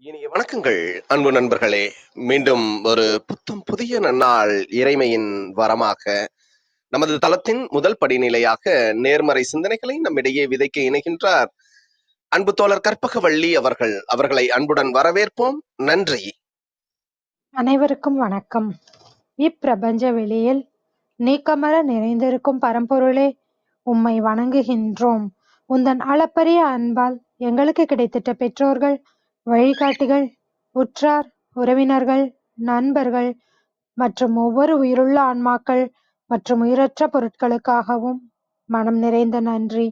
இனிய வணக்கங்கள் அன்பு நண்பர்களே. மீண்டும் ஒரு புதிய நன்னாள் இறைமையின் வரமாக நமது தளத்தின் முதல் படிநிலையாக நேர்மறை சிந்தனைகளை நம்மிடையே விதைக்க இணைகின்றார் அன்பு தோழர் கற்பகவள்ளி அவர்களை அன்புடன் வரவேற்போம். நன்றி. அனைவருக்கும் வணக்கம். இப்பிரபஞ்ச வெளியில் நீக்கமற நிறைந்திருக்கும் பரம்பொருளே, உம்மை வணங்குகின்றோம். உந்தன் அளப்பரிய அன்பால் எங்களுக்கு கிடைத்திட்ட பெற்றோர்கள், வழிகாட்டிகள், உற்றார் உறவினர்கள், நண்பர்கள் மற்றும் ஒவ்வொரு உயிருள்ள ஆன்மாக்கள் மற்றும் உயிரற்ற பொருட்களுக்காகவும் மனம் நிறைந்த நன்றி.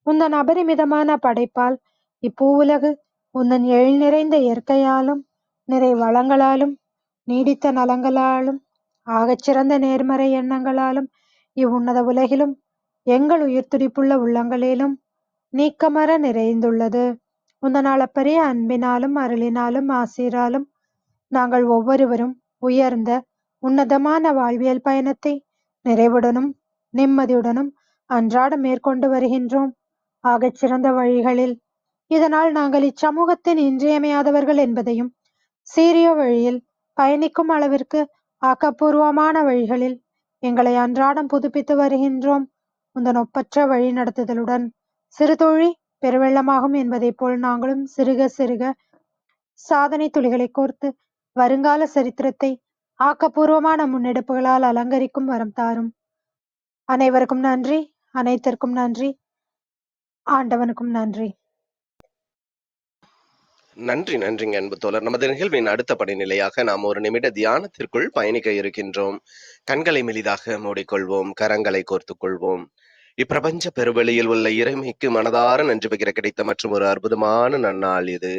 உந்தன் அபரிமிதமான படைப்பால் இப்பூவுலகு உந்தன் எழில் நிறைந்த இயற்கையாலும் நிறை வளங்களாலும் நீடித்த நலங்களாலும் ஆகச்சிறந்த நேர்மறை எண்ணங்களாலும் இவ்வுன்னத உலகிலும் எங்கள் உயிர் துடிப்புள்ள உள்ளங்களிலும் நீக்கமற நிறைந்துள்ளது. உந்தன் அளப்பரிய அன்பினாலும் அருளினாலும் ஆசீராலும் நாங்கள் ஒவ்வொருவரும் உயர்ந்த உன்னதமான வாழ்வியல் பயணத்தை நிறைவுடனும் நிம்மதியுடனும் அன்றாடம் மேற்கொண்டு வருகின்றோம், ஆகச்சிறந்த வழிகளில். இதனால் நாங்கள் இச்சமூகத்தின் இன்றியமையாதவர்கள் என்பதையும், சீரிய வழியில் பயணிக்கும் அளவிற்கு ஆக்கப்பூர்வமான வழிகளில் எங்களை அன்றாடம் புதுப்பித்து வருகின்றோம். உந்தன் ஒப்பற்ற வழி நடத்துதலுடன் சிறுதுளி பெருவெள்ளமாகும் என்பதைப் போல் நாங்களும் சிறுக சிறுக சாதனை துளிகளை கோர்த்து வருங்கால சரித்திரத்தை ஆக்கப்பூர்வமான முன்னெடுப்புகளால் அலங்கரிக்கும் வரம் தாரும். அனைவருக்கும் நன்றி, அனைத்திற்கும் நன்றி, ஆண்டவனுக்கும் நன்றி. நன்றிங்க அன்பு தோழர். நமது நிகழ்வின் அடுத்த படிநிலையாக நாம் ஒரு நிமிட தியானத்திற்குள் பயணிக்க இருக்கின்றோம். கண்களை மெலிதாக மூடிக்கொள்வோம், கரங்களை கோர்த்துக் கொள்வோம். இப்பிரபஞ்ச பெருவெளியில் உள்ள இறைமைக்கு மனதார நன்றி பகிர கிடைத்த மற்றும் ஒரு அற்புதமான நன்னாள் இது.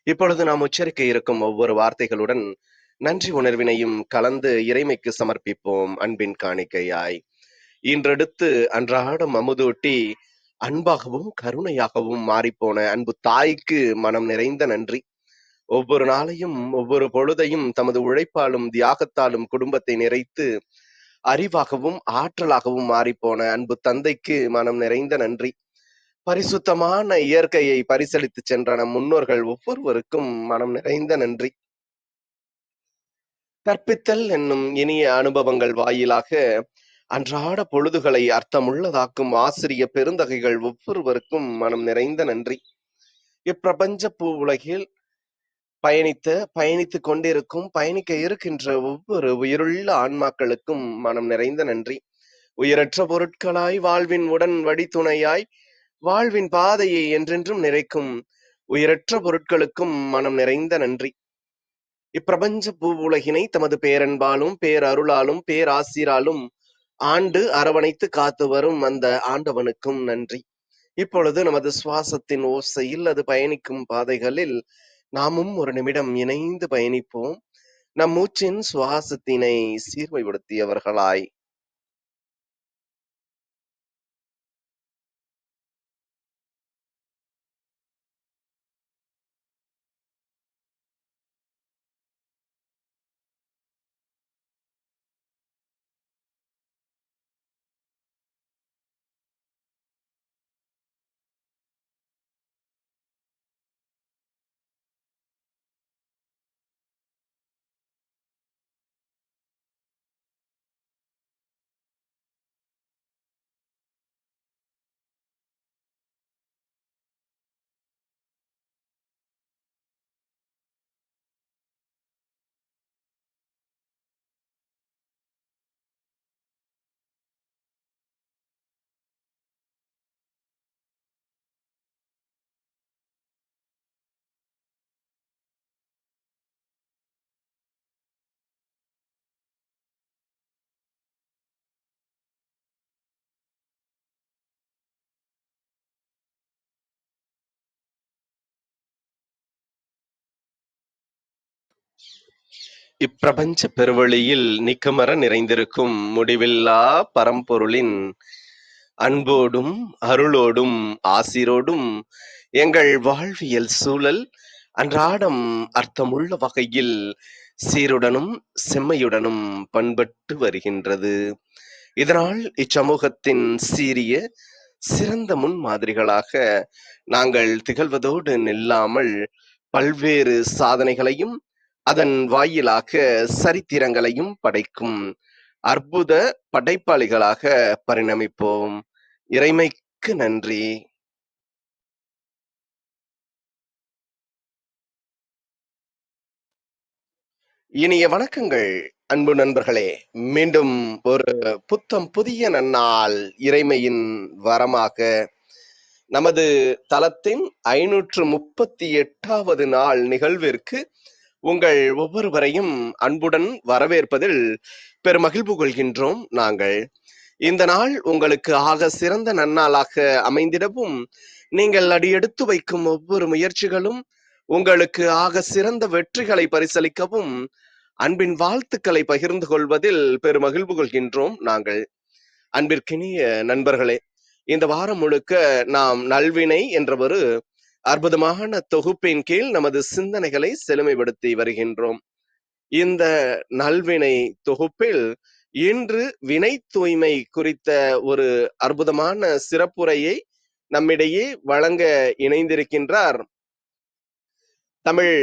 இப்பொழுது நாம் உச்சரிக்க இருக்கும் ஒவ்வொரு வார்த்தைகளுடன் நன்றி உணர்வினையும் கலந்து இறைமைக்கு சமர்ப்பிப்போம் அன்பின் காணிக்கையாய். இன்றெடுத்து அன்றாடம் அமுதூட்டி அன்பாகவும் கருணையாகவும் மாறிப்போன அன்பு தாய்க்கு மனம் நிறைந்த நன்றி. ஒவ்வொரு நாளையும் ஒவ்வொரு பொழுதையும் தமது உழைப்பாலும் தியாகத்தாலும் குடும்பத்தை நிறைத்து அறிவாகவும் ஆற்றலாகவும் மாறிப்போன அன்பு தந்தைக்கு மனம் நிறைந்த நன்றி. பரிசுத்தமான இயற்கையை பரிசளித்து சென்ற நம் முன்னோர்கள் ஒவ்வொருவருக்கும் மனம் நிறைந்த நன்றி. கற்பித்தல் என்னும் இனிய அனுபவங்கள் வாயிலாக அன்றாட பொழுதுகளை அர்த்தமுள்ளதாக்கும் ஆசிரிய பெருந்தகைகள் ஒவ்வொருவருக்கும் மனம் நிறைந்த நன்றி. இப்பிரபஞ்ச பூ உலகில் பயணித்துக் கொண்டிருக்கும் பயணிக்க இருக்கின்ற ஒவ்வொரு உயிருள்ள ஆன்மாக்களுக்கும் மனம் நிறைந்த நன்றி. உயிரற்ற பொருட்களாய் வாழ்வின் உடன் வழித்துணையாய் வாழ்வின் பாதையை என்றென்றும் நிறைக்கும் உயிரற்ற பொருட்களுக்கும் மனம் நிறைந்த நன்றி. இப்பிரபஞ்ச பூ உலகினை தமது பேரன்பாலும் பேரருளாலும் பேராசிராலும் ஆண்டு அரவணைத்து காத்து வரும் அந்த ஆண்டவனுக்கும் நன்றி. இப்பொழுது நமது சுவாசத்தின் ஓசையில் அது பயணிக்கும் பாதைகளில் நாமும் ஒரு நிமிடம் இணைந்து பயணிப்போம், நம் மூச்சின் சுவாசத்தினை சீர்மைப்படுத்தியவர்களாய். இப்பிரபஞ்ச பெருவெளியில் நிக்கமர நிறைந்திருக்கும் முடிவில்லா பரம்பொருளின் அன்போடும் அருளோடும் ஆசிரோடும் எங்கள் வாழ்வியல் சூழல் அன்றாடம் அர்த்தமுள்ள வகையில் சீருடனும் செம்மையுடனும் பண்பட்டு வருகின்றது. இதனால் இச்சமூகத்தின் சீரிய சிறந்த முன்மாதிரிகளாக நாங்கள் திகழ்வதோடு நில்லாமல் பல்வேறு சாதனைகளையும் அதன் வாயிலாக சரித்திரங்களையும் படைக்கும் அற்புத படைப்பாளிகளாக பரிணமிப்போம். இறைமைக்கு நன்றி. இனிய வணக்கங்கள் அன்பு நண்பர்களே. மீண்டும் ஒரு புத்தம் புதிய நன்னாள் இறைமையின் வரமாக நமது தளத்தின் 538வது நாள் நிகழ்விற்கு உங்கள் ஒவ்வொருவரையும் அன்புடன் வரவேற்பதில் பெருமகிழ்வு கொள்கின்றோம் நாங்கள். இந்த நாள் உங்களுக்கு ஆக சிறந்த நன்னாளாக அமைந்திடவும், நீங்கள் அடியெடுத்து வைக்கும் ஒவ்வொரு முயற்சிகளும் உங்களுக்கு ஆக சிறந்த வெற்றிகளை பரிசளிக்கவும் அன்பின் வாழ்த்துக்களை பகிர்ந்து கொள்வதில் பெருமகிழ்வு கொள்கின்றோம் நாங்கள். அன்பிற்கினிய நண்பர்களே, இந்த வாரம் முழுக்க நாம் நல்வினை என்ற ஒரு அற்புதமான தொகுப்பின் கீழ் நமது சிந்தனைகளை செழுமைப்படுத்தி வருகின்றோம். இந்த நல்வினை தொகுப்பில் இன்று வினை தூய்மை குறித்த ஒரு அற்புதமான சிறப்புரையை நம்மிடையே வழங்க இணைந்திருக்கின்றார் தமிழ்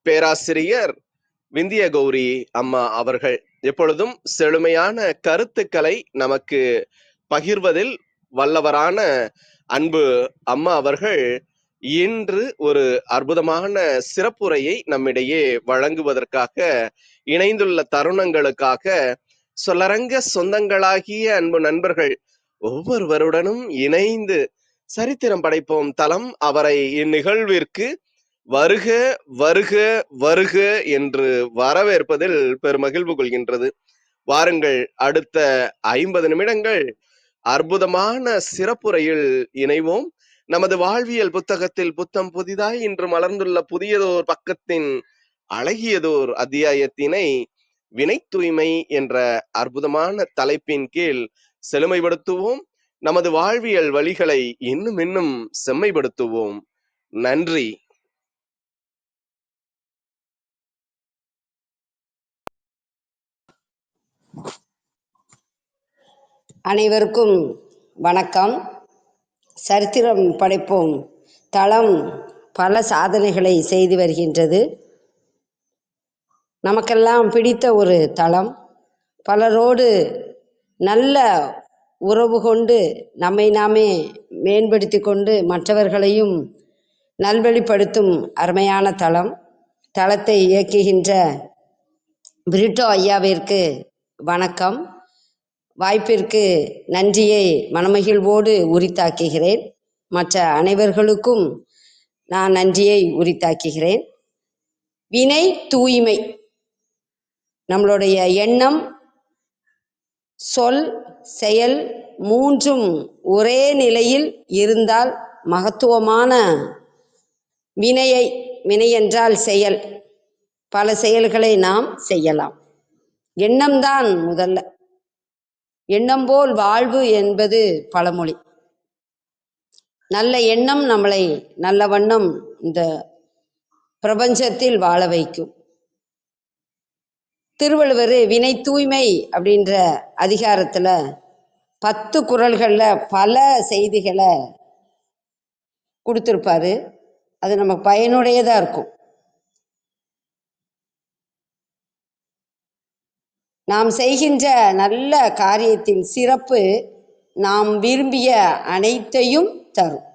பேராசிரியர் விந்திய கௌரி அம்மா அவர்கள். எப்பொழுதும் செழுமையான கருத்துக்களை நமக்கு பகிர்வதில் வல்லவரான அன்பு அம்மா அவர்கள் இன்று ஒரு அற்புதமான சிறப்புரையை நம்மிடையே வழங்குவதற்காக இணைந்துள்ள தருணங்களுக்காக சொல்லரங்க சொந்தங்களாகிய அன்பு நண்பர்கள் ஒவ்வொருவருடனும் இணைந்து சரித்திரம் படைப்போம் தளம் அவரை இந்நிகழ்விற்கு வருக வருக வருக என்று வரவேற்பதில் பெருமகிழ்வு கொள்கின்றது. வாருங்கள், அடுத்த 50 நிமிடங்கள் அற்புதமான சிறப்புரையில் இணைவோம். நமது வாழ்வியல் புத்தகத்தில் புத்தம் புதிதாய் இன்று மலர்ந்துள்ள புதியதோர் பக்கத்தின் அழகியதோர் அத்தியாயத்தினை வினை தூய்மை என்ற அற்புதமான தலைப்பின் கீழ் செழுமைப்படுத்துவோம். நமது வாழ்வியல் வழிகளை இன்னும் இன்னும் செம்மைப்படுத்துவோம். நன்றி. அனைவருக்கும் வணக்கம். சரித்திரம் படைப்போம் தளம் பல சாதனைகளை செய்து வருகின்றது. நமக்கெல்லாம் பிடித்த ஒரு தளம். பலரோடு நல்ல உறவு கொண்டு நம்மை நாமே மேம்படுத்தி கொண்டு மற்றவர்களையும் நல்வழிப்படுத்தும் அருமையான தளம். தளத்தை இயக்குகின்ற பிரிட்டோ ஐயாவிற்கு வணக்கம். வாய்ப்பிற்கு நன்றியை மனமகிழ்வோடு உரித்தாக்குகிறேன். மற்ற அனைவர்களுக்கும் நான் நன்றியை உரித்தாக்குகிறேன். வினை தூய்மை, நம்மளுடைய எண்ணம், சொல், செயல் மூன்றும் ஒரே நிலையில் இருந்தால் மகத்துவமான வினை என்றால் செயல், பல செயல்களை நாம் செய்யலாம். எண்ணம்தான் முதல்ல. எண்ணம் போல் வாழ்வு என்பது பழமொழி. நல்ல எண்ணம் நம்மளை நல்ல வண்ணம் இந்த பிரபஞ்சத்தில் வாழ வைக்கும். திருவள்ளுவர் வினை தூய்மை அப்படின்ற அதிகாரத்துல 10 குறள்கள்ல பல செய்திகளை கொடுத்திருப்பாரு. அது நமக்கு பயனுடையதா இருக்கும். நாம் செய்கின்ற நல்ல காரியத்தின் சிறப்பு நாம் விரும்பிய அனைத்தையும் தரும்.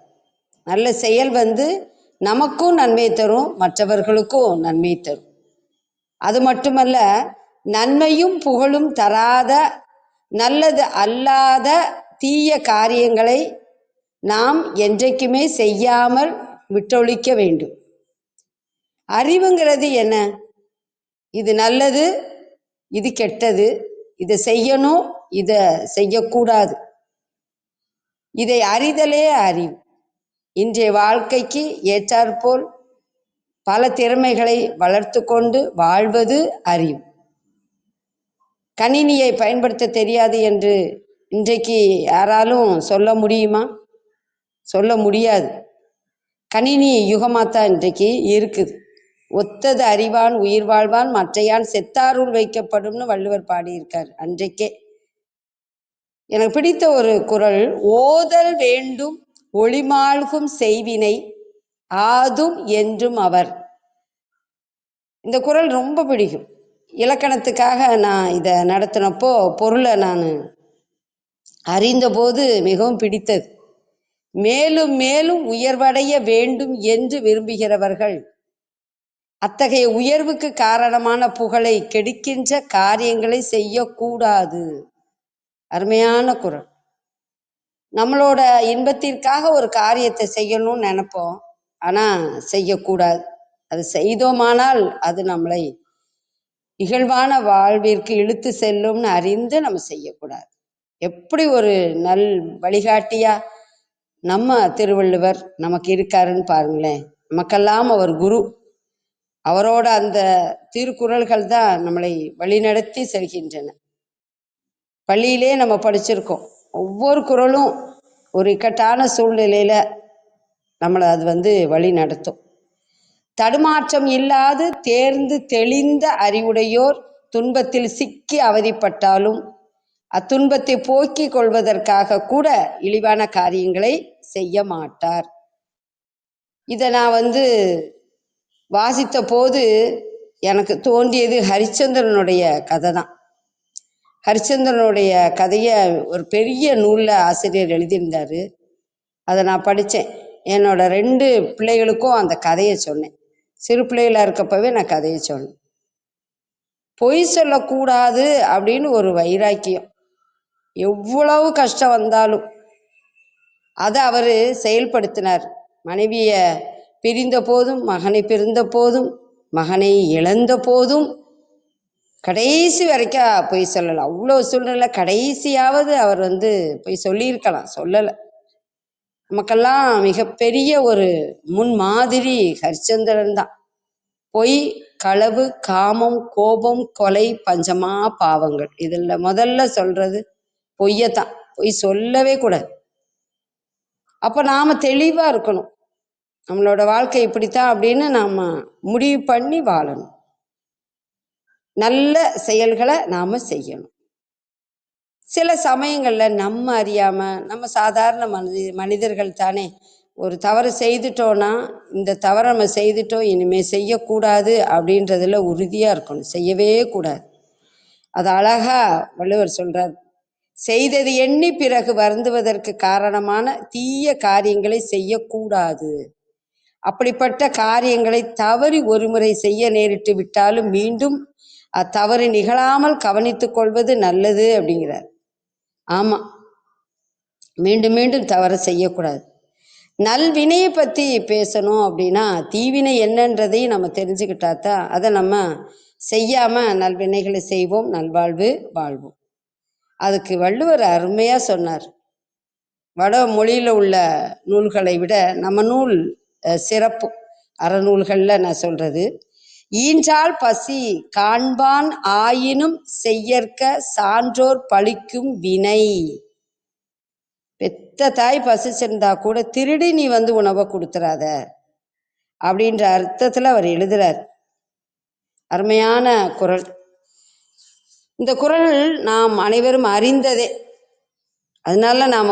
நல்ல செயல் நமக்கும் நன்மை தரும், மற்றவர்களுக்கும் நன்மை தரும். அது மட்டுமல்ல, நன்மையும் புகழும் தராத நல்லது அல்லாத தீய காரியங்களை நாம் என்றைக்குமே செய்யாமல் விட்டொழிக்க வேண்டும். அறிவுங்கிறது என்ன? இது நல்லது, இது கெட்டது, இதை செய்யணும், இதை செய்யக்கூடாது, இதை அறிதலே அறிவு. இன்றைய வாழ்க்கைக்கு ஏற்றாற்போல் பல திறமைகளை வளர்த்து கொண்டு வாழ்வது அறிவு. கணினியை பயன்படுத்த தெரியாது என்று இன்றைக்கு யாராலும் சொல்ல முடியுமா? சொல்ல முடியாது. கணினி யுகமாத்தான் இன்றைக்கு இருக்குது. ஒத்தது அறிவான் உயிர் வாழ்வான், மற்றையான் செத்தாருள் வைக்கப்படும்னு வள்ளுவர் பாடியிருக்கார் அன்றைக்கே. எனக்கு பிடித்த ஒரு குறள், ஓதல் வேண்டும் ஒளிமாழ்கும் செய்வினை ஆதும் என்றும் அவர். இந்த குறள் ரொம்ப பிடிக்கும். இலக்கணத்துக்காக நான் இதை நடத்தினப்போ பொருளை நான் அறிந்தபோது மிகவும் பிடித்தது. மேலும் மேலும் உயர்வடைய வேண்டும் என்று விரும்புகிறவர்கள் அத்தகைய உயர்வுக்கு காரணமான புகழை கெடுக்கின்ற காரியங்களை செய்யக்கூடாது. அருமையான குறள். நம்மளோட இன்பத்திற்காக ஒரு காரியத்தை செய்யணும்னு நினைப்போம், ஆனா செய்யக்கூடாது. அது செய்தோமானால் அது நம்மளை இகழ்வான வாழ்விற்கு இழுத்து செல்லும்னு அறிந்து நம்ம செய்யக்கூடாது. எப்படி ஒரு நல் வழிகாட்டியா நம்ம திருவள்ளுவர் நமக்கு இருக்காருன்னு பாருங்களேன். நமக்கெல்லாம் அவர் குரு. அவரோட அந்த திருக்குறள்கள் தான் நம்மளை வழிநடத்தி செல்கின்றன. பள்ளியிலே நம்ம படிச்சிருக்கோம். ஒவ்வொரு குறளும் ஒரு இக்கட்டான சூழ்நிலையில நம்மளை அது வழி நடத்தும். தடுமாற்றம் இல்லாது தேர்ந்து தெளிந்த அறிவுடையோர் துன்பத்தில் சிக்கி அவதிப்பட்டாலும் அத்துன்பத்தை போக்கிக் கொள்வதற்காக கூட இழிவான காரியங்களை செய்ய மாட்டார். இதை நான் வாசித்த போது எனக்கு தோன்றியது ஹரிச்சந்திரனுடைய கதை தான். ஹரிச்சந்திரனுடைய கதையை ஒரு பெரிய நூலில் ஆசிரியர் எழுதியிருந்தார். அதை நான் படித்தேன். என்னோட 2 பிள்ளைகளுக்கும் அந்த கதையை சொன்னேன். சிறு பிள்ளைகளாக இருக்கப்பவே நான் கதையை சொன்னேன். பொய் சொல்லக்கூடாது அப்படின்னு ஒரு வைராக்கியம். எவ்வளவு கஷ்டம் வந்தாலும் அதை அவர் செயல்படுத்தினார். மனைவியை பிரிந்த போதும், மகனை பிரிந்த போதும், மகனை இழந்த போதும் கடைசி வரைக்கும் பொய் சொல்லலை. அவ்வளோ சூழ்நிலை கடைசியாவது அவர் பொய் சொல்லியிருக்கலாம், சொல்லலை. நமக்கெல்லாம் மிகப்பெரிய ஒரு முன்மாதிரி ஹரிச்சந்திரன் தான். பொய், களவு, காமம், கோபம், கொலை, பஞ்சமா பாவங்கள். இதில் முதல்ல சொல்றது பொய்யத்தான். பொய் சொல்லவே கூடாது. அப்போ நாம் தெளிவாக இருக்கணும். நம்மளோட வாழ்க்கை இப்படித்தான் அப்படின்னு நாம் முடிவு பண்ணி வாழணும். நல்ல செயல்களை நாம் செய்யணும். சில சமயங்களில் நம்ம அறியாமல், நம்ம சாதாரண மனிதர்கள் தானே, ஒரு தவறு செய்துட்டோன்னா இந்த தவறை நம்ம செய்துட்டோம், இனிமேல் செய்யக்கூடாது அப்படின்றதுல உறுதியாக இருக்கணும். செய்யவே கூடாது. அது அழகா வள்ளுவர் சொல்றார், செய்தது எண்ணி பிறகு வருந்துவதற்கு காரணமான தீய காரியங்களை செய்யக்கூடாது. அப்படிப்பட்ட காரியங்களை தவறி ஒருமுறை செய்ய நேரிட்டு விட்டாலும் மீண்டும் அத்தவறு நிகழாமல் கவனித்துக் கொள்வது நல்லது அப்படிங்கிறார். ஆமா, மீண்டும் மீண்டும் தவறு செய்யக்கூடாது. நல்வினையை பற்றி பேசணும் அப்படின்னா தீவினை என்னன்றதையும் நம்ம தெரிஞ்சுக்கிட்டா தான் அதை நம்ம செய்யாமல் நல்வினைகளை செய்வோம், நல்வாழ்வு வாழ்வோம். அதுக்கு வள்ளுவர் அருமையாக சொன்னார். வட மொழியில் உள்ள நூல்களை விட நம்ம நூல் சிறப்பு. அறநூல்களில் நான் சொல்கிறது, ஈன்றால் பசி காண்பான் ஆயினும் செய்யற்க சான்றோர் பழிக்கும் வினை. பெத்த தாய் பசிச்சிருந்தா கூட திருடி நீ உணவை கொடுத்துறாத அப்படின்ற அர்த்தத்தில் அவர் எழுதுறார். அருமையான குறள். இந்த குறள் நாம் அனைவரும் அறிந்ததே. அதனால நாம்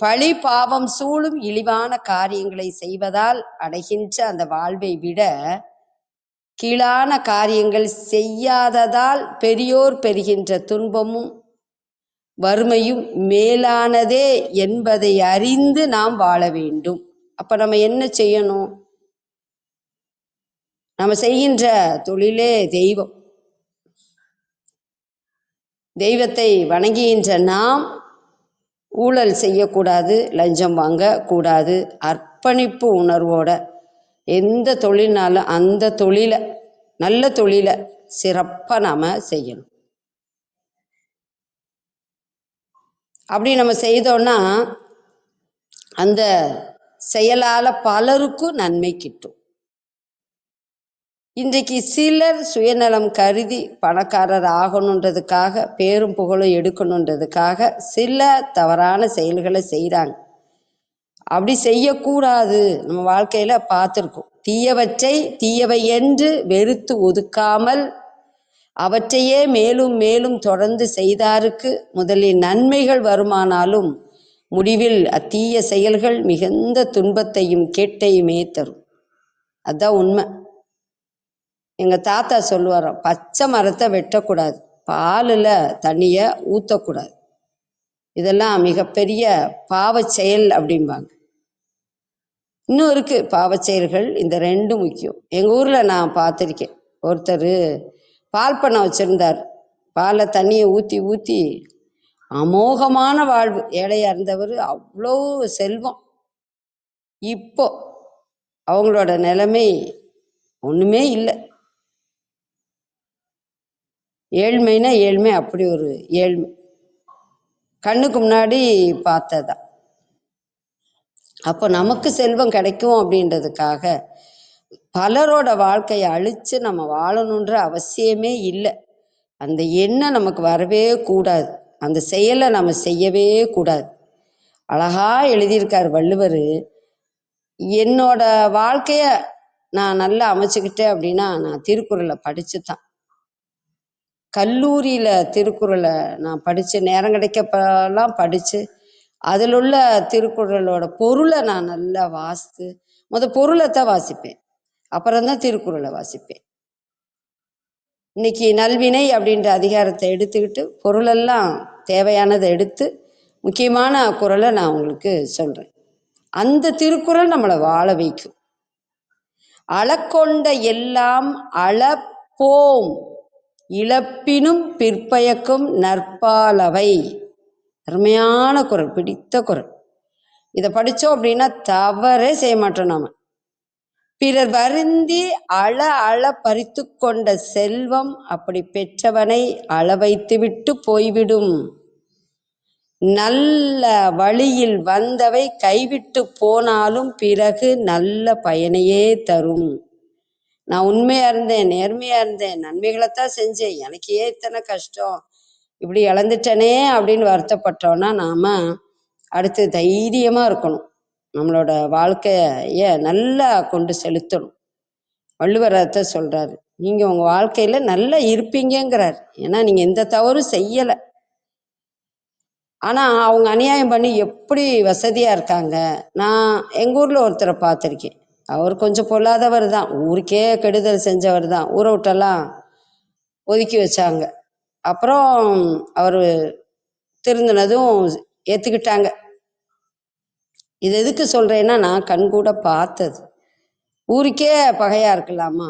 பழி பாவம் சூழும் இழிவான காரியங்களை செய்வதால் அடைகின்ற அந்த வாழ்வை விட கீழான காரியங்கள் செய்யாததால் பெரியோர் பெறுகின்ற துன்பமும் வறுமையும் மேலானதே என்பதை அறிந்து நாம் வாழ வேண்டும். அப்ப நம்ம என்ன செய்யணும்? நம்ம செய்கின்ற தொழிலே தெய்வம். தெய்வத்தை வணங்குகின்ற நாம் ஊழல் செய்யக்கூடாது, லஞ்சம் வாங்கக்கூடாது. அர்ப்பணிப்பு உணர்வோட எந்த தொழில்னாலும் அந்த தொழிலை, நல்ல தொழிலை சிறப்பாக நாம் செய்யணும். அப்படி நம்ம செய்தோம்னா அந்த செயலால் பலருக்கும் நன்மை கிட்டும். இன்றைக்கு சிலர் சுயநலம் கருதி பணக்காரர் ஆகணுன்றதுக்காக, பேரும் புகழும் எடுக்கணுன்றதுக்காக சில தவறான செயல்களை செய்கிறாங்க. அப்படி செய்யக்கூடாது. நம்ம வாழ்க்கையில் பார்த்துருக்கோம். தீயவற்றை தீயவை என்று வெறுத்து ஒதுக்காமல் அவற்றையே மேலும் மேலும் தொடர்ந்து செய்தாருக்கு முதலில் நன்மைகள் வருமானாலும் முடிவில் அத்தீய செயல்கள் மிகுந்த துன்பத்தையும் கேட்டையுமே தரும். அதுதான் உண்மை. எங்கள் தாத்தா சொல்லுவாராம், பச்சை மரத்தை வெட்டக்கூடாது, பாலில் தண்ணியை ஊற்றக்கூடாது, இதெல்லாம் மிகப்பெரிய பாவச் செயல் அப்படிம்பாங்க. இன்னும் இருக்குது பாவச் செயல்கள், இந்த ரெண்டும் முக்கியம். எங்கள் ஊரில் நான் பார்த்துருக்கேன், ஒருத்தர் பால் பண்ணை வச்சுருந்தார். பாலில் தண்ணியை ஊற்றி ஊற்றி அமோகமான வாழ்வு, ஏழையாக இருந்தவர், அவ்வளோ செல்வம். இப்போ அவங்களோட நிலைமை ஒன்றுமே இல்லை. ஏழ்மைனா ஏழ்மை, அப்படி ஒரு ஏழ்மை கண்ணுக்கு முன்னாடி பார்த்ததான். அப்போ நமக்கு செல்வம் கிடைக்கும் அப்படின்றதுக்காக பலரோட வாழ்க்கையை அழித்து நம்ம வாழணுன்ற அவசியமே இல்லை. அந்த எண்ணம் நமக்கு வரவே கூடாது, அந்த செயலை நம்ம செய்யவே கூடாது. அழகா எழுதியிருக்கார் வள்ளுவர், என்னோட வாழ்க்கைய நான் நல்லா அமைச்சுக்கிட்டேன் அப்படின்னா நான் திருக்குறளை படித்து தான். கல்லூரியில் திருக்குறளை நான் படித்து, நேரம் கிடைக்கப்பெல்லாம் படித்து, அதில் உள்ள திருக்குறளோட பொருளை நான் நல்லா வாசித்து, பொருளைத்தான் வாசிப்பேன், அப்புறம்தான் திருக்குறளை வாசிப்பேன். இன்னைக்கு நல்வினை அப்படின்ற அதிகாரத்தை எடுத்துக்கிட்டு பொருளெல்லாம் தேவையானதை எடுத்து முக்கியமான குறளை நான் உங்களுக்கு சொல்கிறேன். அந்த திருக்குறள் நம்மளை வாழ வைக்கும். அளக்கொண்ட எல்லாம் அளப்போம், இழப்பினும் பிற்பயக்கும் நற்பாலவை. அருமையான குறள், பிடித்த குறள். இதை படித்தோம் அப்படின்னா தவறே செய்ய மாட்டோம். நாம பிறர் வருந்தி அள பறித்து கொண்ட செல்வம் அப்படி பெற்றவனை அள வைத்துவிட்டு போய்விடும். நல்ல வழியில் வந்தவை கைவிட்டு போனாலும் பிறகு நல்ல பயனையே தரும். நான் உண்மையா இருந்தேன், நேர்மையா இருந்தேன், நன்மைகளைத்தான் செஞ்சேன், எனக்கு ஏன் இத்தனை கஷ்டம், இப்படி இழந்துட்டனே அப்படின்னு வருத்தப்பட்டோன்னா நாம அடுத்து தைரியமா இருக்கணும். நம்மளோட வாழ்க்கைய நல்லா கொண்டு செலுத்தணும். வள்ளுவர் அதை சொல்றாரு, நீங்க உங்க வாழ்க்கையில நல்லா இருப்பீங்கிறார். ஏன்னா நீங்க எந்த தவறும் செய்யலை. ஆனா அவங்க அநியாயம் பண்ணி எப்படி வசதியா இருக்காங்க. நான் எங்க ஊர்ல ஒருத்தரை பார்த்துருக்கேன், அவர் கொஞ்சம் பொல்லாதவர் தான், ஊருக்கே கெடுதல் செஞ்சவர் தான். ஊரை விட்டெல்லாம் ஒதுக்கி வச்சாங்க. அப்புறம் அவர் திருந்தினதும் ஏற்றுக்கிட்டாங்க. இது எதுக்கு சொல்கிறேன்னா, நான் கண்கூட பார்த்தது. ஊருக்கே பகையாக இருக்கலாமா,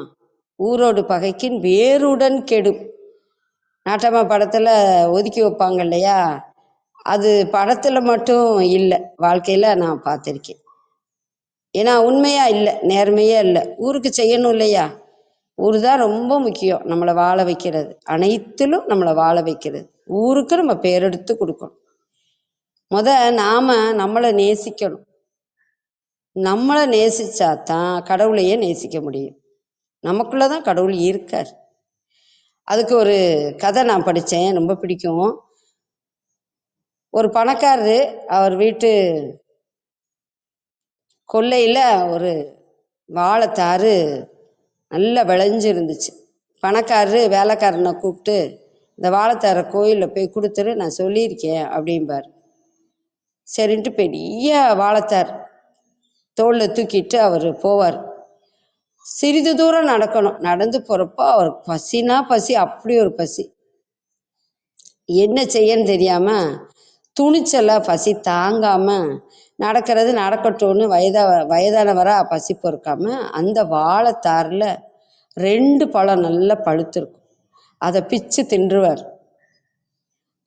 ஊரோடு பகைக்கின் வேருடன் கெடும். நாட்டம்மா படத்தில் ஒதுக்கி வைப்பாங்க இல்லையா, அது படத்தில் மட்டும் இல்லை, வாழ்க்கையில் நான் பார்த்துருக்கேன். ஏன்னா உண்மையாக இல்லை, நேர்மையாக இல்லை, ஊருக்கு செய்யணும் இல்லையா. ஊர் தான் ரொம்ப முக்கியம், நம்மளை வாழ வைக்கிறது, அனைத்திலும் நம்மளை வாழ வைக்கிறது. ஊருக்கு நம்ம பேரெடுத்து கொடுக்கணும். நாம் நம்மளை நேசிக்கணும். நம்மளை நேசிச்சாதான் கடவுளையே நேசிக்க முடியும். நமக்குள்ளதான் கடவுள் இருக்கார். அதுக்கு ஒரு கதை நான் படித்தேன், ரொம்ப பிடிக்கும். ஒரு பணக்காரரு, அவர் வீட்டு கொல்லையில் ஒரு வாழைத்தாறு நல்லா விளைஞ்சு இருந்துச்சு. பணக்காரரு வேலைக்காரனை கூப்பிட்டு, இந்த வாழைத்தாரை கோயிலில் போய் கொடுத்துரு, நான் சொல்லியிருக்கேன் அப்படிம்பார். சரின்ட்டு பெரிய வாழைத்தார் தோளில் தூக்கிட்டு அவர் போவார். சிறிது தூரம் நடக்கணும். நடந்து போகிறப்போ அவருக்கு பசினா பசி, அப்படி ஒரு பசி. என்ன செய்யன்னு தெரியாமல், துணிச்சலாக பசி தாங்காமல் நடக்கிறது நடக்கட்டும்னு வயதானவராக பசி பொறுக்காம அந்த வாழைத்தாரில் 2 பழம் நல்லா பழுத்திருக்கும், அதை பிச்சு தின்றுவார்.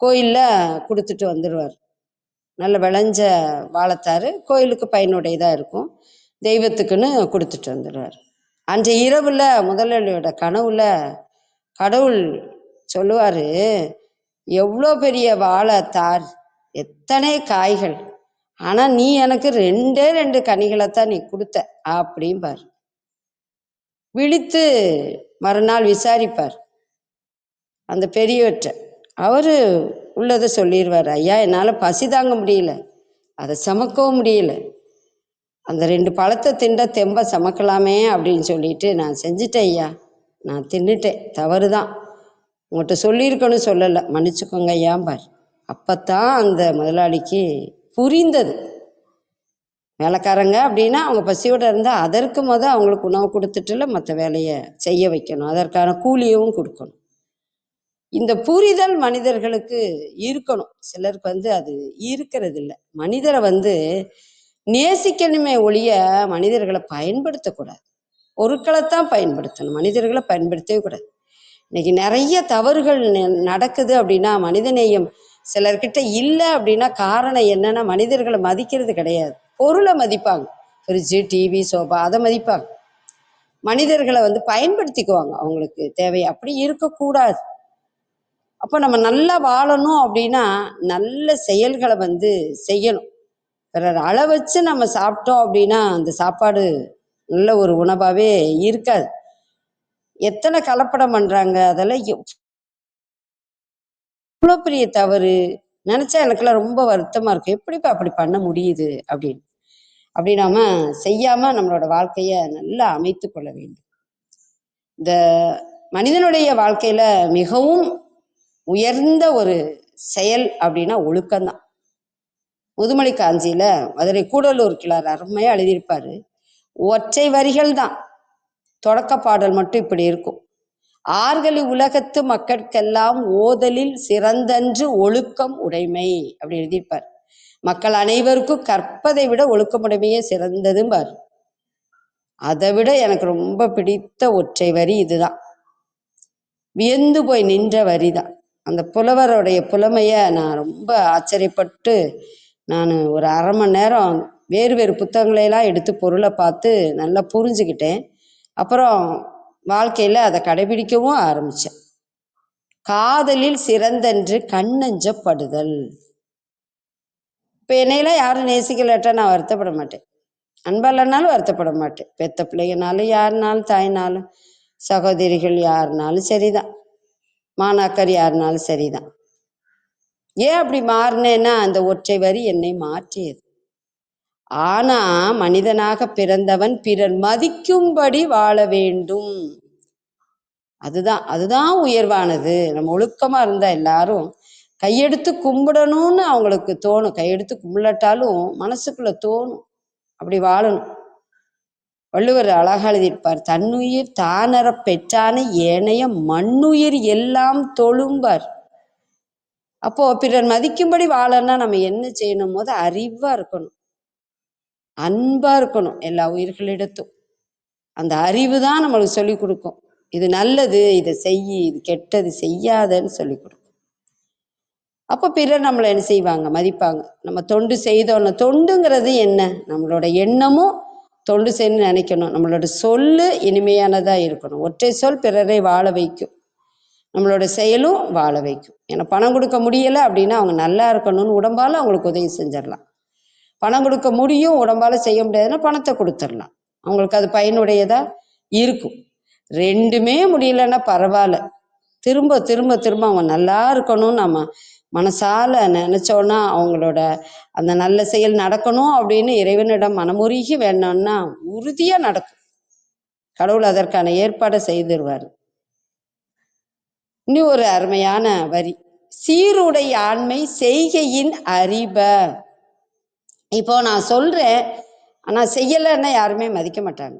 கோயிலில் கொடுத்துட்டு வந்துடுவார். நல்ல விளைஞ்ச வாழைத்தாறு கோயிலுக்கு பயனுடையதாக இருக்கும், தெய்வத்துக்குன்னு கொடுத்துட்டு வந்துடுவார். அன்றைய இரவில் முதலாளியோட கனவுல கடவுள் சொல்லுவார், எவ்வளோ பெரிய வாழைத்தார், எத்தனை காய்கள், ஆனால் நீ எனக்கு 2 கனிகளைத்தான் நீ கொடுத்த அப்படிம்பார். விழித்து மறுநாள் விசாரிப்பார் அந்த பெரியவற்றை. அவர் உள்ளதை சொல்லிடுவார், ஐயா என்னால் பசி தாங்க முடியல, அதை சமைக்கவும் முடியல, அந்த 2 பழத்தை திண்ட தெம்ப சமைக்கலாமே அப்படின்னு சொல்லிட்டு நான் செஞ்சிட்டேன் ஐயா, நான் தின்னுட்டேன், தவறு தான், உங்கள்கிட்ட சொல்லியிருக்கணும், சொல்லலை, மன்னிச்சுக்கோங்க ஐயாம்பார். அப்பத்தான் அந்த முதலாளிக்கு புரிந்தது, வேலைக்காரங்க அப்படின்னா அவங்க பசியோடு இருந்தால் அதற்கு அவங்களுக்கு உணவு கொடுத்துட்டுல மற்ற வேலையை செய்ய வைக்கணும், அதற்கான கூலியவும் கொடுக்கணும். இந்த புரிதல் மனிதர்களுக்கு இருக்கணும். சிலருக்கு அது இருக்கிறது இல்லை. மனிதரை நேசிக்கணுமே ஒழிய மனிதர்களை பயன்படுத்தக்கூடாது. பொருட்களைத்தான் பயன்படுத்தணும், மனிதர்களை பயன்படுத்தவே கூடாது. இன்னைக்கு நிறைய தவறுகள் நடக்குது அப்படின்னா மனிதநேயம் சிலர்கிட்ட இல்லை அப்படின்னா காரணம் என்னன்னா மனிதர்களை மதிக்கிறது கிடையாது. பொருளை மதிப்பாங்க, ஃப்ரிட்ஜு, டிவி, சோஃபா அதை மதிப்பாங்க. மனிதர்களை பயன்படுத்திக்குவாங்க அவங்களுக்கு தேவை. அப்படி இருக்கக்கூடாது. அப்போ நம்ம நல்லா வாழணும் அப்படின்னா நல்ல செயல்களை செய்யணும். பிறர் அள வச்சு நம்ம சாப்பிட்டோம் அப்படின்னா அந்த சாப்பாடு நல்ல ஒரு உணவாகவே இருக்காது. எத்தனை கலப்படம் பண்ணுறாங்க, அதெல்லாம் எவ்வளோ பெரிய தவறு. நினச்சா எனக்கெல்லாம் ரொம்ப வருத்தமாக இருக்கும், எப்படிப்பா அப்படி பண்ண முடியுது அப்படின்னு. அப்படி நாம செய்யாமல் நம்மளோட வாழ்க்கையை நல்லா அமைத்து கொள்ள வேண்டும். இந்த மனிதனுடைய வாழ்க்கையில் மிகவும் உயர்ந்த ஒரு செயல் அப்படின்னா ஒழுக்கம்தான். முதுமலை காஞ்சியில மதுரை கூடலூர் கிளார் அருமையாக எழுதியிருப்பாரு. ஒற்றை வரிகள் தான், தொடக்க பாடல் மட்டும் இப்படி இருக்கும். ஆர்களி உலகத்து மக்கட்கெல்லாம் ஓதலில் சிறந்தன்று ஒழுக்கம் உடைமை அப்படி எழுதியிருப்பார். மக்கள் அனைவருக்கும் கற்பதை விட ஒழுக்கமுடைமையே சிறந்ததும் பாரு. அதை விட எனக்கு ரொம்ப பிடித்த ஒற்றை வரி இதுதான். வியந்து போய் நின்ற வரிதான். அந்த புலவருடைய புலமையை நான் ரொம்ப ஆச்சரியப்பட்டு நான் ஒரு அரை மணி நேரம் வேறு வேறு புத்தகங்களையெல்லாம் எடுத்து பொருளை பார்த்து நல்லா புரிஞ்சுக்கிட்டேன். அப்புறம் வாழ்க்கையில் அதை கடைபிடிக்கவும் ஆரம்பித்தேன். காதலில் சிறந்தன்று கண்ணஞ்சப்படுதல். இப்போ என்னையெல்லாம் யாரும் நேசிக்கலாட்டா நான் வருத்தப்பட மாட்டேன், அன்பல்லனாலும் வருத்தப்பட மாட்டேன். பெத்த பிள்ளைங்கனாலும் யாருனாலும் தாய்னாலும் சகோதரிகள் யாருனாலும் சரிதான், மாணாக்கர் யாருனாலும் சரிதான். ஏன் அப்படி மாறினேன்னா அந்த ஒற்றை வரி என்னை மாற்றியது. ஆனா மனிதனாக பிறந்தவன் பிறர் மதிக்கும்படி வாழ வேண்டும். அதுதான் உயர்வானது. நம்ம ஒழுக்கமா இருந்தா எல்லாரும் கையெடுத்து கும்பிடணும்னு அவங்களுக்கு தோணும். கையெடுத்து கும்பிடட்டாலும் மனசுக்குள்ள தோணும், அப்படி வாழணும். வள்ளுவர் அழகா எழுதியிருப்பார், தன்னுயிர் தானற பெற்றான ஏனைய மண்ணுயிர் எல்லாம் தொழும்பார். அப்போ பிறர் மதிக்கும்படி வாழன்னா நம்ம என்ன செய்யணும்? போது அறிவா இருக்கணும், அன்பா இருக்கணும் எல்லா உயிர்களிடத்தும். அந்த அறிவு தான் நம்மளுக்கு சொல்லி கொடுக்கும். இது நல்லது இதை செய், இது கெட்டது செய்யாதன்னு சொல்லி கொடுக்கும். அப்போ பிறர் நம்மளை என்ன செய்வாங்க? மதிப்பாங்க. நம்ம தொண்டு செய்தோன்னு, தொண்டுங்கிறது என்ன? நம்மளோட எண்ணமும் தொண்டு செய்யணும்னு நினைக்கணும். நம்மளோட சொல்லு இனிமையானதா இருக்கணும். ஒற்றை சொல் பிறரை வாழ வைக்கும், நம்மளோட செயலும் வாழ வைக்கும். ஏன்னா பணம் கொடுக்க முடியலை அப்படின்னா அவங்க நல்லா இருக்கணும்னு உடம்பால் அவங்களுக்கு உதவி செஞ்சிடலாம். பணம் கொடுக்க முடியும், உடம்பால் செய்ய முடியாதுன்னா பணத்தை கொடுத்துடலாம், அவங்களுக்கு அது பயனுடையதா இருக்கும். ரெண்டுமே முடியலன்னா பரவாயில்ல, திரும்ப திரும்ப திரும்ப அவங்க நல்லா இருக்கணும்னு நம்ம மனசால நினைச்சோன்னா அவங்களோட அந்த நல்ல செயல் நடக்கணும் அப்படின்னு இறைவனிடம் மனமுருகி வேணும்னா உறுதியா நடக்கும். கடவுள் அதற்கான ஏற்பாடை செய்திருவார். இன்னும் ஒரு அருமையான வரி, சீருடை ஆண்மை செய்கையின் அறிப. இப்போ நான் சொல்றேன், ஆனா செய்யலைன்னா யாருமே மதிக்க மாட்டாங்க.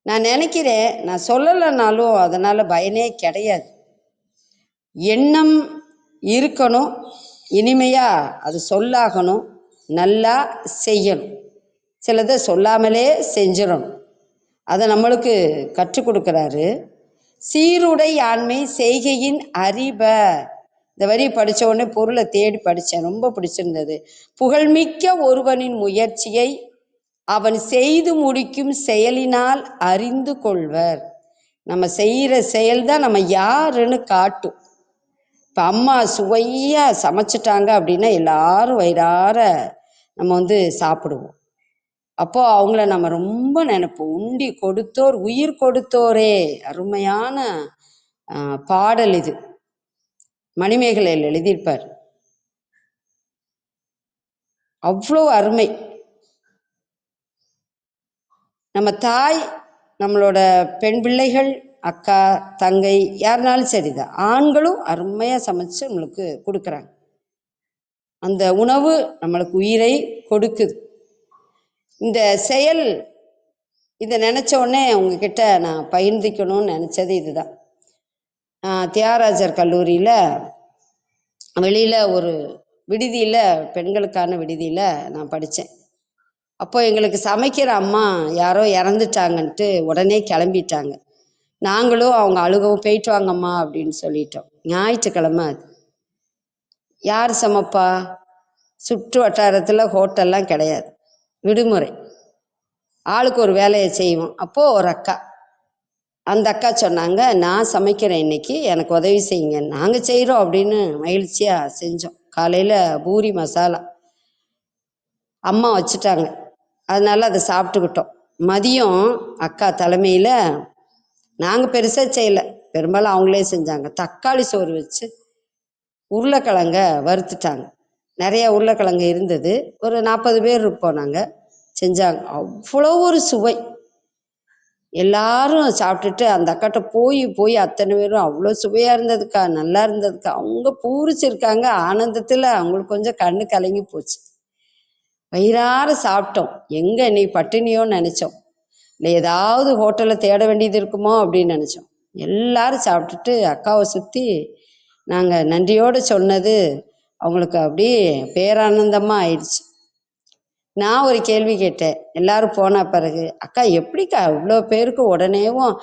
நான் நினைக்கிறேன், நான் சொல்லலைன்னாலும் அதனால பயனே கிடையாது. எண்ணம் இருக்கணும், இனிமையா அது சொல்லாகணும், நல்லா செய்யணும். சிலதை சொல்லாமலே செஞ்சிடணும். அதை நம்மளுக்கு கற்றுக் கொடுக்குறாரு. சீருடை ஆண்மை செய்கையின் அறிப. இந்த வரி படித்த உடனே பொருளை தேடி படித்தேன், ரொம்ப பிடிச்சிருந்தது. புகழ்மிக்க ஒருவனின் முயற்சியை அவன் செய்து முடிக்கும் செயலினால் அறிந்து கொள்வர். நம்ம செய்கிற செயல்தான் நம்ம யாருன்னு காட்டும். இப்போ அம்மா சுவையாக சமைச்சிட்டாங்க அப்படின்னா எல்லாரும் வயிறார நம்ம சாப்பிடுவோம். அப்போ அவங்கள நம்ம ரொம்ப நினைப்போம். உண்டி கொடுத்தோர் உயிர் கொடுத்தோரே. அருமையான பாடல் இது, மணிமேகலையில் எழுதியிருப்பார். அவ்வளோ அருமை. நம்ம தாய், நம்மளோட பெண் பிள்ளைகள், அக்கா, தங்கை யாருனாலும் சரிதான், ஆண்களும் அருமையாக சமைச்சு நம்மளுக்கு கொடுக்குறாங்க. அந்த உணவு நம்மளுக்கு உயிரை கொடுக்குது. இந்த செயல் இதை நினச்ச உடனே உங்ககிட்ட நான் பகிர்ந்துக்கணும்னு நினச்சது இதுதான். தியாகராஜர் கல்லூரியில் வெளியில் ஒரு விடுதியில், பெண்களுக்கான விடுதியில் நான் படித்தேன். அப்போ எங்களுக்கு சமைக்கிற அம்மா யாரோ இறந்துட்டாங்கன்ட்டு உடனே கிளம்பிட்டாங்க. நாங்களும் அவங்க அழுகவும் போயிட்டு வாங்கம்மா அப்படின்னு சொல்லிட்டோம். ஞாயிற்றுக்கிழமை அது. யார் சமைப்பா? சுற்று வட்டாரத்தில் ஹோட்டல்லாம் கிடையாது, விடுமுறை. ஆளுக்கு ஒரு வேலையை செய்வோம். அப்போது ஒரு அக்கா, அந்த அக்கா சொன்னாங்க, நான் சமைக்கிறேன் இன்னைக்கு, எனக்கு உதவி செய்யுங்க. நாங்கள் செய்கிறோம் அப்படின்னு மகிழ்ச்சியாக செஞ்சோம். காலையில் பூரி மசாலா அம்மா வச்சுட்டாங்க, அதனால அதை சாப்பிட்டுக்கிட்டோம். மதியம் அக்கா தலைமையில் நாங்கள் பெருசாக செய்யலை, பெரும்பாலும் அவங்களே செஞ்சாங்க. தக்காளி சோறு வச்சு உருளைக்கிழங்க வறுத்துட்டாங்க. நிறைய உருளைக்கிழங்கு இருந்தது, ஒரு 40 பேர் இருப்போம் நாங்கள். செஞ்சாங்க. அவ்வளோ ஒரு சுவை. எல்லாரும் சாப்பிட்டுட்டு அந்த அக்காட்ட போய் போய் அத்தனை பேரும் அவ்வளோ சுவையாக இருந்ததுக்கா, நல்லா இருந்ததுக்கா, அவங்க பூரிச்சிருக்காங்க ஆனந்தத்தில். அவங்களுக்கு கொஞ்சம் கண்ணு கலங்கி போச்சு. வயிறார சாப்பிட்டோம். எங்கே இன்னைக்கு பட்டினியோன்னு நினச்சோம். இல்லை ஏதாவது ஹோட்டலில் தேட வேண்டியது இருக்குமோ அப்படின்னு நினச்சோம். எல்லாரும் சாப்பிட்டுட்டு அக்காவை சுற்றி நாங்கள் நன்றியோடு சொன்னது அவங்களுக்கு அப்படியே பேரானந்தமாக ஆயிடுச்சு. நான் ஒரு கேள்வி கேட்டேன் எல்லாரும் போன பிறகு, அக்கா எப்படிக்கா இவ்வளோ பேருக்கு உடனேவும்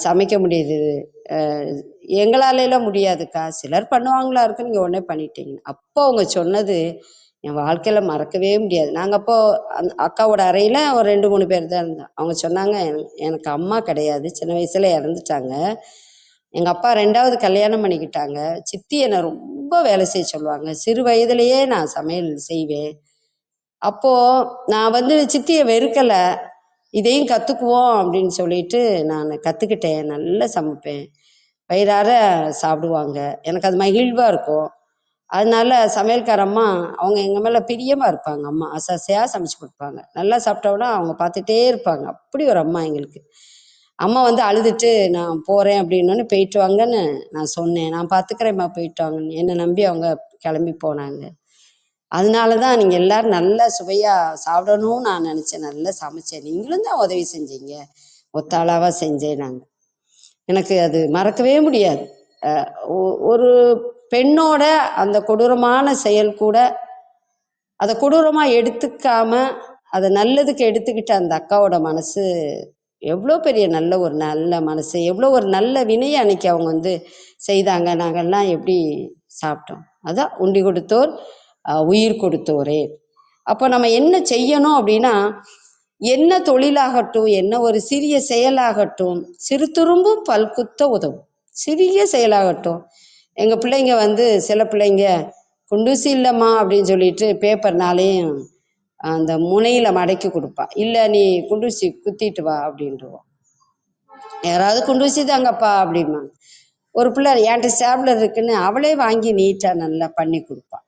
சமைக்க முடியுது? எங்களாலெல்லாம் முடியாதுக்கா, சிலர் பண்ணுவாங்களா இருக்கு, நீங்கள் உடனே பண்ணிட்டீங்க. அப்போ அவங்க சொன்னது என் வாழ்க்கையில் மறக்கவே முடியாது. நாங்கள் அப்போது அந்த அக்காவோட அறையில் ஒரு 2-3 பேர் தான் இருந்தோம். அவங்க சொன்னாங்க, எனக்கு அம்மா கிடையாது, சின்ன வயசுல இறந்துட்டாங்க. எங்கள் அப்பா 2வது கல்யாணம் பண்ணிக்கிட்டாங்க. சித்தி என்னை ரொம்ப வேலை செய்ய சொல்லுவாங்க. சிறு வயதிலேயே நான் சமையல் செய்வேன். அப்போது நான் வந்து சித்தியை வெறுக்கலை, இதையும் கற்றுக்குவோம் அப்படின்னு சொல்லிட்டு நான் கற்றுக்கிட்டேன். நல்லா சமைப்பேன், வயிறார சாப்பிடுவாங்க, எனக்கு அது மகிழ்வாக இருக்கும். அதனால சமையல்காரம்மா அவங்க எங்கள் மேலே பிரியமாக இருப்பாங்க. அம்மா ஆசாசையாக சமைச்சு கொடுப்பாங்க. நல்லா சாப்பிட்டோன்னா அவங்க பார்த்துட்டே இருப்பாங்க. அப்படி ஒரு அம்மா எங்களுக்கு. அம்மா வந்து அழுதுட்டு நான் போகிறேன் அப்படின்னோன்னு போயிட்டு வாங்கன்னு நான் சொன்னேன். நான் பார்த்துக்கிறேம்மா போயிட்டு வாங்கன்னு என்னை நம்பி அவங்க கிளம்பி போனாங்க. அதனால தான் நீங்கள் எல்லோரும் நல்லா சுவையாக சாப்பிடணும்னு நான் நினச்சேன். நல்லா சமைச்சேன், நீங்களும் தான் உதவி செஞ்சீங்க, ஒத்தாளாவாக செஞ்சேன் நாங்கள். எனக்கு அது மறக்கவே முடியாது. ஒரு பெண்ணோட அந்த கொடூரமான செயல் கூட அதை கொடூரமாக எடுத்துக்காம அதை நல்லதுக்கு எடுத்துக்கிட்ட அந்த அக்காவோட மனசு எவ்வளோ பெரிய நல்ல மனசு, எவ்வளோ ஒரு நல்ல வினையை அன்னைக்கு அவங்க வந்து செய்தாங்க. நாங்கள்லாம் எப்படி சாப்பிட்டோம். அதான் உண்டி கொடுத்தோர் உயிர் கொடுத்தோரே. அப்போ நம்ம என்ன செய்யணும் அப்படின்னா, என்ன தொழிலாகட்டும், என்ன ஒரு சிறிய செயலாகட்டும், சிறு துரும்பும் பல்குத்த உதவும். சிறிய செயலாகட்டும். எங்கள் பிள்ளைங்க வந்து சில பிள்ளைங்க குண்டூசி இல்லைம்மா அப்படின்னு சொல்லிட்டு பேப்பர்னாலேயும் அந்த முனையில் மடக்கி கொடுப்பா. இல்லை நீ குண்டூசி குத்திட்டு வா அப்படின்ட்டுருவோம். யாராவது குண்டூசி தாங்கப்பா அப்படிமா. ஒரு பிள்ளை என்கிட்ட ஸ்டாப்லர் இருக்குன்னு அவளே வாங்கி நீட்டாக நல்லா பண்ணி கொடுப்பா.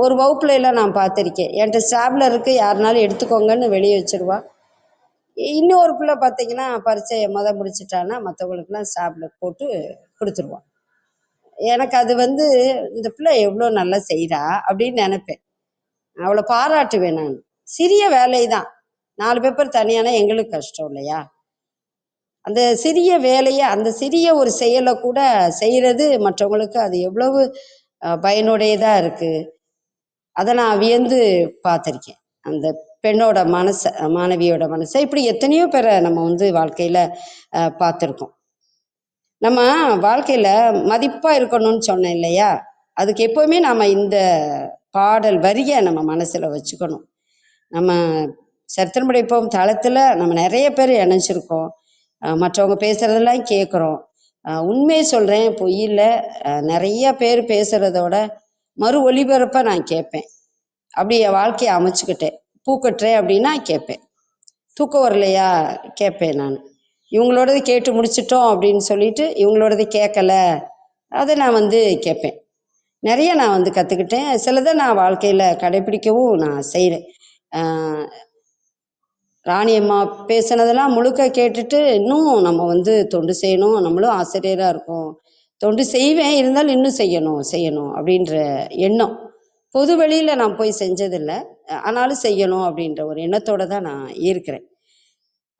ஒரு வகுப்புல எல்லாம் நான் பார்த்துருக்கேன், என்கிட்ட ஸ்டாப்லர் இருக்கு யாருனாலும் எடுத்துக்கோங்கன்னு வெளியே வச்சிருவா. இன்னொரு பிள்ளை பார்த்தீங்கன்னா பரீட்சையை முடிச்சிட்டான்னா மற்றவங்களுக்குலாம் ஸ்டாப்லர் போட்டு கொடுத்துருவான். எனக்கு அது வந்து இந்த பிள்ளை எவ்வளோ நல்லா செய்கிறா அப்படின்னு நினைப்பேன். அவளை பாராட்டுவேன் நான். சிறிய வேலை தான், 4 பேப்பர் தனியானா எங்களுக்கு கஷ்டம் இல்லையா? அந்த சிறிய வேலையை, அந்த சிறிய ஒரு செயலை கூட செய்கிறது மற்றவங்களுக்கு அது எவ்வளவு பயனுடையதாக இருக்குது. அதை நான் வியந்து பார்த்துருக்கேன். அந்த பெண்ணோட மனசை, மாணவியோட மனசை, இப்படி எத்தனையோ பேரை நம்ம வந்து வாழ்க்கையில் பார்த்துருக்கோம். நம்ம வாழ்க்கையில் மதிப்பாக இருக்கணும்னு சொன்னேன் இல்லையா? அதுக்கு எப்போவுமே நாம் இந்த பாடல் வரியை நம்ம மனசில் வச்சுக்கணும். நம்ம சரித்திரம் படைப்போம் தளத்தில் நம்ம நிறைய பேர் இணைஞ்சிருக்கோம். மற்றவங்க பேசுகிறதெல்லாம் கேட்குறோம். உண்மையை சொல்கிறேன், பொய்யில். நிறைய பேர் பேசுகிறதோட மறு ஒளிபரப்பை நான் கேட்பேன். அப்படி என் வாழ்க்கையை அமைச்சுக்கிட்டேன். பூக்கட்டுறேன் அப்படின்னா கேட்பேன், தூக்கம் வரலையா கேட்பேன். நான் இவங்களோடது கேட்டு முடிச்சிட்டோம் அப்படின்னு சொல்லிட்டு இவங்களோடது கேட்கல, அதை நான் வந்து கேட்பேன். நிறைய நான் வந்து கற்றுக்கிட்டேன். சிலதை நான் வாழ்க்கையில் கடைப்பிடிக்கவும் நான் செய்கிறேன். ராணியம்மா பேசுனதெல்லாம் முழுக்க கேட்டுட்டு இன்னும் நம்ம வந்து தொண்டு செய்யணும், நம்மளும் ஆசிரியராக இருக்கோம், தொண்டு செய்வேன், இருந்தாலும் இன்னும் செய்யணும் அப்படின்ற எண்ணம் பொது வெளியில நான் போய் செஞ்சதில்லை, ஆனாலும் செய்யணும் அப்படின்ற ஒரு எண்ணத்தோட தான் நான் இருக்கிறேன்.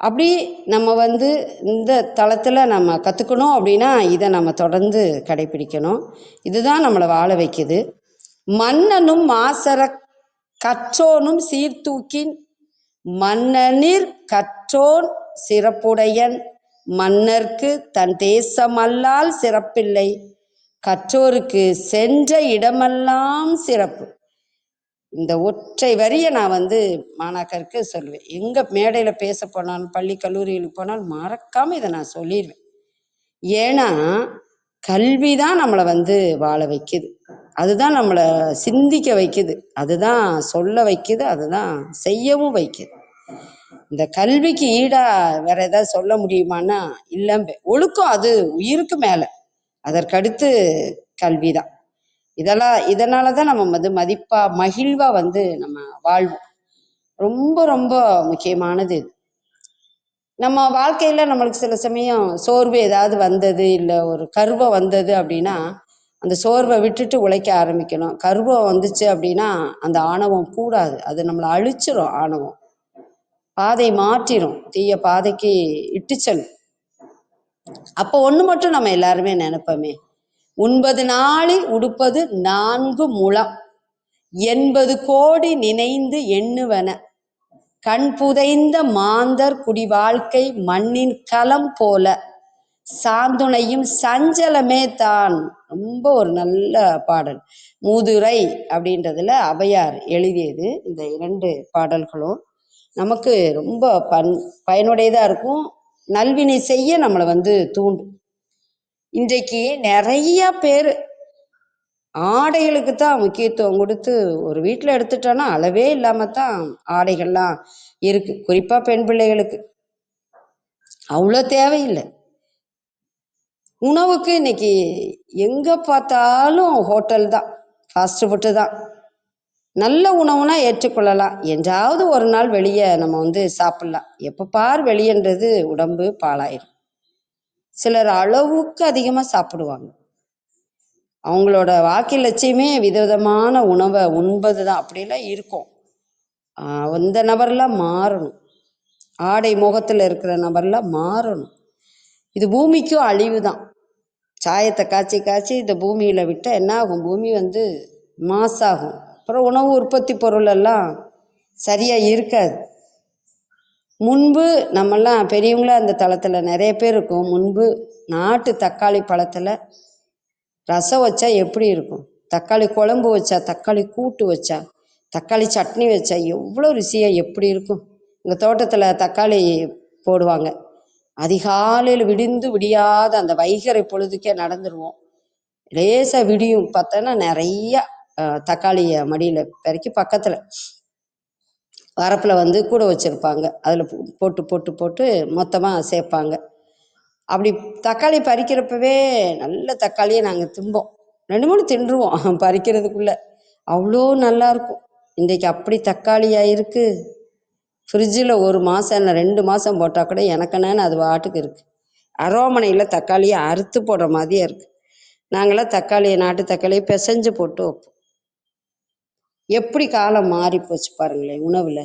அப்படி நம்ம வந்து இந்த தளத்தில் நம்ம கற்றுக்கணும் அப்படின்னா இதை நம்ம தொடர்ந்து கடைபிடிக்கணும். இதுதான் நம்மளை வாழ வைக்குது. மன்னனும் மாசற கற்றோனும் சீர்தூக்கின் மன்னனிற் கற்றோன் சிறப்புடையன் மன்னர்க்கு தன் தேசமல்லால் சிறப்பில்லை கற்றோருக்கு சென்ற இடமெல்லாம் சிறப்பு. இந்த ஒற்றை வரியை நான் வந்து மாணாக்கருக்கு சொல்லுவேன். எங்கே மேடையில் பேச போனாலும் பள்ளி கல்லூரிகளுக்கு போனாலும் மறக்காமல் இதை நான் சொல்லிடுவேன். ஏன்னா கல்வி தான் நம்மளை வந்து வாழ வைக்குது, அதுதான் நம்மளை சிந்திக்க வைக்குது, அதுதான் சொல்ல வைக்குது, அதுதான் செய்யவும் வைக்குது. இந்த கல்விக்கு ஈடா வேற ஏதாவது சொல்ல முடியுமான்னா இல்லம்பே. ஒழுக்கம் அது உயிருக்கு மேலே, அதற்கடுத்து கல்வி தான். இதனால தான் நம்ம வந்து மதிப்பா மகிழ்வா வந்து நம்ம வாழ்வோம். ரொம்ப ரொம்ப முக்கியமானது இது. நம்ம வாழ்க்கையில நம்மளுக்கு சில சமயம் சோர்வு ஏதாவது வந்தது, இல்லை ஒரு கர்வம் வந்தது அப்படின்னா அந்த சோர்வை விட்டுட்டு உழைக்க ஆரம்பிக்கணும். கர்வம் வந்துச்சு அப்படின்னா அந்த ஆணவம் கூடாது, அது நம்மளை அழிச்சிரும். ஆணவம் பாதை மாற்றிடும், தீய பாதைக்கு இட்டு செல்லும். அப்போ ஒன்று மட்டும் நம்ம எல்லாருமே நினைப்போமே, உண்பது நாளில் உடுப்பது 4 முழம் 80 கோடி நினைந்து எண்ணுவன கண் புதைந்த மாந்தர் குடி வாழ்க்கை மண்ணின் களம் போல சாந்துணையும் சஞ்சலமே தான். ரொம்ப ஒரு நல்ல பாடல். மூதுரை அப்படின்றதுல அவையார் எழுதியது. இந்த 2 பாடல்களும் நமக்கு ரொம்ப பயனுடையதாக இருக்கும். நல்வினை செய்ய நம்மளை வந்து தூண்டும். இன்றைக்கு நிறைய பேர் ஆடைகளுக்கு தான் முக்கியத்துவம் கொடுத்து ஒரு வீட்டில் எடுத்துட்டோன்னா அளவே இல்லாமல் தான் ஆடைகள்லாம் இருக்குது. குறிப்பாக பெண் பிள்ளைகளுக்கு அவ்வளோ தேவையில்லை. உணவுக்கு இன்னைக்கு எங்கே பார்த்தாலும் ஹோட்டல் தான், ஃபாஸ்ட் ஃபுட்டு தான். நல்ல உணவுனா ஏற்றுக்கொள்ளலாம், என்றாவது ஒரு நாள் வெளியே நம்ம வந்து சாப்பிட்லாம். எப்போ பார் வெளியன்றது உடம்பு பாழாயிடும். சிலர் அளவுக்கு அதிகமாக சாப்பிடுவாங்க. அவங்களோட வாழ்க்கை லட்சியமே விதவிதமான உணவை உண்பது தான். அப்படிலாம் இருக்கும். அந்த நபர்லாம் மாறணும். ஆடை முகத்தில் இருக்கிற நபர்லாம் மாறணும். இது பூமிக்கும் அழிவு தான். சாயத்தை காய்ச்சி காய்ச்சி இந்த பூமியில் விட்டால் என்ன ஆகும்? பூமி வந்து மாசாகும். அப்புறம் உணவு உற்பத்தி பொருள் எல்லாம் சரியாக இருக்காது. முன்பு நம்மெல்லாம் பெரியவங்களாம் அந்த தளத்தில் நிறைய பேர் இருக்கும். முன்பு நாட்டு தக்காளி பழத்தில் ரசம் வச்சா எப்படி இருக்கும், தக்காளி குழம்பு வச்சா, தக்காளி கூட்டு வச்சா, தக்காளி சட்னி வச்சா எவ்வளோ ருசியாக எப்படி இருக்கும். எங்கள் தோட்டத்தில் தக்காளி போடுவாங்க. அதிகாலையில் விடிந்து விடியாத அந்த வைகறை பொழுதுக்கே நடந்துருவோம். லேசாக விடியும் பார்த்தோன்னா நிறைய தக்காளியை மடியில் பெருக்கி பக்கத்தில் வரப்பில் வந்து கூட வச்சுருப்பாங்க. அதில் போட்டு போட்டு போட்டு மொத்தமாக சேர்ப்பாங்க. அப்படி தக்காளி பறிக்கிறப்பவே நல்ல தக்காளியை நாங்கள் திம்போம். 2 3 தின்றுவோம் பறிக்கிறதுக்குள்ளே. அவ்வளோ நல்லாயிருக்கும். இன்றைக்கு அப்படி தக்காளியாக இருக்குது. ஃப்ரிட்ஜில் 1 மாதம் இல்லை 2 மாதம் போட்டால் கூட எனக்குன்னு அது வாட்டுக்கு இருக்குது. அரோமனையில் தக்காளியை அறுத்து போடுற மாதிரியே இருக்குது. நாங்களாம் தக்காளியை, நாட்டு தக்காளியை பிசைஞ்சு போட்டு வைப்போம். எப்படி காலம் மாறி போச்சு பாருங்களேன். உணவில்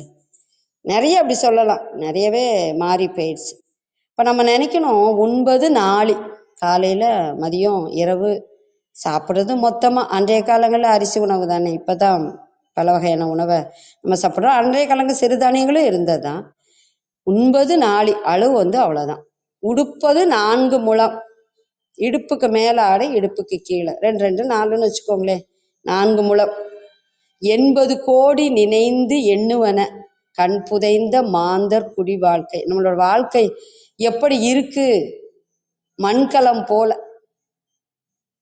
நிறைய அப்படி சொல்லலாம், நிறையவே மாறி போயிடுச்சு. இப்போ நம்ம நினைக்கணும், உண்பது நாளி, காலையில் மதியம் இரவு சாப்பிட்றது மொத்தமாக. அன்றைய காலங்களில் அரிசி உணவு தானே, இப்போ தான் பல வகையான உணவை நம்ம சாப்பிட்றோம். அன்றைய காலங்கள் சிறுதானியங்களும் இருந்தது தான். உண்பது நாளி, அளவு வந்து அவ்வளோதான். உடுப்பது 4 முழம், இடுப்புக்கு மேலே ஆடை, இடுப்புக்கு கீழே 2 2 4ன்னு வச்சுக்கோங்களேன். 4 முழம் 80 கோடி நினைந்து எண்ணுவன கண் புதைந்த மாந்தர் குடி வாழ்க்கை. நம்மளோட வாழ்க்கை எப்படி இருக்கு? மண்கலம் போல.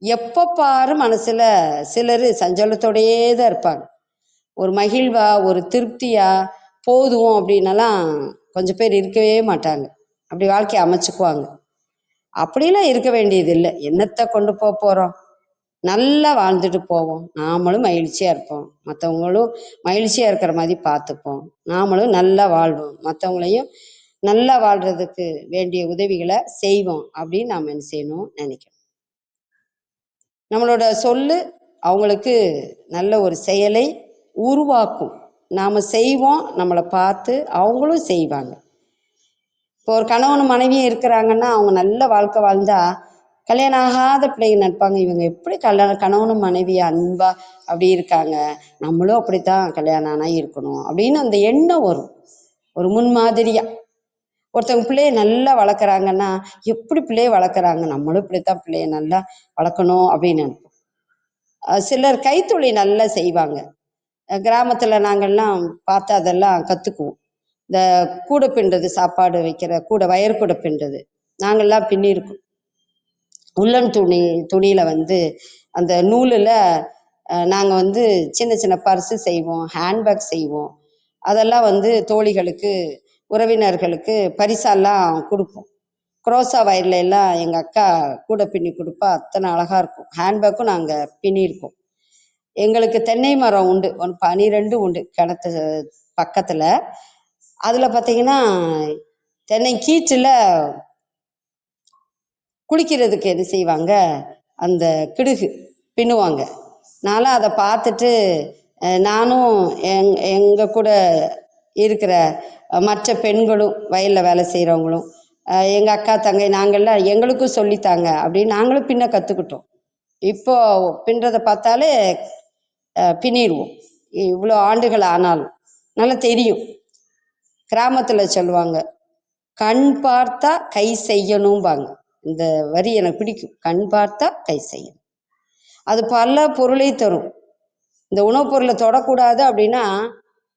எப்போ பாரு மனசுல சிலர் சஞ்சலத்தோடையே தான் இருப்பாங்க. ஒரு மகிழ்வா, ஒரு திருப்தியா, போதும் அப்படின்னலாம் கொஞ்சம் பேர் இருக்கவே மாட்டாங்க. அப்படி வாழ்க்கையை அமைச்சுக்குவாங்க. அப்படிலாம் இருக்க வேண்டியது இல்லை. என்னத்தை கொண்டு போக போகிறோம்? நல்லா வாழ்ந்துட்டு போவோம். நாமளும் மகிழ்ச்சியாக இருப்போம், மற்றவங்களும் மகிழ்ச்சியாக இருக்கிற மாதிரி பார்த்துப்போம். நாமளும் நல்லா வாழ்வோம், மற்றவங்களையும் நல்லா வாழ்கிறதுக்கு வேண்டிய உதவிகளை செய்வோம் அப்படின்னு நாம் என்ன செய்யணும் நினைக்கிறோம். நம்மளோட சொல்லு அவங்களுக்கு நல்ல ஒரு செயலை உருவாக்கும். நாம் செய்வோம், நம்மளை பார்த்து அவங்களும் செய்வாங்க. இப்போ ஒரு கணவன் மனைவியும் இருக்கிறாங்கன்னா அவங்க நல்ல வாழ்க்கை வாழ்ந்தா கல்யாணம் ஆகாத பிள்ளைங்க நினைப்பாங்க, இவங்க எப்படி கணவனும் மனைவியா அன்பா அப்படி இருக்காங்க, நம்மளும் அப்படித்தான் கல்யாணம் ஆனால் இருக்கணும் அப்படின்னு அந்த எண்ணம் வரும். ஒரு முன்மாதிரியா ஒருத்தவங்க பிள்ளைய நல்லா வளர்க்குறாங்கன்னா எப்படி பிள்ளைய வளர்க்குறாங்க, நம்மளும் இப்படித்தான் பிள்ளைய நல்லா வளர்க்கணும் அப்படின்னு நினைப்போம். சிலர் கைத்தொழில் நல்லா செய்வாங்க. கிராமத்தில் நாங்கள்லாம் பார்த்து அதெல்லாம் கற்றுக்குவோம். இந்த கூடை பின்னுறது, சாப்பாடு வைக்கிற கூடை, வயர் கூடை பின்னுறது நாங்கள்லாம் பின்னிருக்கோம். உள்ளன் துணியில் அந்த நூலில் நாங்கள் சின்ன சின்ன பர்ஸு செய்வோம், ஹேண்ட்பேக் செய்வோம். அதெல்லாம் தோழிகளுக்கு, உறவினர்களுக்கு பரிசாலாம் கொடுப்போம். குரோசா வயர்ல எல்லாம் எங்கள் அக்கா கூட பின்னி கொடுப்பா, அத்தனை அழகாக இருக்கும். ஹேண்ட்பேக்கும் நாங்கள் பின்னியிருக்கோம். எங்களுக்கு தென்னை மரம் உண்டு, 12 உண்டு கிணத்து பக்கத்தில். அதில் பார்த்தீங்கன்னா தென்னை கீற்றில் குளிக்கிறதுக்கு என்ன செய்வாங்க, அந்த கிடுகு பின்னுவாங்க. நானும் அதை பார்த்துட்டு நானும் எங்கள் கூட இருக்கிற மற்ற பெண்களும், வயலில் வேலை செய்கிறவங்களும், எங்கள் அக்கா தங்கை நாங்கள்லாம் எங்களுக்கும் சொல்லித்தாங்க அப்படின்னு நாங்களும் பின்ன கற்றுக்கிட்டோம். இப்போ பின்றதை பார்த்தாலே பின்னிடுவோம். இவ்வளோ ஆண்டுகள் ஆனாலும் நல்லா தெரியும். கிராமத்தில் சொல்லுவாங்க, கண் பார்த்தா கை செய்யணும்பாங்க. இந்த வரி எனக்கு பிடிக்கும். கண் பார்த்தா கை செய்யணும். அது பல பொருளை தரும். இந்த உணவுப் பொருளை தொடக்கூடாது அப்படின்னா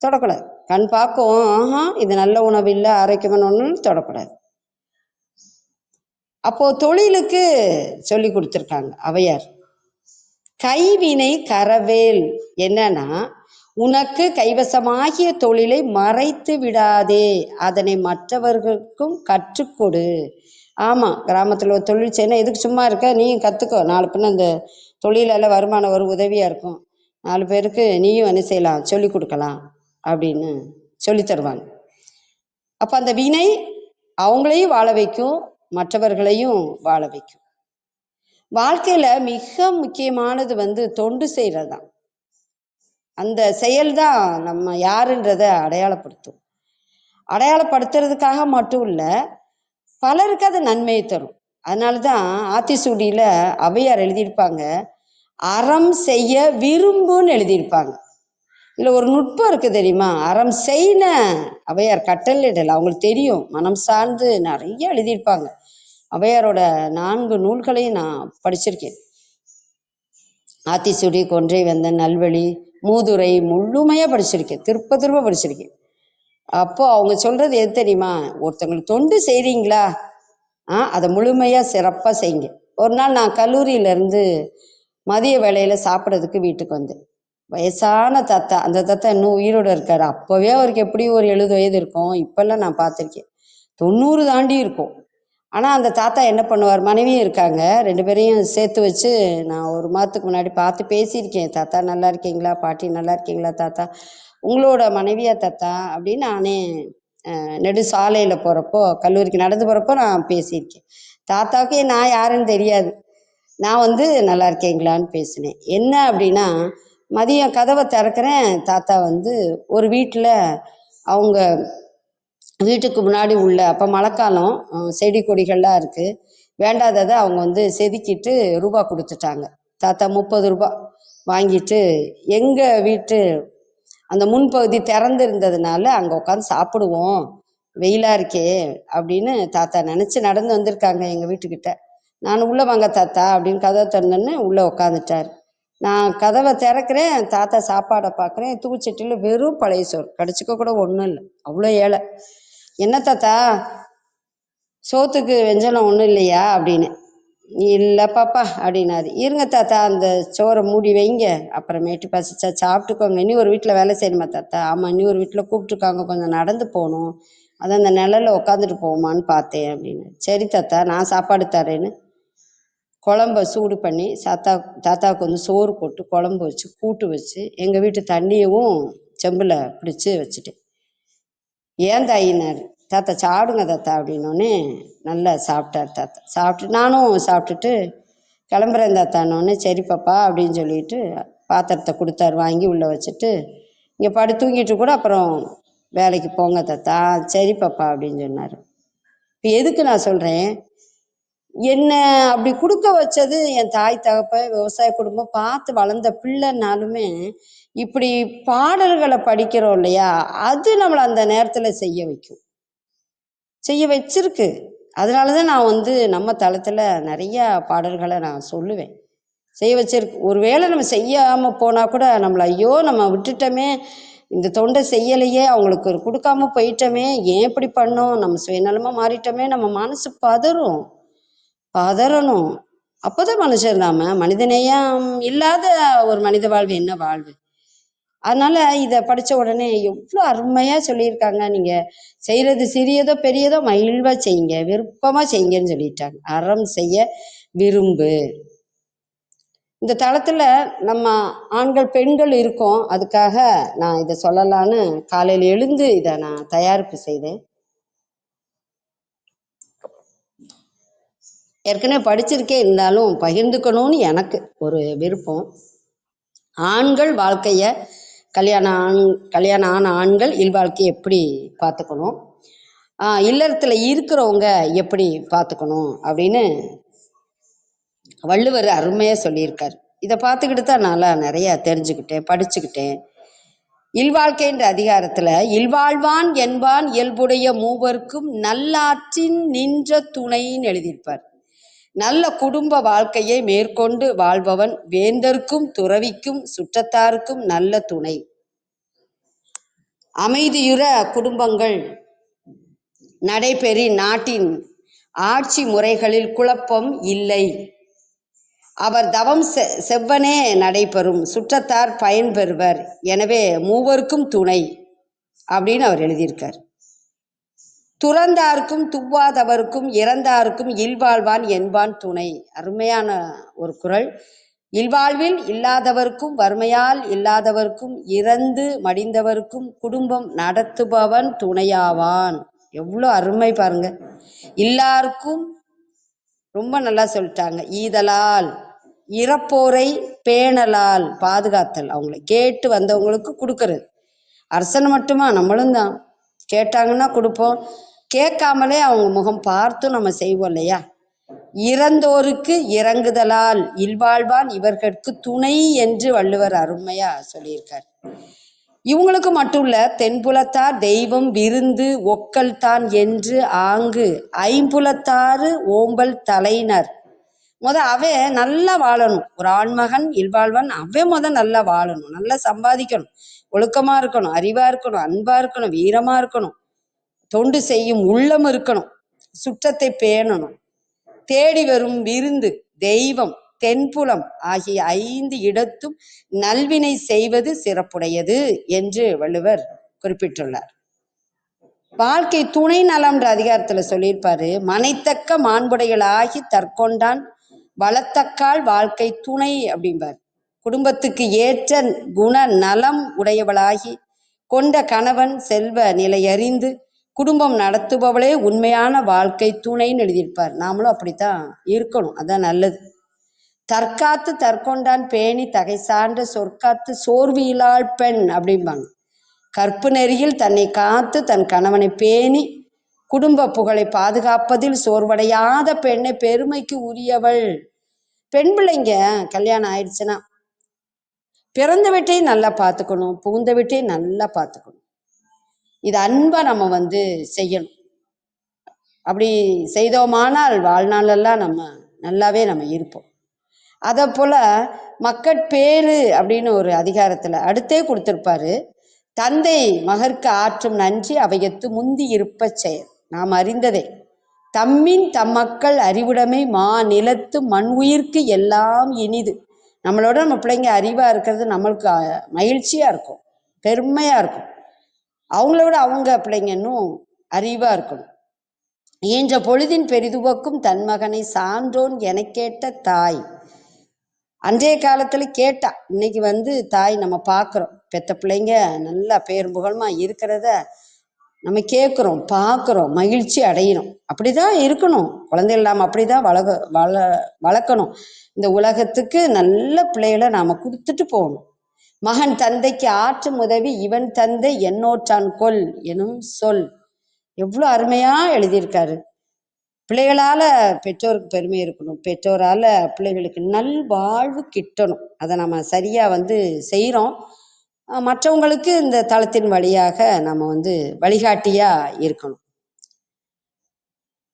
தொடக்கூடாது. கண் பார்க்கும், ஆஹா இது நல்ல உணவு இல்லை, ஆரோக்கியமான ஒன்றும் தொடக்கூடாது. அப்போ தொழிலுக்கு சொல்லி கொடுத்துருக்காங்க ஔவையார். கைவினை கரவேல் என்னன்னா, உனக்கு கைவசமாகிய தொழிலை மறைத்து விடாதே, அதனை மற்றவர்களுக்கும் கற்றுக்கொடு. ஆமாம், கிராமத்தில் ஒரு தொழில் செய்யணும், எதுக்கு சும்மா இருக்க, நீயும் கற்றுக்கோ, நாலு பின்ன அந்த தொழிலால் வருமானம் ஒரு உதவியாக இருக்கும், 4 பேருக்கு நீயும் என்ன செய்யலாம், சொல்லி கொடுக்கலாம் அப்படின்னு சொல்லி தருவாங்க. அப்போ அந்த வினை அவங்களையும் வாழ வைக்கும், மற்றவர்களையும் வாழ வைக்கும். வாழ்க்கையில் மிக முக்கியமானது தொண்டு செய்கிறது தான். அந்த செயல்தான் நம்ம யாருன்றதை அடையாளப்படுத்தும். அடையாளப்படுத்துறதுக்காக மட்டும் இல்லை, பலருக்கு அது நன்மையை தரும். அதனால தான் ஆத்திசூடியில் ஔவையார் எழுதியிருப்பாங்க, அறம் செய்ய விரும்புன்னு எழுதியிருப்பாங்க. இதில் ஒரு நுட்பம் இருக்குது தெரியுமா? அறம் செய்ன ஔவையார் கட்டளையிடல, அவங்களுக்கு தெரியும். மனம் சார்ந்து நிறைய எழுதியிருப்பாங்க. ஔவையாரோட 4 நூல்களையும் நான் படிச்சிருக்கேன். ஆத்திசூடி, கொன்றை வேந்தன், நல்வழி, மூதுரை முழுமையாக படிச்சிருக்கேன். திருப்ப படிச்சிருக்கேன். அப்போ அவங்க சொல்றது எது தெரியுமா? ஒருத்தவங்களுக்கு தொண்டு செய்கிறீங்களா, அதை முழுமையாக சிறப்பாக செய்யுங்க. ஒரு நாள் நான் கல்லூரியிலேருந்து மதிய வேளையில் சாப்பிட்றதுக்கு வீட்டுக்கு வந்தேன். வயசான தாத்தா, அந்த தாத்தா இன்னும் உயிரோடு இருக்கார். அப்போவே அவருக்கு எப்படி ஒரு 70 வயது இருக்கும். இப்போல்லாம் நான் பார்த்துருக்கேன் 90 தாண்டி இருக்கும். ஆனால் அந்த தாத்தா என்ன பண்ணுவார், மனைவியும் இருக்காங்க, 2 பேரையும் சேர்த்து வச்சு நான் ஒரு மாதத்துக்கு முன்னாடி பார்த்து பேசியிருக்கேன். தாத்தா நல்லா இருக்கீங்களா, பாட்டி நல்லா இருக்கீங்களா தாத்தா, உங்களோட மனைவியா தாத்தா அப்படின்னு நானே நெடு சாலையில் போகிறப்போ, கல்லூரிக்கு நடந்து போகிறப்போ நான் பேசியிருக்கேன். தாத்தாவுக்கு நான் யாருன்னு தெரியாது. நான் நல்லா இருக்கீங்களான்னு பேசினேன். என்ன அப்படின்னா, மதியம் கதவை திறக்கிறேன், தாத்தா ஒரு வீட்டில் அவங்க வீட்டுக்கு முன்னாடி உள்ள, அப்போ மழைக்காலம், செடி கொடிகள்லாம் இருக்குது, வேண்டாததை அவங்க செதுக்கிட்டு ரூபா கொடுத்துட்டாங்க. தாத்தா 30 ரூபா வாங்கிட்டு எங்கள் வீட்டு அந்த முன்பகுதி திறந்து இருந்ததுனால அங்கே உட்காந்து சாப்பிடுவோம், வெயிலாக இருக்கே அப்படின்னு தாத்தா நினச்சி நடந்து வந்திருக்காங்க எங்கள் வீட்டுக்கிட்ட. நான் உள்ளே வாங்க தாத்தா அப்படின்னு கதவை திறந்தோன்னு உள்ளே உட்காந்துட்டார். நான் கதவை திறக்கிறேன், தாத்தா சாப்பாடை பார்க்குறேன், தூக்குச்சட்டியில் வெறும் பழைய சோறு, கடிச்சிக்க கூட ஒன்றும் இல்லை, அவ்வளோ ஏழை. என்ன தாத்தா சோத்துக்கு வெஞ்சனம் ஒன்றும் இல்லையா அப்படின்னு. இல்லை பாப்பா அப்படின்னாரு. இருங்க தாத்தா, அந்த சோறை மூடி வைங்க, அப்புறமேட்டு பசிச்சா சாப்பிட்டுக்கோங்க. இனி ஒரு வீட்டில் வேலை செய்யணுமா தாத்தா? ஆமாம், இனி ஒரு வீட்டில் கூப்பிட்ருக்காங்க, கொஞ்சம் நடந்து போகணும், அதான் அந்த நிழலில் உட்காந்துட்டு போவோமான்னு பார்த்தேன் அப்படின்னு. சரி தாத்தா, நான் சாப்பாடு தரேன்னு குழம்ப சூடு பண்ணி தாத்தாவுக்கு சோறு போட்டு குழம்பு வச்சு கூட்டு வச்சு எங்கள் வீட்டு தண்ணியவும் செம்பில் பிடிச்சி வச்சுட்டேன். ஏன் தாயினார். தாத்தா சாப்பிடுங்க தாத்தா அப்படின்னோடனே நல்லா சாப்பிட்டார் தாத்தா. சாப்பிட்டு நானும் சாப்பிட்டுட்டு கிளம்புறேன் தாத்தானோடனே சரி பாப்பா அப்படின்னு சொல்லிட்டு பாத்திரத்தை கொடுத்தாரு. வாங்கி உள்ளே வச்சுட்டு இங்கே படு தூங்கிட்டு கூட அப்புறம் வேலைக்கு போங்க தாத்தா. சரி பாப்பா அப்படின்னு சொன்னார். இப்போ எதுக்கு நான் சொல்கிறேன், என்ன அப்படி கொடுக்க வச்சது என் தாய் தகப்ப விவசாய குடும்பம் பார்த்து வளர்ந்த பிள்ளைனாலுமே இப்படி பாடல்களை படிக்கிறோம் இல்லையா, அது நம்மளை அந்த நேரத்தில் செய்ய வச்சிருக்கு. அதனால தான் நான் நம்ம தளத்தில் நிறைய பாடல்களை நான் சொல்லுவேன். செய்ய வச்சிருக்கு. ஒருவேளை நம்ம செய்யாமல் போனால் கூட நம்மளை ஐயோ நம்ம விட்டுட்டோமே, இந்த தொண்டை செய்யலையே, அவங்களுக்கு ஒரு கொடுக்காம போயிட்டோமே, ஏன் இப்படி பண்ணோம், நம்ம சுயநலமாக மாறிட்டோமே, நம்ம மனசு பதறணும். அப்போதான் மனுஷன். மனிதநேயம் இல்லாத ஒரு மனித வாழ்வு என்ன வாழ்வு? அதனால இதை படித்த உடனே எவ்வளோ அருமையாக சொல்லியிருக்காங்க. நீங்கள் செய்கிறது சிறியதோ பெரியதோ மகிழ்வாக செய்யுங்க, விருப்பமாக செய்யுங்கன்னு சொல்லிட்டாங்க. அறம் செய்ய விரும்பு. இந்த தளத்தில் நம்ம ஆண்கள் பெண்கள் இருக்கோம். அதுக்காக நான் இதை சொல்லலான்னு காலையில் எழுந்து இதை நான் தயாரிப்பு செய்தேன். ஏற்கனவே படிச்சிருக்கே, இருந்தாலும் பகிர்ந்துக்கணும்னு எனக்கு ஒரு விருப்பம். ஆண்கள் வாழ்க்கையை கல்யாணம் ஆன ஆண்கள் இல்வாழ்க்கையை எப்படி பார்த்துக்கணும், இல்லறத்தில் இருக்கிறவங்க எப்படி பார்த்துக்கணும் அப்படின்னு வள்ளுவர் அருமையாக சொல்லியிருக்கார். இதை பார்த்துக்கிட்டு தான் நான் நிறைய தெரிஞ்சுக்கிட்டேன், படிச்சுக்கிட்டேன். இல்வாழ்க்கைன்ற அதிகாரத்தில் இல்வாழ்வான் என்பான் இயல்புடைய மூவர்க்கும் நல்லாற்றின் நின்ற துணைன்னு எழுதியிருப்பார். நல்ல குடும்ப வாழ்க்கையை மேற்கொண்டு வாழ்பவன் வேந்தர்க்கும் துறவிக்கும் சுற்றத்தாருக்கும் நல்ல துணை. அமைதியுற குடும்பங்கள் நடைபெறி நாட்டின் ஆட்சி முறைகளில் குழப்பம் இல்லை. அவர் தவம் செவ்வனே நடைபெறும், சுற்றத்தார் பயன்பெறுவர். எனவே மூவருக்கும் துணை அப்படின்னு அவர் எழுதியிருக்கார். துறந்தார்க்கும் துவாதவர்க்கும் இறந்தார்க்கும் இல்வாழ்வான் என்பான் துணை. அருமையான ஒரு குறள். இல்வாழ்வில் இல்லாதவர்க்கும் வறுமையால் இல்லாதவர்க்கும் இறந்து மடிந்தவர்க்கும் குடும்பம் நடத்துபவன் துணையாவான். எவ்வளோ அருமை பாருங்க. எல்லாருக்கும் ரொம்ப நல்லா சொல்லிட்டாங்க. ஈதலால் இறப்போரை பேணலால் பாதுகாத்தல், அவங்களை கேட்டு வந்தவங்களுக்கு கொடுக்கறது. அரசன் மட்டுமா, நம்மளும் தான். கேட்டாங்கன்னா கொடுப்போம், கேட்காமலே அவங்க முகம் பார்த்தும் நம்ம செய்வோம் இல்லையா. இறந்தோருக்கு இறங்குதலால் இல்வாழ்வான் இவர்களுக்கு துணை என்று வள்ளுவர் அருமையா சொல்லியிருக்கார். இவங்களுக்கு மட்டும் இல்ல, தென்புலத்தார் தெய்வம் விருந்து ஒக்கல் தான் என்று ஆங்கு ஐம்புலத்தாறு ஓம்பல் தலையினர். அவன் நல்லா வாழணும். ஒரு ஆண்மகன் இல்வாழ்வான் அவன் நல்லா வாழணும், நல்லா சம்பாதிக்கணும், ஒழுக்கமா இருக்கணும், அறிவா இருக்கணும், அன்பா இருக்கணும், வீரமா இருக்கணும், தொண்டு செய்யும் உள்ளம் இருக்கணும், சுற்றத்தை பேணணும், தேடி வரும் விருந்து தெய்வம் தென்புலம் ஆகிய 5 இடத்தும் நல்வினை செய்வது சிறப்புடையது என்று வள்ளுவர் குறிப்பிட்டுள்ளார். வாழ்க்கை துணை நலம்ன்ற அதிகாரத்துல சொல்லியிருப்பாரு. மனைத்தக்க மாண்புடைகளாகி தற்கொண்டான் வளத்தக்கால் வாழ்க்கை துணை அப்படிம்பார். குடும்பத்துக்கு ஏற்ற குண நலம் உடையவளாகி கொண்ட கணவன் செல்வ நிலையறிந்து குடும்பம் நடத்துபவளே உண்மையான வாழ்க்கை துணைன்னு எழுதியிருப்பார். நாமளும் அப்படித்தான் இருக்கணும், அதான் நல்லது. தற்காத்து தற்கொண்டான் பேணி தகை சான்ற சொற்காத்து சோர்வு இலாள் பெண் அப்படிம்பாங்க. கற்பு நெறியில் தன்னை காத்து தன் கணவனை பேணி குடும்ப புகழை பாதுகாப்பதில் சோர்வடையாத பெண்ணை பெருமைக்கு உரியவள். பெண் பிள்ளைங்க கல்யாணம் ஆயிடுச்சுன்னா பிறந்த வீட்டையும் நல்லா பார்த்துக்கணும், புகுந்த வீட்டையும் நல்லா பார்த்துக்கணும். இது அன்பா நம்ம செய்யணும். அப்படி செய்தோமானால் வாழ்நாளெல்லாம் நம்ம நல்லாவே நம்ம இருப்போம். அதை போல மக்கட்பேறு அப்படின்னு ஒரு அதிகாரத்துல அடுத்தே கொடுத்திருப்பாரு. தந்தை மகற்கு ஆற்றும் நன்றி அவையத்து முந்தி இருப்ப செயல். நாம் அறிந்ததே. தம்மின் தம்மக்கள் அறிவுடைமை மா நிலத்து மண் உயிர்க்கு எல்லாம் இனிது. நம்மளோட நம்ம பிள்ளைங்க அறிவா இருக்கிறது நம்மளுக்கு மகிழ்ச்சியா இருக்கும், பெருமையா இருக்கும். அவங்கள விட அவங்க பிள்ளைங்க இன்னும் அறிவா இருக்கணும். ஈன்ற பொழுதின் பெரிதுவக்கும் தன் மகனை சான்றோன் என கேட்ட தாய். அன்றைய காலத்துல கேட்டா, இன்னைக்கு தாய் நம்ம பார்க்குறோம். பெத்த பிள்ளைங்க நல்லா பேரும் புகழுமா இருக்கிறத நம்ம கேட்குறோம், பார்க்குறோம், மகிழ்ச்சி அடையணும். அப்படிதான் இருக்கணும். குழந்தைகள் நாம் அப்படிதான் வளர்க்கணும். இந்த உலகத்துக்கு நல்ல பிள்ளைகளை நாம கொடுத்துட்டு போகணும். மகன் தந்தைக்கு ஆற்றும் உதவி இவன் தந்தை என்னோற்றான் கொல் எனும் சொல். எவ்வளோ அருமையா எழுதியிருக்காரு. பிள்ளைகளால பெற்றோருக்கு பெருமை இருக்கணும், பெற்றோரால பிள்ளைகளுக்கு நல்வாழ்வு கிட்டணும். அதை நம்ம சரியா செய்கிறோம். மற்றவங்களுக்கு இந்த தளத்தின் வழியாக நம்ம வழிகாட்டியா இருக்கணும்.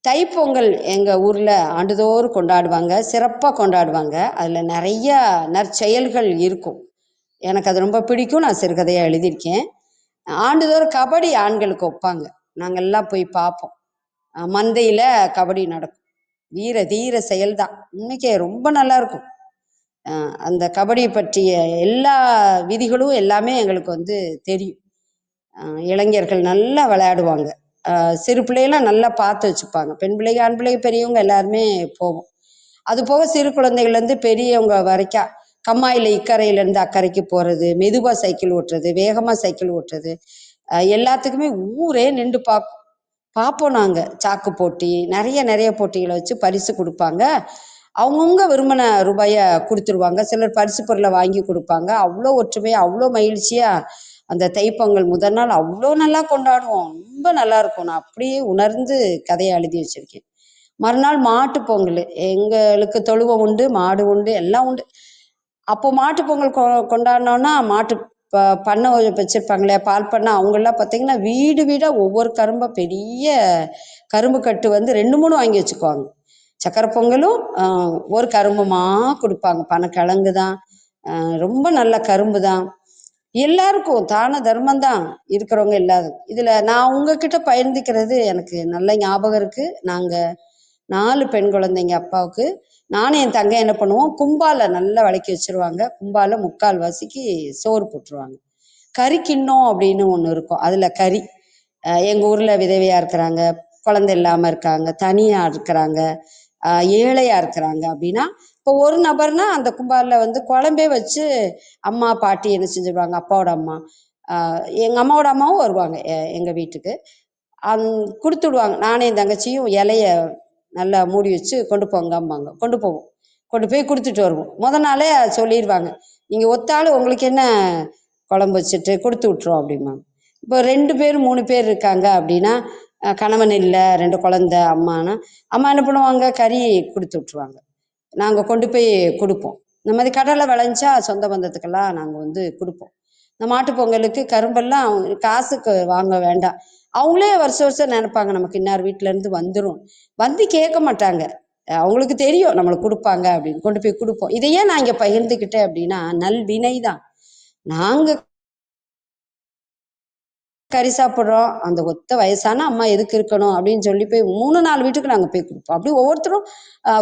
தைப்பொங்கல் எங்கள் ஊரில் ஆண்டுதோறும் கொண்டாடுவாங்க, சிறப்பாக கொண்டாடுவாங்க. அதில் நிறைய நற்செயல்கள் இருக்கும். எனக்கு அது ரொம்ப பிடிக்கும். நான் சிறுகதையாக எழுதியிருக்கேன். ஆண்டுதோறும் கபடி ஆண்களுக்கு வைப்பாங்க. நாங்கள் எல்லாம் போய் பார்ப்போம். மந்தையில் கபடி நடக்கும். வீர தீர செயல்தான். உண்மைக்கே ரொம்ப நல்லா இருக்கும். அந்த கபடி பற்றிய எல்லா விதிகளும் எல்லாமே எங்களுக்கு தெரியும். இளைஞர்கள் நல்லா விளையாடுவாங்க. சிறு பிள்ளைகளாம் நல்லா பார்த்து வச்சுப்பாங்க. பெண் பிள்ளைங்க, ஆண் பிள்ளைங்க, பெரியவங்க எல்லாருமே போவோம். அது போக சிறு குழந்தைகள்லேருந்து பெரியவங்க வரைக்கும் கம்மாயில் இக்கரையிலேருந்து அக்கறைக்கு போகிறது, மெதுவாக சைக்கிள் ஓட்டுறது, வேகமாக சைக்கிள் ஓட்டுறது, எல்லாத்துக்குமே ஊரே நின்று பார்ப்போம். நாங்கள் சாக்கு போட்டி, நிறைய போட்டிகளை வச்சு பரிசு கொடுப்பாங்க. அவங்கவுங்க விரும்பின ரூபாயை கொடுத்துருவாங்க. சிலர் பரிசு பொருளை வாங்கி கொடுப்பாங்க. அவ்வளோ ஒற்றுமையாக, அவ்வளோ மகிழ்ச்சியாக அந்த தைப்பொங்கல் முதல் நாள் அவ்வளோ நல்லா கொண்டாடுவோம். ரொம்ப நல்லா இருக்கும். நான் அப்படியே உணர்ந்து கதையை எழுதி வச்சிருக்கேன். மறுநாள் மாட்டு பொங்கல். எங்களுக்கு தொழுவம் உண்டு, மாடு உண்டு, எல்லாம் உண்டு. அப்போ மாட்டு பொங்கல் கொண்டாடினோன்னா மாட்டு பண்ணை வச்சிருப்பாங்களே, பால் பண்ணை, அவங்கெல்லாம் பார்த்தீங்கன்னா வீடு வீடாக ஒவ்வொரு கரும்பை பெரிய கரும்பு கட்டு 2 3 வாங்கி வச்சுக்குவாங்க. சக்கரை பொங்கலும் ஒரு கரும்புமா கொடுப்பாங்க. பனக்கிழங்கு தான், ரொம்ப நல்ல கரும்பு தான். எல்லாருக்கும் தான தர்மம் தான் இருக்கிறவங்க எல்லாரும். இதில் நான் உங்ககிட்ட பகிர்ந்துக்கிறது எனக்கு நல்ல ஞாபகம் இருக்குது. நாங்கள் 4 பெண் குழந்தைங்க அப்பாவுக்கு. நானும் என் தங்கை என்ன பண்ணுவோம், கும்பால நல்லா விளக்கி வச்சிருவாங்க. கும்பால 3/4 சோறு போட்டுருவாங்க. கறி கிண்ணம் அப்படின்னு ஒன்று இருக்கும். அதில் கறி. எங்கள் ஊரில் விதவையாக இருக்கிறாங்க, குழந்தை இல்லாமல் இருக்காங்க, தனியாக இருக்கிறாங்க, ஏழையாக இருக்கிறாங்க அப்படின்னா, இப்போ ஒரு நபர்னா அந்த கும்பாலில் குழம்பே வச்சு அம்மா பாட்டி என்ன செஞ்சிருவாங்க, அப்பாவோட அம்மா, எங்கள் அம்மாவோட அம்மாவும் வருவாங்க எங்கள் வீட்டுக்கு. கொடுத்து விடுவாங்க. நானும் என் தங்கச்சியும் இலைய நல்லா மூடி வச்சு கொண்டு போங்கம்பாங்க. கொண்டு போவோம். கொண்டு போய் கொடுத்துட்டு வருவோம். நாளே சொல்லிடுவாங்க, நீங்கள் ஒத்தாள் உங்களுக்கு என்ன குழம்பு வச்சுட்டு கொடுத்து விட்ருவோம் அப்படிம்பாங்க. இப்போ 2 பேர் 3 பேர் இருக்காங்க அப்படின்னா, கணவன் இல்லை, 2 குழந்தை, அம்மானா அம்மா என்ன பண்ணுவாங்க, கறி கொடுத்து விட்ருவாங்க. நாங்கள் கொண்டு போய் கொடுப்போம். இந்த மாதிரி கடலை விளைஞ்சா சொந்த பந்தத்துக்கெல்லாம் நாங்கள் கொடுப்போம். இந்த மாட்டு பொங்கலுக்கு கரும்பெல்லாம் காசுக்கு வாங்க வேண்டாம். அவங்களே வருஷம் நினைப்பாங்க, நமக்கு இன்னார் வீட்டிலேருந்து வந்துடும். கேட்க மாட்டாங்க. அவங்களுக்கு தெரியும் நம்மளுக்கு கொடுப்பாங்க அப்படின்னு. கொண்டு போய் கொடுப்போம். இதையே நான் இங்கே பகிர்ந்துக்கிட்டேன் அப்படின்னா, நல்வினை தான். நாங்கள் கறி சாப்பிட்றோம், அந்த ஒத்த வயசான அம்மா எதுக்கு இருக்கணும் அப்படின்னு சொல்லி போய் 3 4 வீட்டுக்கு நாங்கள் போய் கொடுப்போம். அப்படி ஒவ்வொருத்தரும்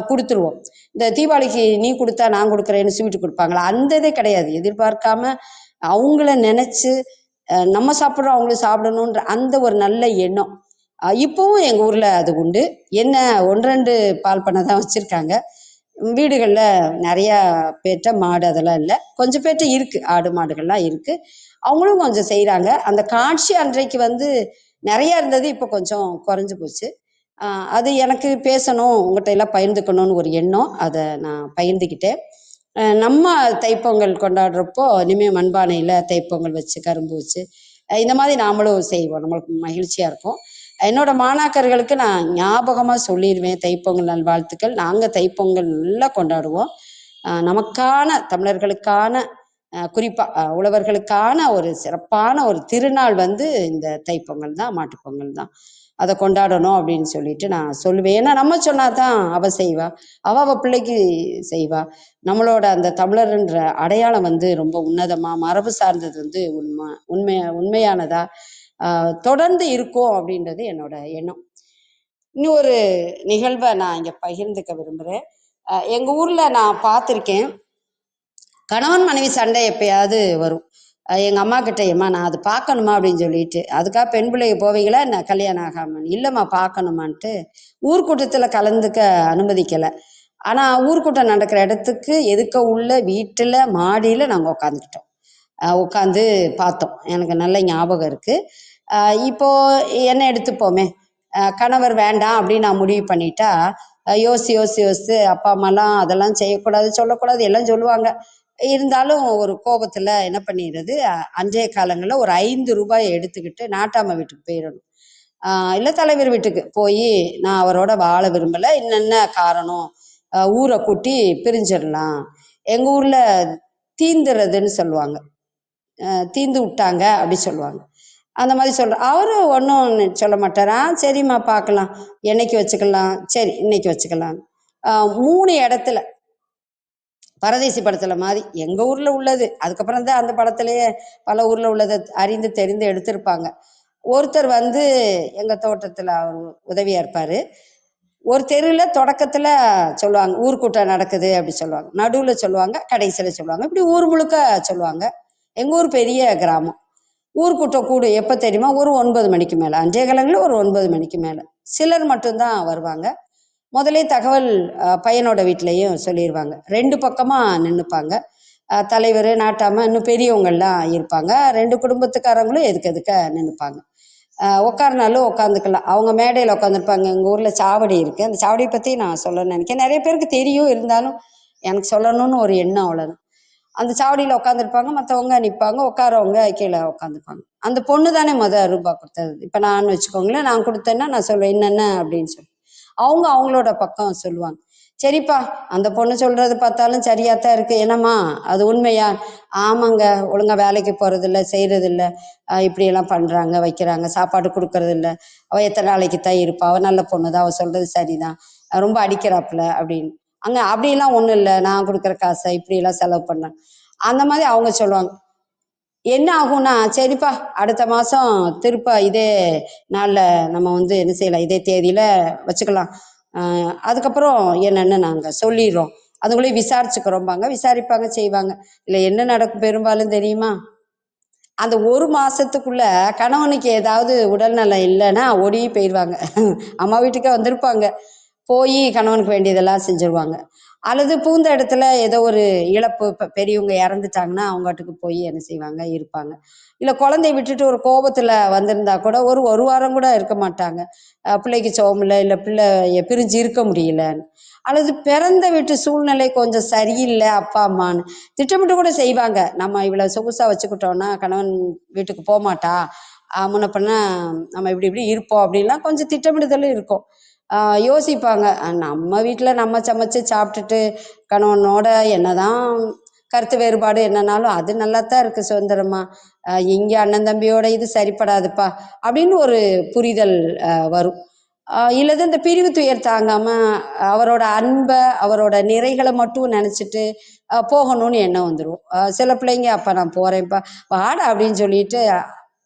கொடுத்துருவோம். இந்த தீபாவளிக்கு நீ கொடுத்தா நான் கொடுக்குறேன்னு ஸ்வீட்டு கொடுப்பாங்களா, அந்த இதே கிடையாது. எதிர்பார்க்காம அவங்கள நினச்சி நம்ம சாப்பிட்றோம், அவங்களும் சாப்பிடணுன்ற அந்த ஒரு நல்ல எண்ணம் இப்போவும் எங்கள் ஊரில் அது உண்டு. என்ன 1 2 பால் பண்ணை தான் வச்சுருக்காங்க. வீடுகளில் நிறையா பேர்ட்ட மாடு அதெல்லாம் இல்லை. கொஞ்சம் பேர்ட்ட இருக்குது, ஆடு மாடுகள்லாம் இருக்குது. அவங்களும் கொஞ்சம் செய்கிறாங்க. அந்த காட்சி அன்றைக்கு நிறையா இருந்தது, இப்போ கொஞ்சம் குறைஞ்சி போச்சு. அது எனக்கு பேசணும், உங்கள்கிட்ட எல்லாம் பகிர்ந்துக்கணும்னு ஒரு எண்ணம். அதை நான் பகிர்ந்துக்கிட்டேன். நம்ம தைப்பொங்கல் கொண்டாடுறப்போ இனிமேல் மண்பானையில் தைப்பொங்கல் வச்சு, கரும்பு வச்சு, இந்த மாதிரி நாமளும் செய்வோம். நம்மளுக்கு மகிழ்ச்சியாக இருக்கும். என்னோட மாணாக்கர்களுக்கு நான் ஞாபகமாக சொல்லிடுவேன், தைப்பொங்கல் நல்வாழ்த்துக்கள். நாங்கள் தைப்பொங்கல் நல்லா கொண்டாடுவோம். நமக்கான தமிழர்களுக்கான குறிப்பாக உழவர்களுக்கான ஒரு சிறப்பான ஒரு திருநாள் இந்த தைப்பொங்கல் தான், மாட்டுப்பொங்கல் தான். அதை கொண்டாடணும் அப்படின்னு சொல்லிட்டு நான் சொல்லுவேன். ஏன்னா நம்ம சொன்னா தான் அவ செய்வா, அவ பிள்ளைக்கு செய்வா. நம்மளோட அந்த தமிழர்ன்ற அடையாளம் ரொம்ப உன்னதமா, மரபு சார்ந்தது உண்மையானதா தொடர்ந்து இருக்கும் அப்படின்றது என்னோட எண்ணம். இன்னொரு நிகழ்வை நான் இங்க பகிர்ந்துக்க விரும்புகிறேன். எங்க ஊர்ல நான் பார்த்துருக்கேன், கணவன் மனைவி சண்டை எப்பயாவது வரும். எங்கள் அம்மா கிட்ட, ஏம்மா நான் அது பார்க்கணுமா அப்படின்னு சொல்லிட்டு, அதுக்காக பெண் பிள்ளைங்க போவீங்களா என்ன கல்யாணம் ஆகாமன்னு? இல்லைம்மா பார்க்கணுமான்ட்டு ஊர்க்கூட்டத்தில் கலந்துக்க அனுமதிக்கலை. ஆனால் ஊர்க்கூட்டம் நடக்கிற இடத்துக்கு எதுக்க உள்ள வீட்டில் மாடியில் நாங்கள் உட்காந்துக்கிட்டோம். உட்காந்து பார்த்தோம். எனக்கு நல்ல ஞாபகம் இருக்குது. இப்போ என்ன எடுத்துப்போமே, கணவர் வேண்டாம் அப்படின்னு நான் முடிவு பண்ணிட்டா, யோசித்து அப்பா அம்மாலாம் அதெல்லாம் செய்யக்கூடாது சொல்லக்கூடாது எல்லாம் சொல்லுவாங்க. இருந்தாலும் ஒரு கோபத்துல என்ன பண்ணிடுறது, அன்றைய காலங்களில் ஒரு ₹5 எடுத்துக்கிட்டு நாட்டாம வீட்டுக்கு போயிடணும். இல்ல தலைவர் வீட்டுக்கு போய் நான் அவரோட வாழ விரும்பல, என்னென்ன காரணம், ஊரை கூட்டி பிரிஞ்சிடலாம். எங்க ஊர்ல தீந்துறதுன்னு சொல்லுவாங்க. தீந்து விட்டாங்க அப்படி சொல்லுவாங்க. அந்த மாதிரி அவரு ஒன்றும் சொல்ல மாட்டார். சரிம்மா பார்க்கலாம், என்னைக்கு வச்சுக்கலாம், சரி இன்னைக்கு வச்சுக்கலாம். 3 இடத்துல பரதேசி படத்துல மாதிரி எங்க ஊர்ல உள்ளது, அதுக்கப்புறம் தான் அந்த படத்திலேயே பல ஊர்ல உள்ளதை அறிந்து தெரிந்து எடுத்திருப்பாங்க. ஒருத்தர் வந்து எங்க தோட்டத்துல அவர் உதவியா இருப்பாரு. ஒரு தெருவில் தொடக்கத்துல சொல்லுவாங்க ஊர்க்கூட்டம் நடக்குது அப்படி சொல்லுவாங்க, நடுவுல சொல்லுவாங்க, கடைசியில சொல்லுவாங்க, இப்படி ஊர் முழுக்க சொல்லுவாங்க. எங்க ஊர் பெரிய கிராமம். ஊர்க்கூட்டம் கூடும் எப்போ தெரியுமா, ஒரு 9 மணிக்கு மேலே, அன்றைய காலங்களில் ஒரு 9 மணிக்கு மேலே. சிலர் மட்டும்தான் வருவாங்க. முதலே தகவல் பையனோட வீட்லேயும் சொல்லிடுவாங்க. 2 பக்கமாக நின்றுப்பாங்க. தலைவர் நாட்டாம இன்னும் பெரியவங்கள்லாம் இருப்பாங்க. 2 குடும்பத்துக்காரங்களும் எதுக்க நின்றுப்பாங்க. உட்காருனாலும் உட்காந்துக்கலாம். அவங்க மேடையில் உட்காந்துருப்பாங்க. எங்கள் ஊரில் சாவடி இருக்குது, அந்த சாவடியை பற்றி நான் சொல்லணும்னு நினைக்கிறேன். நிறைய பேருக்கு தெரியும், இருந்தாலும் எனக்கு சொல்லணும்னு ஒரு எண்ணம் அவ்வளோதான். அந்த சாவடியில் உட்காந்துருப்பாங்க, மற்றவங்க நிற்பாங்க, உட்காரவங்க கீழே உட்காந்துருப்பாங்க. அந்த பொண்ணு தானே ரூபா கொடுத்தது. இப்போ நான் வச்சுக்கோங்களேன், நான் கொடுத்தேன்னா நான் சொல்லுவேன் என்னென்ன அப்படின்னு சொல்லி அவங்க அவங்களோட பக்கம் சொல்லுவாங்க. சரிப்பா, அந்த பொண்ணு சொல்றது பார்த்தாலும் சரியாத்தான் இருக்கு, என்னம்மா அது உண்மையா? ஆமாங்க, ஒழுங்கா வேலைக்கு போறதில்ல, செய்யறதில்ல, இப்படியெல்லாம் பண்றாங்க வைக்கிறாங்க, சாப்பாடு கொடுக்கறதில்ல, அவ எத்தனை நாளைக்கு தான் இருப்பா, அவ நல்ல பொண்ணு தான், அவ சொல்றது சரிதான், ரொம்ப அடிக்கிறாப்புல அப்படின்னு. அங்க அப்படியெல்லாம் ஒன்றும் இல்லை, நான் கொடுக்குற காசை இப்படியெல்லாம் செலவு பண்ணேன் அந்த மாதிரி அவங்க சொல்லுவாங்க. என்ன ஆகும்னா, சரிப்பா அடுத்த மாதம் திருப்ப இதே நாளில் நம்ம வந்து என்ன செய்யலாம், இதே தேதியில் வச்சுக்கலாம், அதுக்கப்புறம் என்னென்னு நாங்கள் சொல்லிடுறோம், அதுங்களையும் விசாரிச்சுக்கிறோம்பாங்க. விசாரிப்பாங்க, செய்வாங்க. இல்லை என்ன நடக்கும் பெரும்பாலும் தெரியுமா, அந்த 1 மாதத்துக்குள்ள கணவனுக்கு ஏதாவது உடல்நலம் இல்லைன்னா ஓடி போயிடுவாங்க. அம்மா வீட்டுக்கே வந்திருப்பாங்க, போய் கணவனுக்கு வேண்டியதெல்லாம் செஞ்சுருவாங்க. அல்லது பூந்த இடத்துல ஏதோ ஒரு இழப்பு, இப்போ பெரியவங்க இறந்துட்டாங்கன்னா அவங்கட்டுக்கு போய் என்ன செய்வாங்க, இருப்பாங்க. இல்லை குழந்தைய விட்டுட்டு ஒரு கோபத்தில் வந்திருந்தா கூட ஒரு வாரம் கூட இருக்க மாட்டாங்க. பிள்ளைக்கு சோகம் இல்லை, இல்லை பிள்ளைய பிரிஞ்சு இருக்க முடியலன்னு, அல்லது பிறந்த வீட்டு சூழ்நிலை கொஞ்சம் சரியில்லை அப்பா அம்மான்னு திட்டமிட்டு கூட செய்வாங்க. நம்ம இவ்வளோ சொகுசாக வச்சுக்கிட்டோன்னா கணவன் வீட்டுக்கு போக மாட்டா, முன்ன பண்ண நம்ம இப்படி இப்படி இருப்போம் அப்படின்லாம் கொஞ்சம் திட்டமிடுதலும் இருக்கும். யோசிப்பாங்க. நம்ம வீட்டில் நம்ம சமைச்சு சாப்பிட்டுட்டு கணவனோட என்னதான் கருத்து வேறுபாடு என்னன்னாலும் அது நல்லா தான் இருக்குது சுதந்திரமா, இங்கே அண்ணன் தம்பியோட இது சரிப்படாதுப்பா அப்படின்னு ஒரு புரிதல் வரும். இல்லது இந்த பிரிவு துயர் தாங்காம அவரோட அன்பை அவரோட நிறைகளை மட்டும் நினச்சிட்டு போகணும்னு எண்ணம் வந்துடும். சில பிள்ளைங்க அப்போ நான் போகிறேன்ப்பா வாடா அப்படின்னு சொல்லிட்டு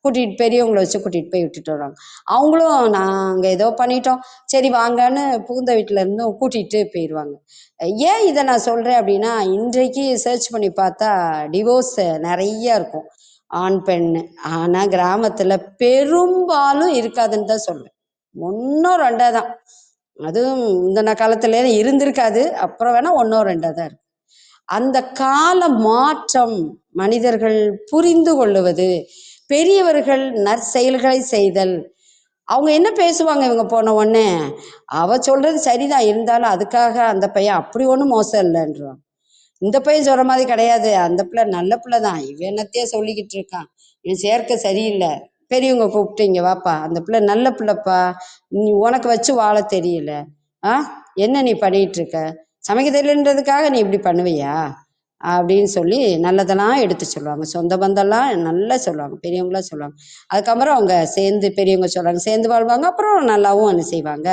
கூட்டிகிட்டு பெரியவங்களை வச்சு கூட்டிகிட்டு போய் விட்டுட்டு வருவாங்க. அவங்களும் நாங்கள் ஏதோ பண்ணிட்டோம் சரி வாங்கன்னு புகுந்த வீட்டில இருந்தும் கூட்டிகிட்டு போயிடுவாங்க. ஏன் இதை நான் சொல்கிறேன் அப்படின்னா, இன்றைக்கு சர்ச் பண்ணி பார்த்தா டிவோர்ஸ் நிறைய இருக்கும், ஆண் பெண். ஆனால் கிராமத்தில் பெரும்பாலும் இருக்காதுன்னு தான் சொல்லுவேன். ஒன்றோ ரெண்டோ தான், அதுவும் இந்த காலத்துல இருந்திருக்காது, அப்புறம் வேணா ஒன்றோ ரெண்டோ தான் இருக்கு. அந்த கால மாற்றம், மனிதர்கள் புரிந்து கொள்ளுவது, பெரியவர்கள் நற்செயல்களை செய்தல். அவங்க என்ன பேசுவாங்க இவங்க போன உடனே, அவ சொல்றது சரிதான், இருந்தாலும் அதுக்காக அந்த பையன் அப்படி ஒன்றும் மோசம் இல்லைன்றான், இந்த பையன் சொல்ற மாதிரி கிடையாது, அந்த பிள்ளை நல்ல பிள்ளை தான், இவன் என்னத்தையே சொல்லிக்கிட்டு இருக்கான், இவன் சேர்க்க சரியில்லை. பெரியவங்க கூப்பிட்டு இங்க வாப்பா, அந்த பிள்ளை நல்ல பிள்ளைப்பா, நீ உனக்கு வச்சு வாழ தெரியல, ஆ என்ன நீ பண்ணிட்டு இருக்க, சமைக்க தெரியலன்றதுக்காக நீ இப்படி பண்ணுவியா அப்படின்னு சொல்லி நல்லதெல்லாம் எடுத்து சொல்லுவாங்க. சொந்த பந்தம்லாம் நல்லா சொல்லுவாங்க, பெரியவங்களாம் சொல்லுவாங்க. அதுக்கப்புறம் அவங்க சேர்ந்து பெரியவங்க சொல்றாங்க சேர்ந்து வாழ்வாங்க, அப்புறம் நல்லாவும் என்ன செய்வாங்க,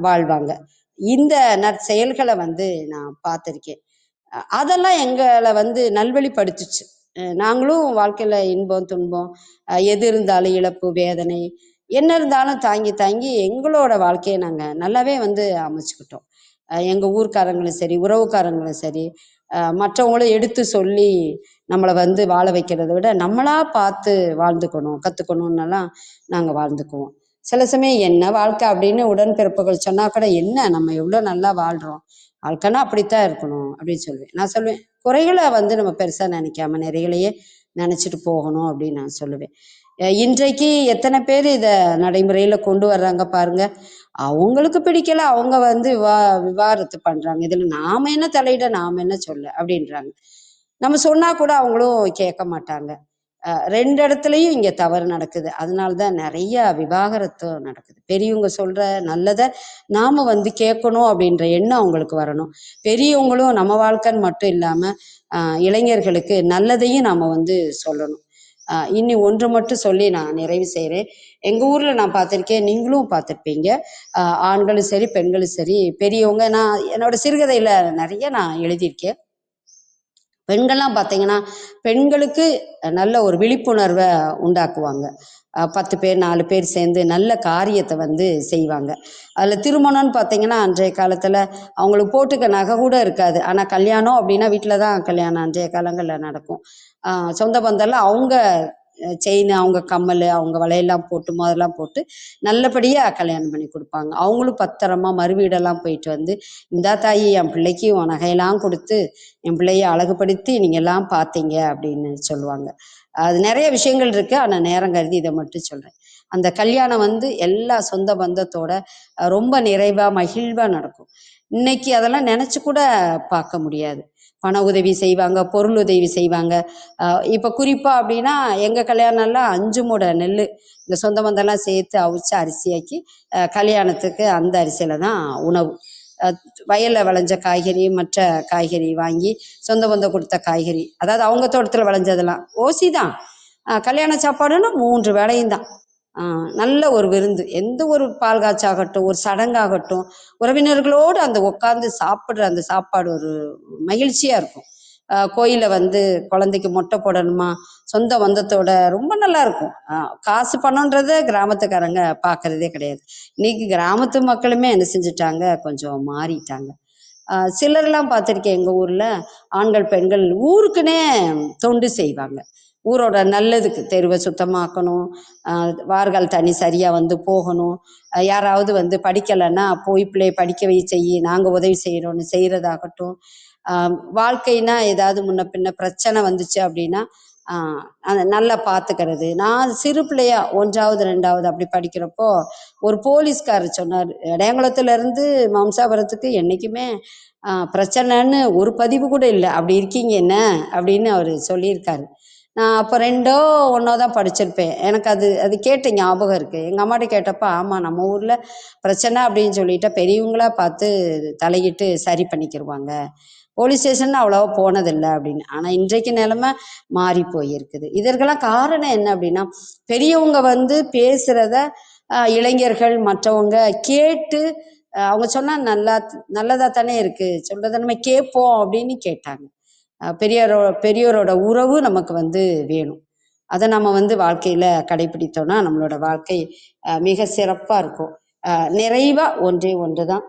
வாழ்வாங்க. இந்த நற்செயல்களை வந்து நான் பார்த்துருக்கேன். அதெல்லாம் எங்களை வந்து நல்வழிப்படுத்துச்சு. நாங்களும் வாழ்க்கையில இன்பம் துன்பம் எது இருந்தாலும் இழப்பு வேதனை என்ன இருந்தாலும் தாங்கி தாங்கி எங்களோட வாழ்க்கையை நாங்கள் நல்லாவே வந்து அமைச்சுக்கிட்டோம். எங்கள் ஊர்க்காரங்களும் சரி உறவுக்காரங்களும் சரி மற்றவங்களும் எடுத்து சொல்லி நம்மளை வந்து வாழ வைக்கிறத விட நம்மளா பார்த்து வாழ்ந்துக்கணும் கற்றுக்கணுன்னெல்லாம் நாங்கள் வாழ்ந்துக்குவோம். சில சமயம் என்ன வாழ்க்கை அப்படின்னு உடன்பிறப்புகள் சொன்னா கூட, என்ன நம்ம எவ்வளோ நல்லா வாழ்கிறோம், வாழ்க்கைன்னா அப்படித்தான் இருக்கணும் அப்படின்னு சொல்லுவேன். நான் சொல்லுவேன், குறைகளை வந்து நம்ம பெருசாக நினைக்காம நிறைகளையே நினச்சிட்டு போகணும் அப்படின்னு நான் சொல்லுவேன். இன்றைக்கு எத்தனை பேர் இதை நடைமுறையில் கொண்டு வர்றாங்க பாருங்க. அவங்களுக்கு பிடிக்கல, அவங்க வந்து விவாகரத்து பண்றாங்க. இதில் நாம என்ன தலையிட, நாம என்ன சொல்ல அப்படின்றாங்க. நம்ம சொன்னா கூட அவங்களும் கேட்க மாட்டாங்க. ரெண்டு இடத்துலையும் இங்க தவறு நடக்குது. அதனாலதான் நிறைய விவாகரத்து நடக்குது. பெரியவங்க சொல்ற நல்லதை நாம வந்து கேட்கணும் அப்படின்ற எண்ணம் அவங்களுக்கு வரணும். பெரியவங்களும் நம்ம வாழ்க்கைன்னு மட்டும் இல்லாம இளைஞர்களுக்கு நல்லதையும் நாம வந்து சொல்லணும். இன்னி ஒன்று மட்டும் சொல்லி நான் நிறைவு செய்கிறேன். எங்கள் ஊரில் நான் பார்த்துருக்கேன், நீங்களும் பார்த்துருப்பீங்க. ஆண்களும் சரி பெண்களும் சரி பெரியவங்க, நான் என்னோட சிறுகதையில் நிறைய நான் எழுதியிருக்கேன். பெண்கள்லாம் பார்த்தீங்கன்னா பெண்களுக்கு நல்ல ஒரு விழிப்புணர்வை உண்டாக்குவாங்க. 10 பேர் 4 பேர் சேர்ந்து நல்ல காரியத்தை வந்து செய்வாங்க. அதில் திருமணம்னு பார்த்தீங்கன்னா அன்றைய காலத்தில் அவங்களுக்கு போட்டுக்க நகை கூட இருக்காது. ஆனால் கல்யாணம் அப்படின்னா வீட்டில் தான் கல்யாணம் அன்றைய காலங்களில் நடக்கும். சொந்த பந்தம்லாம் அவங்க செயின், அவங்க கம்மல், அவங்க வளையெல்லாம் போட்டு முதல்லாம் போட்டு நல்லபடியாக கல்யாணம் பண்ணி கொடுப்பாங்க. அவங்களும் பத்திரமா மறுவீடெல்லாம் போயிட்டு வந்து, இந்தா தாயி என் பிள்ளைக்கு நகையெல்லாம் கொடுத்து என் பிள்ளைய அழகுபடுத்தி நீங்கள் எல்லாம் பார்த்தீங்க அப்படின்னு சொல்லுவாங்க. அது நிறைய விஷயங்கள் இருக்கு. ஆனால் நேரம் கருதி இதை மட்டும் சொல்றேன். அந்த கல்யாணம் வந்து எல்லா சொந்த பந்தத்தோட ரொம்ப நிறைவா மகிழ்வா நடக்கும். இன்னைக்கு அதெல்லாம் நினைச்சு கூட பார்க்க முடியாது. பண உதவி செய்வாங்க, பொருள் உதவி செய்வாங்க. இப்போ குறிப்பா அப்படின்னா எங்க கல்யாணம்லாம் 5 மூடை நெல் இந்த சொந்த பந்தம்லாம் சேர்த்து அவிச்சு அரிசியாக்கி கல்யாணத்துக்கு அந்த அரிசியில தான் உணவு. வயல்ல விளைஞ்ச காய்கறி, மற்ற காய்கறி வாங்கி சொந்த பந்தம் கொடுத்த காய்கறி, அதாவது அவங்க தோட்டத்தில் விளைஞ்சதெல்லாம் ஓசி தான். கல்யாண சாப்பாடுன்னா 3 வேளையும் தான். நல்ல ஒரு விருந்து. எந்த ஒரு பால் காய்ச்சாகட்டும், ஒரு சடங்காகட்டும், உறவினர்களோடு அந்த உட்கார்ந்து சாப்பிட்ற அந்த சாப்பாடு ஒரு மகிழ்ச்சியா இருக்கும். கோயிலில் வந்து குழந்தைக்கு மொட்டை போடணுமா, சொந்த பந்தத்தோட ரொம்ப நல்லா இருக்கும். காசு பணம்ன்றத கிராமத்துக்காரங்க பார்க்கறதே கிடையாது. இன்னைக்கு கிராமத்து மக்களுமே என்ன செஞ்சுட்டாங்க, கொஞ்சம் மாறிட்டாங்க. சிலர்லாம் பார்த்துருக்கேன் எங்கள் ஊரில், ஆண்கள் பெண்கள் ஊருக்குன்னே தொண்டு செய்வாங்க. ஊரோட நல்லதுக்கு தெருவை சுத்தமாக்கணும், வார்கள் தண்ணி சரியாக வந்து போகணும், யாராவது வந்து படிக்கலைன்னா போய் பிள்ளைய படிக்க வை செய்யி, நாங்கள் உதவி செய்கிறோன்னு செய்கிறதாகட்டும். வாழ்க்கைனா ஏதாவது முன்ன பின்ன பிரச்சனை வந்துச்சு அப்படின்னா அதை நல்லா பார்த்துக்கிறது. நான் சிறு பிள்ளையா 1வது 2வது அப்படி படிக்கிறப்போ ஒரு போலீஸ்காரர் சொன்னார், இடையங்குளத்துலேருந்து மாம்சாபுரத்துக்கு என்றைக்குமே பிரச்சனைன்னு ஒரு பதிவு கூட இல்லை, அப்படி இருக்கீங்க என்ன அப்படின்னு அவர் சொல்லியிருக்காரு. நான் அப்போ 2ஓ 1ஓ தான் படிச்சிருப்பேன். எனக்கு அது அது கேட்ட ஞாபகம் இருக்குது. எங்கள் அம்மாட்ட கேட்டப்போ, ஆமாம் நம்ம ஊரில் பிரச்சனை அப்படின்னு சொல்லிட்டா பெரியவங்களா பார்த்து தலையிட்டு சரி பண்ணிக்கிடுவாங்க, போலீஸ் ஸ்டேஷன் அவ்வளோவா போனதில்லை அப்படின்னு. ஆனால் இன்றைக்கு நிலைமை மாறி போயிருக்குது. இதற்கெல்லாம் காரணம் என்ன அப்படின்னா, பெரியவங்க வந்து பேசுகிறத இளைஞர்கள் மற்றவங்க கேட்டு அவங்க சொன்னால் நல்லதாக தானே இருக்குது, சொல்கிறத நம்ம கேட்போம் அப்படின்னு கேட்டாங்க. பெரியோரோட உறவு நமக்கு வந்து வேணும். அதை நம்ம வந்து வாழ்க்கையில் கடைபிடித்தோம்னா நம்மளோட வாழ்க்கை மிக சிறப்பாக இருக்கும். நிறைவா ஒன்றே ஒன்று தான்,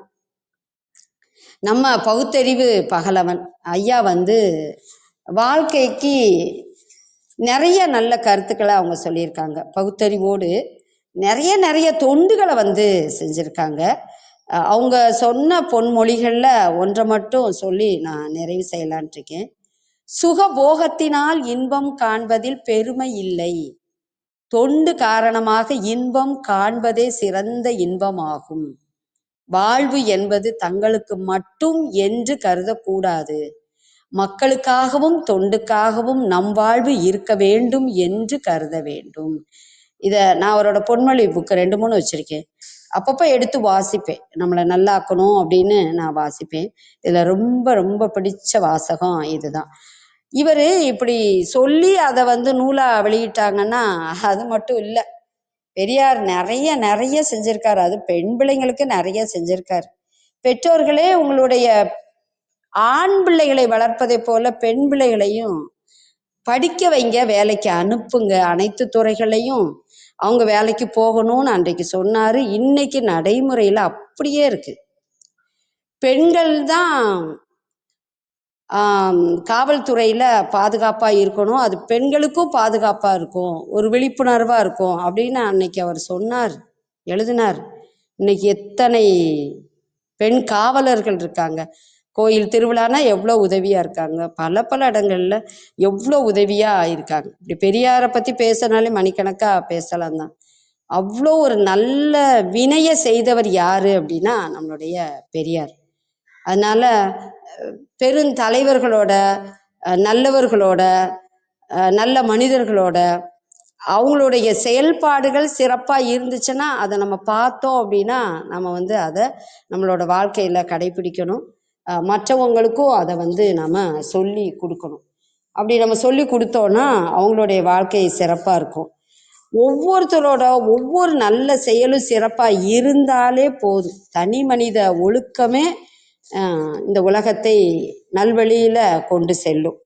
நம்ம பகுத்தறிவு பகலவன் ஐயா வந்து வாழ்க்கைக்கு நிறைய நல்ல கருத்துக்களை அவங்க சொல்லியிருக்காங்க. பகுத்தறிவோடு நிறைய நிறைய தொண்டுகளை வந்து செஞ்சுருக்காங்க. அவங்க சொன்ன பொன்மொழிகளில் ஒன்றை மட்டும் சொல்லி நான் நிறைவு செய்யலான் இருக்கேன். சுகபோகத்தினால் இன்பம் காண்பதில் பெருமை இல்லை, தொண்டு காரணமாக இன்பம் காண்பதே சிறந்த இன்பமாகும். வாழ்வு என்பது தங்களுக்கு மட்டும் என்று கருதக்கூடாது, மக்களுக்காகவும் தொண்டுக்காகவும் நம் வாழ்வு இருக்க வேண்டும் என்று கருத வேண்டும். இதை நான் அவரோட பொன்மொழி புக்கு 2 3 வச்சிருக்கேன். அப்பப்போ எடுத்து வாசிப்பேன், நம்மளை நல்லாக்கணும் அப்படின்னு நான் வாசிப்பேன். இதில் ரொம்ப ரொம்ப பிடிச்ச வாசகம் இதுதான். இவர் இப்படி சொல்லி அதை வந்து நூலாக வெளியிட்டாங்கன்னா அது மட்டும் இல்லை, பெரியார் நிறைய நிறைய செஞ்சிருக்காரு. அது பெண் பிள்ளைங்களுக்கு நிறைய செஞ்சிருக்காரு. பெற்றோர்களே உங்களுடைய ஆண் பிள்ளைகளை வளர்ப்பதை போல பெண் பிள்ளைகளையும் படிக்க வைங்க, வேலைக்கு அனுப்புங்க, அனைத்து துறைகளையும் அவங்க வேலைக்கு போகணும்னு அன்றைக்கு சொன்னாரு. இன்னைக்கு நடைமுறையில் அப்படியே இருக்கு. பெண்கள் தான் காவல்துறையில் பாதுகாப்பாக இருக்கணும், அது பெண்களுக்கும் பாதுகாப்பாக இருக்கும், ஒரு விழிப்புணர்வாக இருக்கும் அப்படின்னு அன்னைக்கு அவர் சொன்னார், எழுதினார். இன்னைக்கு எத்தனை பெண் காவலர்கள் இருக்காங்க. கோயில் திருவிழானா எவ்வளோ உதவியாக இருக்காங்க, பல பல இடங்கள்ல எவ்வளோ உதவியாக இருக்காங்க. இப்படி பெரியாரை பற்றி பேசினாலே மணிக்கணக்காக பேசலாம் தான். அவ்வளோ ஒரு நல்ல வினைய செய்தவர் யாரு அப்படின்னா நம்மளுடைய பெரியார். அதனால பெருந்தலைவர்களோட நல்லவர்களோட நல்ல மனிதர்களோட அவங்களுடைய செயல்பாடுகள் சிறப்பாக இருந்துச்சுன்னா அதை நம்ம பார்த்தோம் அப்படின்னா நம்ம வந்து அதை நம்மளோட வாழ்க்கையில் கடைபிடிக்கணும். மற்றவங்களுக்கும் அதை வந்து நம்ம சொல்லி கொடுக்கணும். அப்படி நம்ம சொல்லி கொடுத்தோன்னா அவங்களுடைய வாழ்க்கை சிறப்பாக இருக்கும். ஒவ்வொருத்தரோட ஒவ்வொரு நல்ல செயலும் சிறப்பாக இருந்தாலே போதும். தனி மனித ஒழுக்கமே இந்த உலகத்தை நல்வழியில் கொண்டு செல்லும்.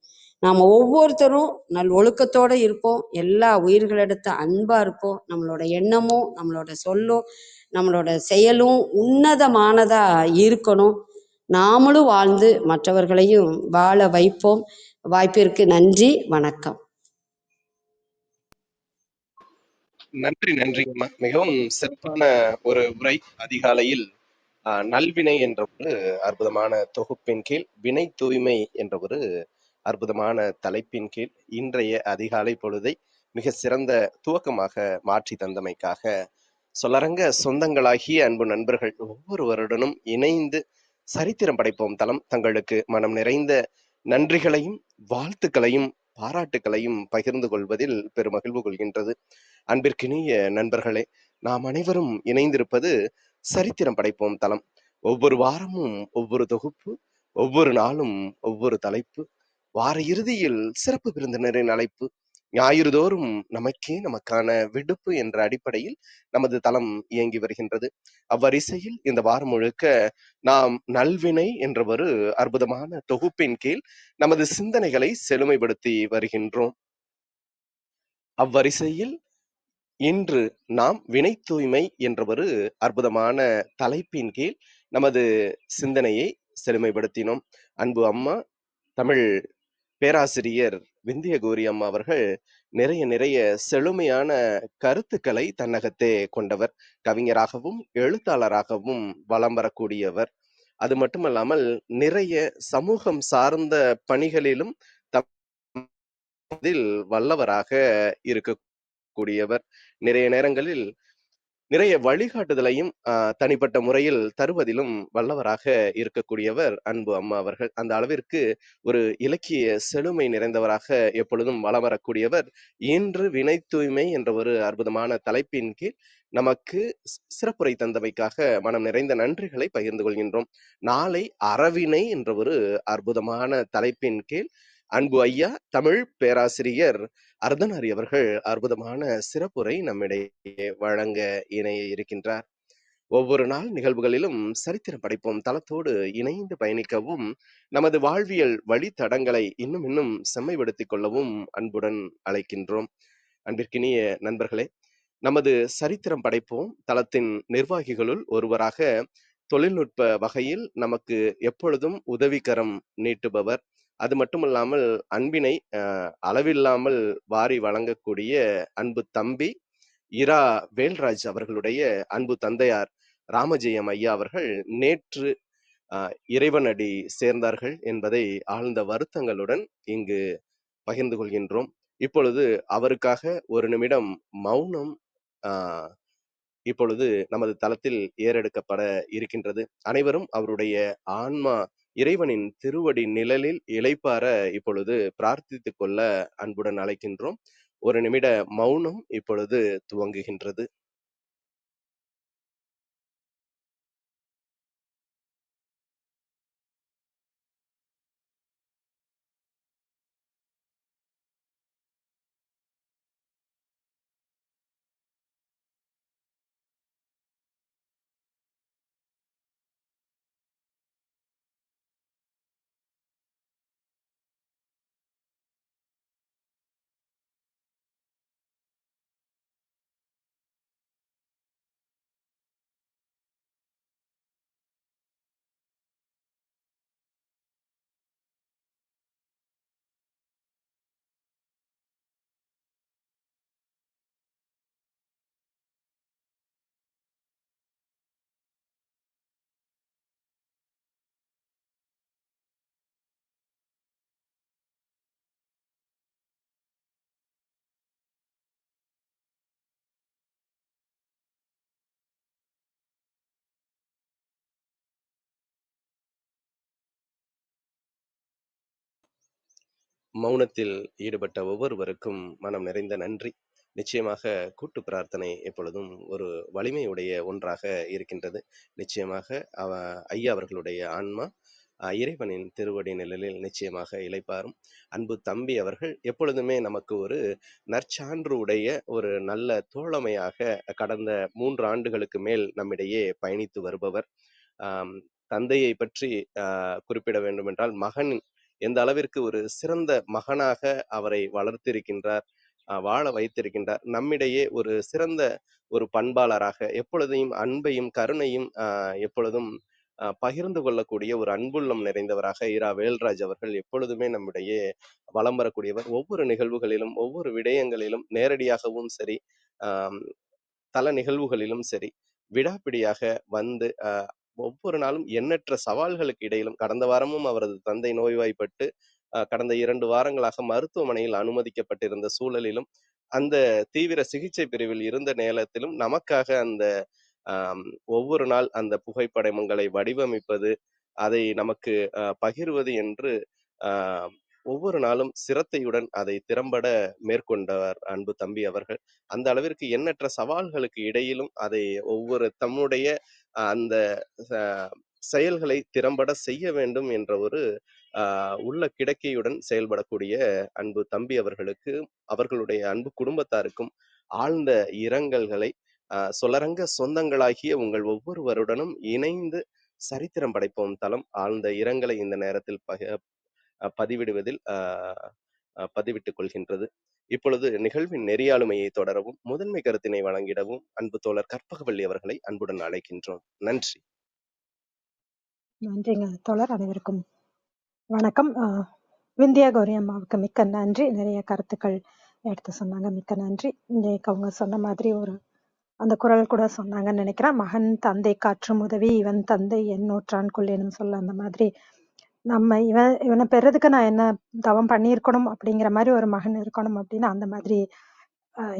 நாம் ஒவ்வொருத்தரும் நல் ஒழுக்கத்தோடு இருப்போம், எல்லா உயிர்களிடத்த அன்பாக இருப்போம், நம்மளோட எண்ணமும் நம்மளோட சொல்லும் நம்மளோட செயலும் உன்னதமானதாக இருக்கணும். நாமளும் வாழ்ந்து மற்றவர்களையும் வாழ வைப்போம். வாய்ப்பிற்கு நன்றி, வணக்கம். நன்றிங்கம்மா. மிகவும் சிறப்பான ஒரு உரை. அதிகாலையில் நல்வினை என்ற ஒரு அற்புதமான தொகுப்பின் கீழ், வினை தூய்மை என்ற ஒரு அற்புதமான தலைப்பின் கீழ் இன்றைய அதிகாலை பொழுதை மிக சிறந்த துவக்கமாக மாற்றி தந்தமைக்காக சொல்லரங்க சொந்தங்களாகிய அன்பு நண்பர்கள் ஒவ்வொருவருடனும் இணைந்து சரித்திரம் படைப்போம் தளம் தங்களுக்கு மனம் நிறைந்த நன்றிகளையும் வாழ்த்துக்களையும் பாராட்டுக்களையும் பகிர்ந்து கொள்வதில் பெருமகிழ்வு கொள்கின்றது. அன்பிற்கினிய நண்பர்களே, நாம் அனைவரும் இணைந்திருப்பது சரித்திரம் படைப்போம் தளம். ஒவ்வொரு வாரமும் ஒவ்வொரு தொகுப்பு, ஒவ்வொரு நாளும் ஒவ்வொரு தலைப்பு, வார இறுதியில் சிறப்பு விருந்தினரின் அழைப்பு, ஞாயிறு தோறும் நமக்கே நமக்கான விடுப்பு என்ற அடிப்படையில் நமது தளம் இயங்கி வருகின்றது. அவ்வரிசையில் இந்த வாரம் முழுக்க நாம் நல்வினை என்ற ஒரு அற்புதமான தொகுப்பின் கீழ் நமது சிந்தனைகளை செழுமைப்படுத்தி வருகின்றோம். அவ்வரிசையில் இன்று நாம் வினை தூய்மை என்ற ஒரு அற்புதமான தலைப்பின் கீழ் நமது சிந்தனையை செழுமைப்படுத்தினோம். அன்பு அம்மா தமிழ் பேராசிரியர் விந்திய கௌரி அம்மா அவர்கள் நிறைய செழுமையான கருத்துக்களை தன்னகத்தே கொண்டவர். கவிஞராகவும் எழுத்தாளராகவும் வலம் வரக்கூடியவர். அது மட்டுமல்லாமல் நிறைய சமூகம் சார்ந்த பணிகளிலும் வல்லவராக இருக்கக்கூடியவர். நிறைய நேரங்களில் நிறைய வழிகாட்டுதலையும் தனிப்பட்ட முறையில் தருவதிலும் வல்லவராக இருக்கக்கூடியவர் அன்பு அம்மா அவர்கள். அந்த அளவிற்கு ஒரு இலக்கிய செழுமை நிறைந்தவராக எப்பொழுதும் வலம் வரக்கூடியவர். இன்று வினை தூய்மை என்ற ஒரு அற்புதமான தலைப்பின் கீழ் நமக்கு சிறப்புரை தந்தமைக்காக மனம் நிறைந்த நன்றிகளை பகிர்ந்து கொள்கின்றோம். நாளை அறவினை என்ற ஒரு அற்புதமான தலைப்பின் கீழ் அன்பு ஐயா தமிழ் பேராசிரியர் அர்த்தநாரி அவர்கள் அற்புதமான சிறப்புரை நம்மிடையே வழங்க இணைய இருக்கின்றார். ஒவ்வொரு நாள் நிகழ்வுகளிலும் சரித்திரம் படைப்போம் தளத்தோடு இணைந்து பயணிக்கவும், நமது வாழ்வியல் வழித்தடங்களை இன்னும் செம்மைப்படுத்திக் கொள்ளவும் அன்புடன் அழைக்கின்றோம். அன்பிற்கினிய நண்பர்களே, நமது சரித்திரம் படைப்போம் தளத்தின் நிர்வாகிகளுள் ஒருவராக தொழில்நுட்ப வகையில் நமக்கு எப்பொழுதும் உதவிக்கரம் நீட்டுபவர், அது மட்டுமல்லாமல் அன்பினை அளவில்லாமல் வாரி வழங்கக்கூடிய அன்பு தம்பி இரா வேல்ராஜ் அவர்களுடைய அன்பு தந்தையார் ராமஜெயம் ஐயா அவர்கள் நேற்று இறைவனடி சேர்ந்தார்கள் என்பதை ஆழ்ந்த வருத்தங்களுடன் இங்கு பகிர்ந்து கொள்கின்றோம். இப்பொழுது அவருக்காக ஒரு நிமிடம் மௌனம் இப்பொழுது நமது தளத்தில் ஏறெடுக்கப்பட இருக்கின்றது. அனைவரும் அவருடைய ஆன்மா இறைவனின் திருவடி நிழலில் இளைப்பார இப்பொழுது பிரார்த்தித்துக் கொள்ள அன்புடன் அழைக்கின்றோம். ஒரு நிமிட மௌனம் இப்பொழுது துவங்குகின்றது. மௌனத்தில் ஈடுபட்ட ஒவ்வொருவருக்கும் மனம் நிறைந்த நன்றி. நிச்சயமாக கூட்டு பிரார்த்தனை எப்பொழுதும் ஒரு வலிமையுடைய ஒன்றாக இருக்கின்றது. நிச்சயமாக ஐயா அவர்களுடைய ஆன்மா இறைவனின் திருவடி நிழலில் நிச்சயமாக இளைப்பாறும். அன்பு தம்பி அவர்கள் எப்பொழுதுமே நமக்கு ஒரு நற்சான்று உடைய ஒரு நல்ல தோழமையாக கடந்த 3 ஆண்டுகளுக்கு மேல் நம்மிடையே பயணித்து வருபவர். தந்தையை பற்றி குறிப்பிட வேண்டுமென்றால், மகன் எந்த அளவிற்கு ஒரு சிறந்த மகனாக அவரை வளர்த்திருக்கின்றார், வாழ வைத்திருக்கின்றார். நம்மிடையே ஒரு சிறந்த ஒரு பண்பாளராக எப்பொழுதையும் அன்பையும் கருணையும் எப்பொழுதும் பகிர்ந்து கொள்ளக்கூடிய ஒரு அன்புள்ளம் நிறைந்தவராக இரா வேல்ராஜ் அவர்கள் எப்பொழுதுமே நம்மிடையே வலம் வரக்கூடியவர். ஒவ்வொரு நிகழ்வுகளிலும் ஒவ்வொரு விடயங்களிலும் நேரடியாகவும் சரி, தல நிகழ்வுகளிலும் சரி, விடாப்பிடியாக வந்து ஒவ்வொரு நாளும் எண்ணற்ற சவால்களுக்கு இடையிலும், கடந்த வாரமும் அவரது தந்தை நோய்வாய்ப்பட்டு கடந்த 2 வாரங்களாக மருத்துவமனையில் அனுமதிக்கப்பட்டிருந்த சூழலிலும், அந்த தீவிர சிகிச்சை பிரிவில் இருந்த நேரத்திலும் நமக்காக அந்த ஒவ்வொரு நாள் அந்த புகைப்படங்களை வடிவமைப்பது, அதை நமக்கு பகிர்வது என்று ஒவ்வொரு நாளும் சிரத்தையுடன் அதை திறம்பட மேற்கொண்டவர் அன்பு தம்பி அவர்கள். அந்த அளவிற்கு எண்ணற்ற சவால்களுக்கு இடையிலும் அதை ஒவ்வொரு தம்முடைய அந்த செயல்களை திறம்பட செய்ய வேண்டும் என்ற ஒரு உள்ள கிடக்கையுடன் செயல்படக்கூடிய அன்பு தம்பி அவர்களுக்கு, அவர்களுடைய அன்பு குடும்பத்தாருக்கும் ஆழ்ந்த இரங்கல்களை சொலரங்க சொந்தங்களாகிய உங்கள் ஒவ்வொருவருடனும் இணைந்து சரித்திரம் படைப்போம் தளம் ஆழ்ந்த இரங்கலை இந்த நேரத்தில் பதிவிடுவதில் பதிவிட்டுக் கொள்கின்றது. இப்பொழுது நிகழ்வின் நெறியாளுமையை தொடரவும் முதன்மை கருத்தினை வழங்கிடவும் அன்பு தோழர் கற்பகவள்ளி அவர்களை அன்புடன் அழைக்கின்றோம். நன்றி. நன்றிங்க தோழர். அனைவருக்கும் வணக்கம். விந்தியா கௌரி அம்மாவுக்கு மிக்க நன்றி. நிறைய கருத்துக்கள் எடுத்து சொன்னாங்க, மிக்க நன்றி. இன்றைக்கு அவங்க சொன்ன மாதிரி ஒரு அந்த குரல் கூட சொன்னாங்கன்னு நினைக்கிறேன். மகன் தந்தை காற்றும் உதவி இவன் தந்தை என் நூற்றான் கொள்ளேனும் சொல்ல, அந்த மாதிரி நம்ம இவனை பெறதுக்கு நான் என்ன தவம் பண்ணியிருக்கணும் அப்படிங்கிற மாதிரி ஒரு மகன் இருக்கணும் அப்படின்னு அந்த மாதிரி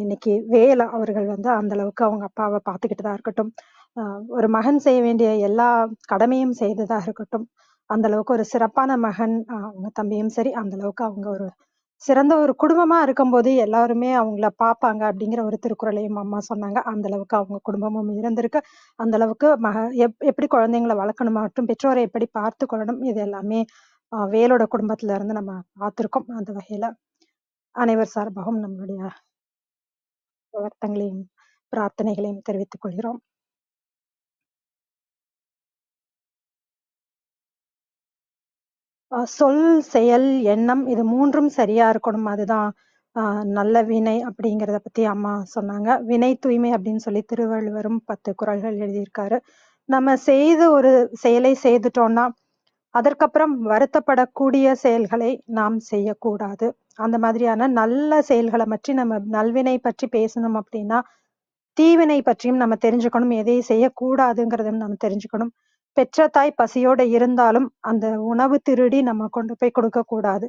இன்னைக்கு வேலா அவர்கள் வந்து அந்த அளவுக்கு அவங்க அப்பாவை பார்த்துக்கிட்டு தான் இருக்கட்டும், ஒரு மகன் செய்ய வேண்டிய எல்லா கடமையும் செய்ததா இருக்கட்டும், அந்த அளவுக்கு ஒரு சிறப்பான மகன் அவங்க தம்பியும் சரி, அந்த அளவுக்கு அவங்க ஒரு சிறந்த ஒரு குடும்பமா இருக்கும்போது எல்லாருமே அவங்கள பார்ப்பாங்க அப்படிங்கிற ஒரு திருக்குறளையும் அம்மா சொன்னாங்க. அந்த அளவுக்கு அவங்க குடும்பமும் இருந்திருக்கு. அந்த அளவுக்கு எப்படி குழந்தைங்களை வளர்க்கணும் மற்றும் பெற்றோரை எப்படி பார்த்து கொள்ளணும், இது எல்லாமே வேலோட குடும்பத்துல இருந்து நம்ம பார்த்திருக்கோம். அந்த வகையில அனைவர் சார்பாகவும் நம்மளுடைய வருத்தங்களையும் பிரார்த்தனைகளையும் தெரிவித்துக் கொள்கிறோம். சொல், செயல், எண்ணம் இது 3ம் சரியா இருக்கணும். அதுதான் நல்ல வினை அப்படிங்கிறத பத்தி அம்மா சொன்னாங்க. வினை தூய்மை அப்படின்னு சொல்லி திருவள்ளுவரும் 10 குறள்கள் எழுதியிருக்காரு. நம்ம செய்து ஒரு செயலை செய்துட்டோம்னா அதற்கப்புறம் வருத்தப்படக்கூடிய செயல்களை நாம் செய்யக்கூடாது. அந்த மாதிரியான நல்ல செயல்களை பற்றி நம்ம நல்வினை பற்றி பேசணும் அப்படின்னா தீவினை பற்றியும் நம்ம தெரிஞ்சுக்கணும். எதை செய்யக்கூடாதுங்கிறதும் நம்ம தெரிஞ்சுக்கணும். பெற்ற தாய் பசியோட இருந்தாலும் அந்த உணவு திருடி நம்ம கொண்டு போய் கொடுக்க கூடாது.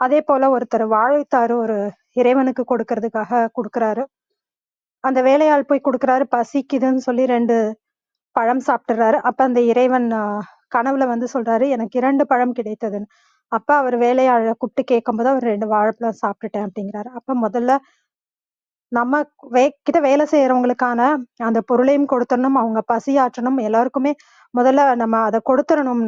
அதே போல ஒருத்தர் வாழைத்தாரு ஒரு இறைவனுக்கு கொடுக்கறதுக்காக கொடுக்குறாரு. அந்த வேலையாள் போய் கொடுக்குறாரு, பசிக்குதுன்னு சொல்லி 2 பழம் சாப்பிட்டுறாரு. அப்ப அந்த இறைவன் கனவுல வந்து சொல்றாரு, எனக்கு 2 பழம் கிடைத்ததுன்னு. அப்ப அவர் வேலையாளை கூப்பிட்டு கேட்கும்போது அவர் 2 வாழைப்பழம் சாப்பிட்டுட்டேன் அப்படிங்கிறாரு. அப்ப முதல்ல நம்ம கிட்ட வேலை செய்யறவங்களுக்கான அந்த பொருளையும் கொடுத்துடணும், அவங்க பசியாற்றணும், எல்லாருக்குமே முதல்ல நம்ம அதை கொடுத்துடணும்.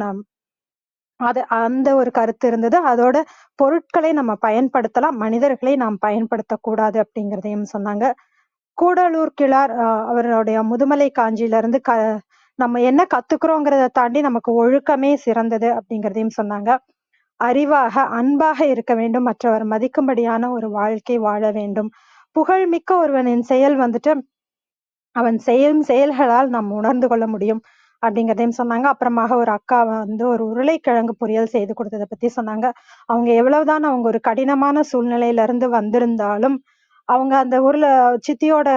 அது அந்த ஒரு கருத்து இருந்தது. அதோட பொருட்களை நம்ம பயன்படுத்தலாம், மனிதர்களை நாம் பயன்படுத்தக்கூடாது அப்படிங்கிறதையும் சொன்னாங்க. கூடலூர் கிழார் அவருடைய முதுமலை காஞ்சியில இருந்து நம்ம என்ன கத்துக்கிறோங்கிறத தாண்டி நமக்கு ஒழுக்கமே சிறந்தது அப்படிங்கிறதையும் சொன்னாங்க. அறிவாக அன்பாக இருக்க வேண்டும், மற்றவர் மதிக்கும்படியான ஒரு வாழ்க்கை வாழ வேண்டும். புகழ்மிக்க ஒருவனின் செயல் வந்துட்டு அவன் செய்யும் செயல்களால் நாம் உணர்ந்து கொள்ள முடியும் அப்படிங்கிறதையும் சொன்னாங்க. அப்புறமாக ஒரு அக்கா வந்து ஒரு உருளைக்கிழங்கு பொரியல் செய்து கொடுத்ததை பத்தி சொன்னாங்க. அவங்க எவ்வளவுதான் அவங்க ஒரு கடினமான சூழ்நிலையில இருந்து வந்திருந்தாலும் அவங்க அந்த ஊர்ல சித்தியோட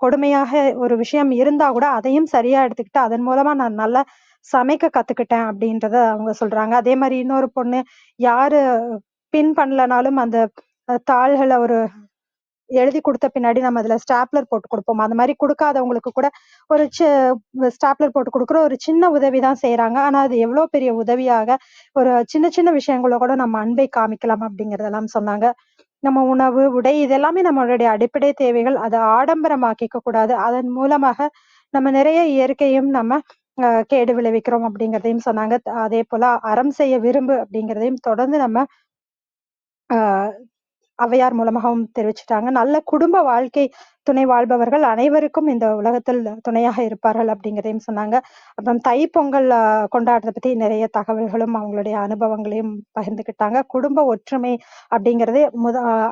கொடுமையாக ஒரு விஷயம் இருந்தா கூட அதையும் சரியா எடுத்துக்கிட்டு அதன் மூலமா நான் நல்லா சமைக்க கத்துக்கிட்டேன் அப்படின்றத அவங்க சொல்றாங்க. அதே மாதிரி இன்னொரு பொண்ணு யாரு பின் பண்ணலனாலும் அந்த தாள்களை ஒரு எழுதி குடுத்த பின்னாடி நம்ம அதுல ஸ்டாப்லர் போட்டு குடுப்போம். அந்த மாரி குடுக்காதவங்களுக்கு கூட ஒரு ஸ்டாப்லர் போட்டு குடுக்குற ஒரு சின்ன உதவி தான் செய்றாங்க. ஆனா அது எவ்ளோ பெரிய உதவியாக ஒரு சின்ன சின்ன விஷயங்கள்ல கூட நம்ம அன்பை காமிக்கலாம் அப்படிங்கிறதெல்லாம் சொன்னாங்க. நம்ம உணவு, உடை இதெல்லாமே நம்மளுடைய அடிப்படை தேவைகள். அத ஆடம்பரமாக்கிக்க கூடாது. அதன் மூலமாக நம்ம நிறைய இயற்கையும் நம்ம கேடு விளைவிக்கிறோம் அப்படிங்கிறதையும் சொன்னாங்க. அதேபோல அறம் செய்ய விரும்பு அப்படிங்கிறதையும் தொடர்ந்து நம்ம அ ஔவையார் மூலமாகவும் தெரிவிச்சுட்டாங்க. நல்ல குடும்ப வாழ்க்கை துணை வாழ்பவர்கள் அனைவருக்கும் இந்த உலகத்தில் துணையாக இருப்பார்கள் அப்படிங்கிறதையும் சொன்னாங்க. அப்புறம் தைப்பொங்கல் கொண்டாடுறத பத்தி நிறைய தகவல்களும், அவங்களுடைய அனுபவங்களையும் பகிர்ந்துக்கிட்டாங்க. குடும்ப ஒற்றுமை அப்படிங்கிறது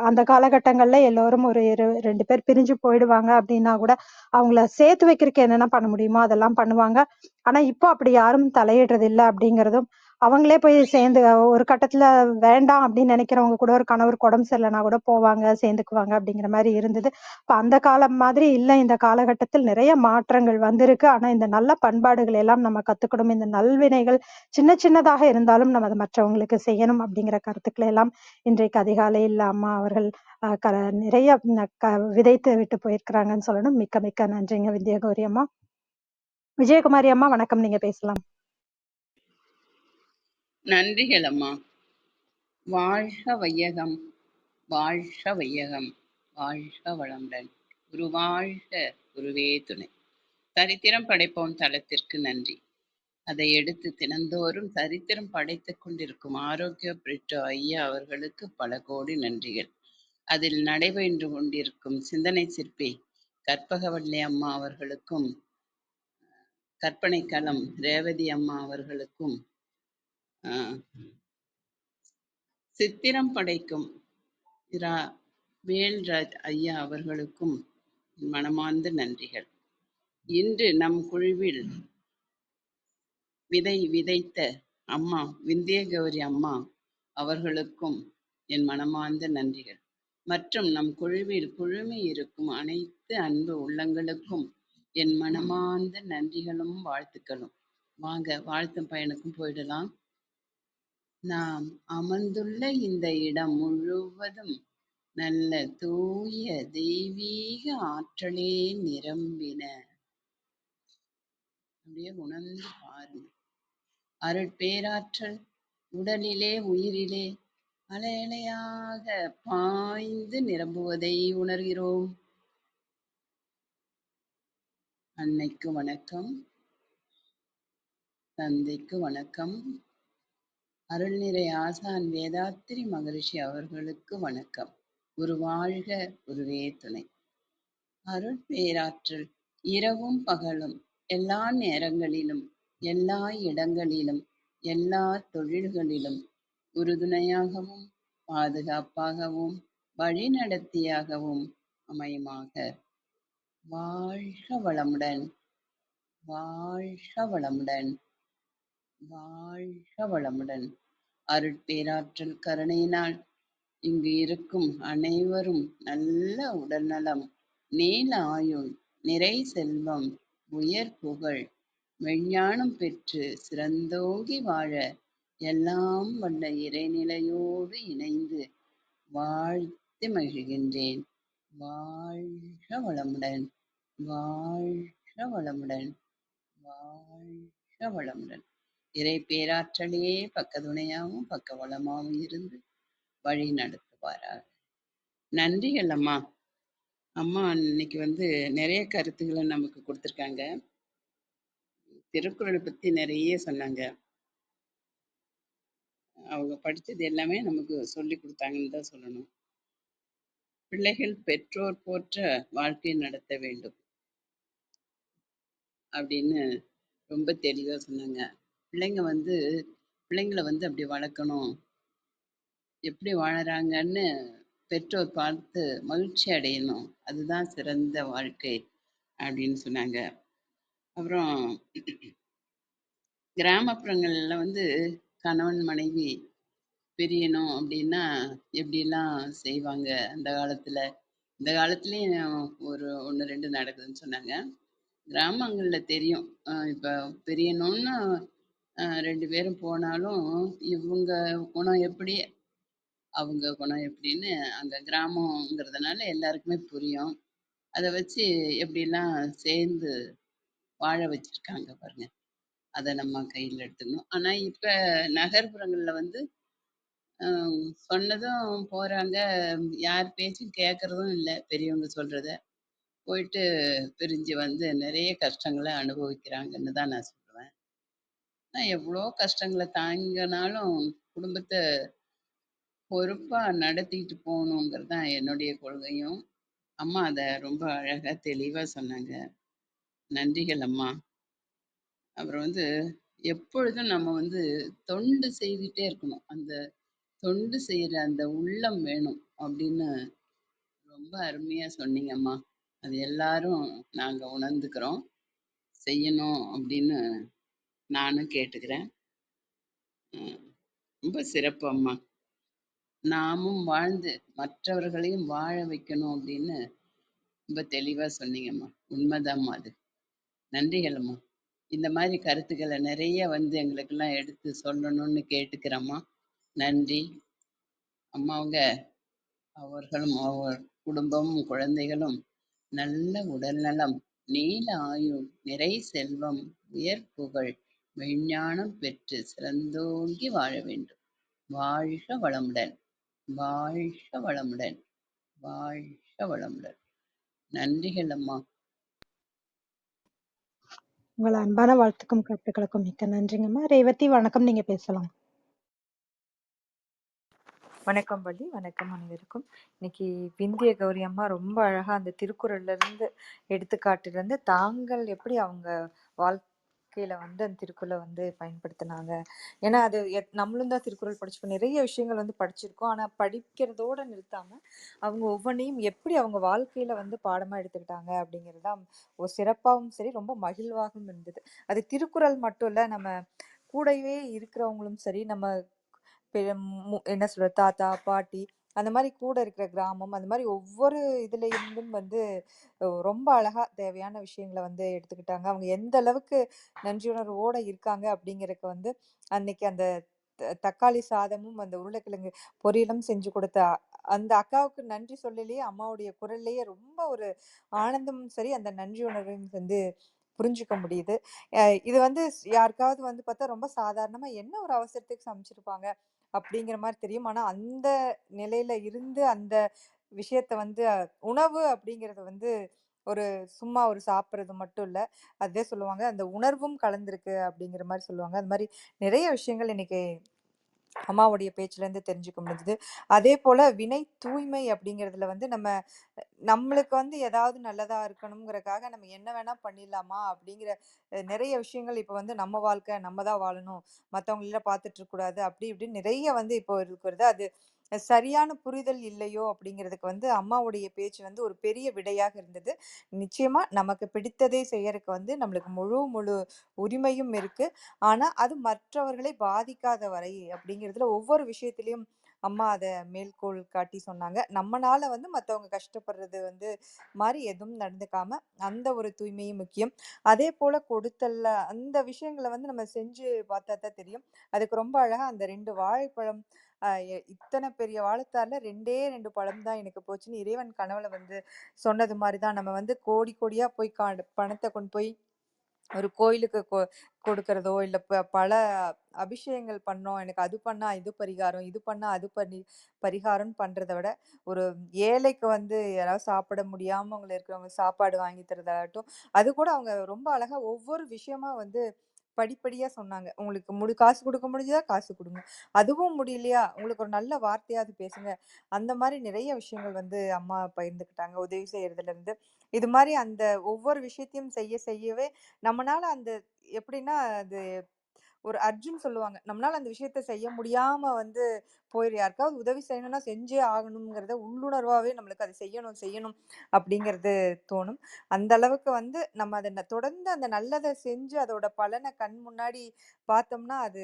அந்த காலகட்டங்கள்ல எல்லோரும் ஒரு 2 பேர் பிரிஞ்சு போயிடுவாங்க அப்படின்னா கூட, அவங்கள சேர்த்து வைக்கிறதுக்கு என்னென்ன பண்ண முடியுமோ அதெல்லாம் பண்ணுவாங்க. ஆனா இப்போ அப்படி யாரும் தலையிடுறது இல்ல அப்படிங்கிறதும், அவங்களே போய் சேர்ந்து ஒரு கட்டத்துல வேண்டாம் அப்படின்னு நினைக்கிறவங்க கூட ஒரு கணவருக்கு உடம்பு சரியில்லைன்னா கூட போவாங்க, சேர்ந்துக்குவாங்க அப்படிங்கிற மாரி இருந்தது. இப்ப அந்த காலம் மாதிரி இல்ல. இந்த காலகட்டத்தில் நிறைய மாற்றங்கள் வந்திருக்கு. ஆனா இந்த நல்ல பண்பாடுகள் எல்லாம் நம்ம கத்துக்கணும். இந்த நல்வினைகள் சின்ன சின்னதாக இருந்தாலும் நம்ம அத மற்றவங்களுக்கு செய்யணும் அப்படிங்கிற கருத்துக்களை எல்லாம் இன்றைக்கு அதிகாலையில் அம்மா அவர்கள் அ க நிறைய விதைத்து விட்டு போயிருக்கிறாங்கன்னு சொல்லணும். மிக்க மிக்க நன்றிங்க வித்யாகௌரி அம்மா. விஜயகுமாரி அம்மா வணக்கம். நீங்க பேசலாம். நன்றிகள் அம்மா. வாழ்க வையகம், வாழ்க வையகம், வாழ்க வளமுடன். குரு வாழ்க, குருவே துணை. சரித்திரம் படைப்போம் தளத்திற்கு நன்றி. அதை எடுத்து தினந்தோறும் சரித்திரம் படைத்துக் கொண்டிருக்கும் ஆரோக்கிய பிரிட்டோ ஐயா அவர்களுக்கு பல கோடி நன்றிகள். அதில் நடைபெற்று கொண்டிருக்கும் சிந்தனை சிற்பி கற்பகவல்லி அம்மா அவர்களுக்கும், கற்பனை களம் ரேவதி அம்மா அவர்களுக்கும், சித்திரம் படைக்கும் இரா வேல்ராஜ் ஐயா அவர்களுக்கும் மனமார்ந்த நன்றிகள். இன்று நம் குழுவில் விதை விதைத்த அம்மா விந்தியகௌரி அம்மா அவர்களுக்கும் என் மனமார்ந்த நன்றிகள். மற்றும் நம் குழுவில் குழுமி இருக்கும் அனைத்து அன்பு உள்ளங்களுக்கும் என் மனமார்ந்த நன்றிகளும் வாழ்த்துக்களும். வாங்க வாழ்த்தும் பயனுக்கும் போயிடலாம். நாம் அமர்ந்துள்ள இந்த இடம் முழுவதும் நல்ல தூய தெய்வீக ஆற்றலே நிரம்பின. அப்படியே உணர்ந்து பாருங்க. அருட்பேராற்றல் உடலிலே உயிரிலே அலையலையாக பாய்ந்து நிரம்புவதை உணர்கிறோம். அன்னைக்கு வணக்கம், தந்தைக்கு வணக்கம், அருள்நிறை ஆசான் வேதாத்திரி மகரிஷி அவர்களுக்கு வணக்கம். குரு வாழ்க, குருவே துணை. அருட்பேராற்றல் இரவும் பகலும் எல்லா நேரங்களிலும் எல்லா இடங்களிலும் எல்லா தொழில்களிலும் உறுதுணையாகவும் பாதுகாப்பாகவும் வழிநடத்தியாகவும் அமையுமாக. வாழ்க வளமுடன், வாழ்க வளமுடன், வாழ்க வளமுடன். அருட்பேராற்றல் கருணையினால் இங்கு இருக்கும் அனைவரும் நல்ல உடல்நலம், நீல ஆயுள், நிறை செல்வம், உயர் புகழ், மெஞ்ஞானம் பெற்று சிறந்தோங்கி வாழ எல்லாம் வல்ல இறைநிலையோடு இணைந்து வாழ்த்து மகிழ்கின்றேன். வாழ்க வளமுடன், வாழ்க வளமுடன், வாழ்க வளமுடன். இறை பேராற்றலே பக்கத்துணையாகவும் பக்கபலமாகவும் இருந்து வழி நடத்துவாராக. நன்றிகள் அம்மா. அம்மா இன்னைக்கு நிறைய கருத்துக்களை நமக்கு கொடுத்துருக்காங்க. திருக்குறளை பத்தி நிறைய சொன்னாங்க. அவங்க படிச்சது எல்லாமே நமக்கு சொல்லி கொடுத்தாங்கன்னு தான் சொல்லணும். பிள்ளைகள் பெற்றோர் போற்ற வாழ்க்கை நடத்த வேண்டும் அப்படின்னு ரொம்ப தெளிவா சொன்னாங்க. பிள்ளைங்களை அப்படி வளர்க்கணும், எப்படி வாழறாங்கன்னு பெற்றோர் பார்த்து மகிழ்ச்சி அடையணும், அதுதான் சிறந்த வாழ்க்கை அப்படின்னு சொன்னாங்க. அப்புறம் கிராமப்புறங்கள்ல கணவன் மனைவி பிரியணும் அப்படின்னா எப்படிலாம் செய்வாங்க அந்த காலத்துல. இந்த காலத்துலயும் ஒன்று ரெண்டு நடக்குதுன்னு சொன்னாங்க. கிராமங்கள்ல தெரியும். இப்ப பிரியணும்னா 2 பேரும் போனாலும் இவங்க குணம் எப்படி அவங்க குணம் எப்படின்னு அங்க கிராமங்கிறதுனால எல்லாருக்குமே புரியும். அத வச்சு எப்படிலாம் சேர்ந்து வாழ வச்சிருக்காங்க பாருங்க. அத நம்ம கையில எடுத்துக்கணும். ஆனா இப்ப நகர்ப்புறங்கள்ல வந்து அ சொன்னதும் போறாங்க. யார் பேச்சும் கேட்கறதும் இல்ல, பெரியவங்க சொல்றத. போயிட்டு பிரிஞ்சு வந்து நெறைய கஷ்டங்கள அனுபவிக்கிறாங்கன்னு தான் நான் சொல்லுவேன். நான் எவ்ளோ கஷ்டங்கள தாங்கினாலும் குடும்பத்த பொறுப்பா நடத்திட்டு போகணுங்கிறது தான் என்னுடைய கொள்கையும். அம்மா அத ரொம்ப அழகா தெளிவா சொன்னாங்க. நன்றிகள் அம்மா. அப்புறம் வந்து எப்பொழுதும் நம்ம வந்து தொண்டு செய்துட்டே இருக்கணும். அந்த தொண்டு செய்ற அந்த உள்ளம் வேணும் அப்படின்னு ரொம்ப அருமையா சொன்னீங்கம்மா. அது எல்லாரும் நாங்க உணர்ந்துக்கிறோம். செய்யணும் அப்படின்னு நானும் கேட்டுக்கிறேன். ம். ரொம்ப சிறப்பு அம்மா. நாமும் வாழ்ந்து மற்றவர்களையும் வாழ வைக்கணும் அப்படின்னு ரொம்ப தெளிவா சொன்னீங்கம்மா. உண்மைதாம்மா அது. நன்றிகள் அம்மா. இந்த மாதிரி கருத்துக்கள நிறைய வந்து எங்களுக்கெல்லாம் எடுத்து சொல்லணும்னு கேட்டுக்கிறேம்மா. நன்றி. அம்மாவுங்க அவர்களும் அவர் குடும்பமும் குழந்தைகளும் நல்ல உடல்நலம், நீள ஆயுள், நிறை செல்வம், உயர் புகழ், மெய்ஞானம் பெற்று சிறந்தோங்கி வாழ வேண்டும். வாழ்க வளமுடன், வாழ்க வளமுடன், வாழ்க வளமுடன். நன்றிகள் அம்மா. உங்கள் அன்பான வாழ்த்துக்கும் கருத்துக்களுக்கும் மிக்க நன்றிங்கம்மா. ரேவதி வணக்கம், நீங்க பேசலாம். வணக்கம் வள்ளி, வணக்கம் அனைவருக்கும். இன்னைக்கு பிந்திய கௌரி அம்மா ரொம்ப அழகா அந்த திருக்குறள்ல இருந்து எடுத்துக்காட்டுல இருந்து தாங்கள் எப்படி அவங்க வாழ்க்கையில வந்து அந்த திருக்குறளை வந்து பயன்படுத்தினாங்க. ஏன்னா அது நம்மளும் தான் திருக்குறள் படிச்சிருக்கோம், நிறைய விஷயங்கள் வந்து படிச்சிருக்கோம். ஆனா படிக்கிறதோட நிறுத்தாம அவங்க ஒவ்வொன்றையும் எப்படி அவங்க வாழ்க்கையில வந்து பாடமா எடுத்துக்கிட்டாங்க அப்படிங்கிறது தான் ஒரு சிறப்பாகவும் சரி, ரொம்ப மகிழ்வாகவும் இருந்தது. அது திருக்குறள் மட்டும் இல்ல, நம்ம கூடவே இருக்கிறவங்களும் சரி, நம்ம என்ன சொல்றது, தாத்தா பாட்டி, அந்த மாதிரி கூட இருக்கிற கிராமம், அந்த மாதிரி ஒவ்வொரு இதுல இருந்தும் வந்து ரொம்ப அழகா தேவையான விஷயங்களை வந்து எடுத்துக்கிட்டாங்க. அவங்க எந்த அளவுக்கு நன்றியுணர்வோட இருக்காங்க அப்படிங்கறதுக்கு வந்து அன்னைக்கு அந்த தக்காளி சாதமும் அந்த உருளைக்கிழங்கு பொரியலும் செஞ்சு கொடுத்த அந்த அக்காவுக்கு நன்றி சொல்லலையே, அம்மாவுடைய குரல்லையே ரொம்ப ஒரு ஆனந்தமும் சரி, அந்த நன்றி உணர்வையும் வந்து புரிஞ்சுக்க முடியுது. இது வந்து யாருக்காவது வந்து பார்த்தா ரொம்ப சாதாரணமா என்ன ஒரு அவசரத்துக்கு சமைச்சிருப்பாங்க அப்படிங்கிற மாதிரி தெரியும். ஆனா அந்த நிலையில இருந்து அந்த விஷயத்த வந்து உணவு அப்படிங்கறது வந்து ஒரு சும்மா ஒரு சாப்பிடுறது மட்டும் இல்ல. அதே சொல்லுவாங்க, அந்த உணர்வும் கலந்திருக்கு அப்படிங்கிற மாதிரி சொல்லுவாங்க. அது மாதிரி நிறைய விஷயங்கள் இன்னைக்கு அம்மாவுடைய பேச்சுல இருந்து தெரிஞ்சுக்க முடிஞ்சது. அதே போல வினை தூய்மை அப்படிங்கிறதுல வந்து நம்மளுக்கு வந்து ஏதாவது நல்லதா இருக்கணுங்கிறதுக்காக நம்ம என்ன வேணா பண்ணிடலாமா அப்படிங்கிற நிறைய விஷயங்கள் இப்போ வந்து நம்ம வாழ்க்கை நம்ம தான் வாழணும், மற்றவங்கள பார்த்துட்டு இருக்க கூடாது, அப்படி இப்படின்னு நிறைய வந்து இப்போ இருக்கிறது. அது சரியான புரிதல் இல்லையோ அப்படிங்கிறதுக்கு வந்து அம்மாவுடைய பேச்சு வந்து ஒரு பெரிய விடையாக இருந்தது. நிச்சயமா நமக்கு பிடித்ததை செய்யறதுக்கு வந்து நம்மளுக்கு முழு முழு உரிமையும் இருக்கு. ஆனா அது மற்றவர்களை பாதிக்காத வரை அப்படிங்கிறதுல ஒவ்வொரு விஷயத்திலையும் அம்மா அதை மேல்கோள் காட்டி சொன்னாங்க. நம்மனால வந்து மற்றவங்க கஷ்டப்படுறது வந்து மாதிரி எதுவும் நடந்துக்காம அந்த ஒரு தூய்மையும் முக்கியம். அதே போல கொடுத்தல்ல அந்த விஷயங்களை வந்து நம்ம செஞ்சு பார்த்தா தான் தெரியும். அதுக்கு ரொம்ப அழகா அந்த 2 வாழைப்பழம், இத்தனை பெரிய வாழைத்தார்ல 2 பழம் தான் எனக்கு போச்சுன்னு இறைவன் கனவுல வந்து சொன்னது மாதிரி தான். நம்ம வந்து கோடி கோடியா போய் பணத்தை கொண்டு போய் ஒரு கோயிலுக்கு கொடுக்கறதோ, இல்ல பல அபிஷேகங்கள் பண்ணோம், எனக்கு அது பண்ணா இது பரிகாரம், இது பண்ணா அது பரிகாரம்னு பண்றதை விட, ஒரு ஏழைக்கு வந்து யாராவது சாப்பிட முடியாமவங்க இருக்கிறவங்க சாப்பாடு வாங்கி தரதாகட்டும், அது கூட அவங்க ரொம்ப அழகா ஒவ்வொரு விஷயமா வந்து படிப்படியா சொன்னாங்க. உங்களுக்கு காசு கொடுக்க முடிஞ்சதா காசு கொடுங்க, அதுவும் முடியலையா உங்களுக்கு ஒரு நல்ல வார்த்தையாவது பேசுங்க. அந்த மாதிரி நிறைய விஷயங்கள் வந்து அம்மா பகிர்ந்துக்கிட்டாங்க. உதவி செய்யறதுல இருந்து இது மாதிரி அந்த ஒவ்வொரு விஷயத்தையும் செய்ய செய்யவே நம்மனால அந்த எப்படின்னா, அது ஒரு அர்ஜுன் சொல்லுவாங்க, நம்மளால அந்த விஷயத்த செய்ய முடியாம வந்து யாருக்காவது உதவி செய்யணும்னா செஞ்சே ஆகணுங்கிறத உள்ளுணர்வாவே நம்மளுக்கு அதை செய்யணும் செய்யணும் அப்படிங்கிறது தோணும். அந்த அளவுக்கு வந்து நம்ம அதை தொடர்ந்து அந்த நல்லதை செஞ்சு அதோட பலனை கண் முன்னாடி பார்த்தோம்னா, அது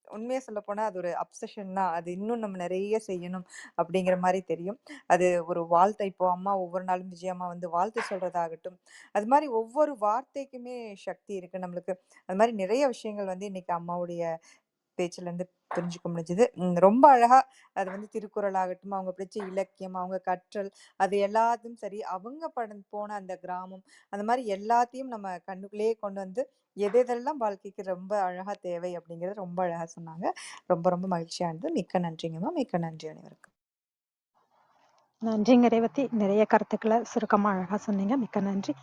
உண்மையா சொல்ல போனா அது ஒரு அப்சஷன் தான். அது இன்னும் நம்ம நிறைய செய்யணும் அப்படிங்கிற மாதிரி தெரியும். அது ஒரு வாழ்த்தை. இப்போ அம்மா ஒவ்வொரு நாளும் விஜயம்மா வந்து வாழ்த்து சொல்றதாகட்டும், அது மாதிரி ஒவ்வொரு வார்த்தைக்குமே சக்தி இருக்கு நம்மளுக்கு. அது மாதிரி நிறைய விஷயங்கள் வந்து இன்னைக்கு அம்மாவுடைய பேச்சுல இருந்து புரிஞ்சுக்க முடிஞ்சது. ரொம்ப அழகா அது வந்து திருக்குறள் ஆகட்டும், அவங்க படிச்ச இலக்கியம், அவங்க கற்றல், அது எல்லாத்தையும் சரி, அவங்க போன அந்த கிராமம், அந்த மாதிரி எல்லாத்தையும் நம்ம கண்ணுக்குள்ளேயே கொண்டு வந்து எதெல்லாம் வாழ்க்கைக்கு ரொம்ப அழகா தேவை அப்படிங்கிறத ரொம்ப அழகா சொன்னாங்க. ரொம்ப ரொம்ப மகிழ்ச்சியா இருந்தது. மிக்க நன்றிங்கம்மா. மிக்க நன்றி அனைவருக்கும். நன்றிங்க ரேவதி. நிறைய கருத்துக்களை சுருக்கமா அழகா சொன்னீங்க. மிக்க நன்றி.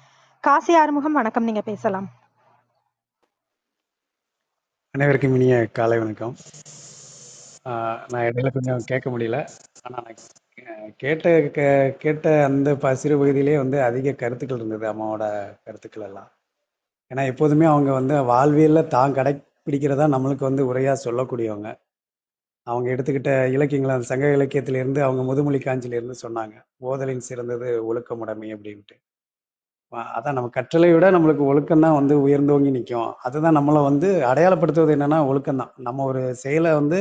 காசி ஆறுமுகம், வணக்கம். நீங்க பேசலாம். அனைவருக்கும் இனிய காலை வணக்கம். நான் இடையில கொஞ்சம் கேட்க முடியல. ஆனால் நான் கேட்ட அந்த சிறு பகுதியிலே வந்து அதிக கருத்துக்கள் இருந்தது, அம்மாவோட கருத்துக்கள் எல்லாம். ஏன்னா எப்போதுமே அவங்க வந்து வாழ்வியலில் தான் கடைப்பிடிக்கிறதா நம்மளுக்கு வந்து உரையாக சொல்லக்கூடியவங்க. அவங்க எடுத்துக்கிட்ட இலக்கியங்கள் அந்த சங்க இலக்கியத்திலேருந்து அவங்க முதுமொழி காஞ்சிலேருந்து சொன்னாங்க, ஓதலின் சிறந்தது ஒழுக்கமுடைமை அப்படின்ட்டு. அதான் நம்ம கற்றலை விட நம்மளுக்கு ஒழுக்கம் தான் வந்து உயர்ந்தோங்கி நிற்கும். அதுதான் நம்மளை வந்து அடையாளப்படுத்துவது என்னன்னா ஒழுக்கம் தான். நம்ம ஒரு செயலை வந்து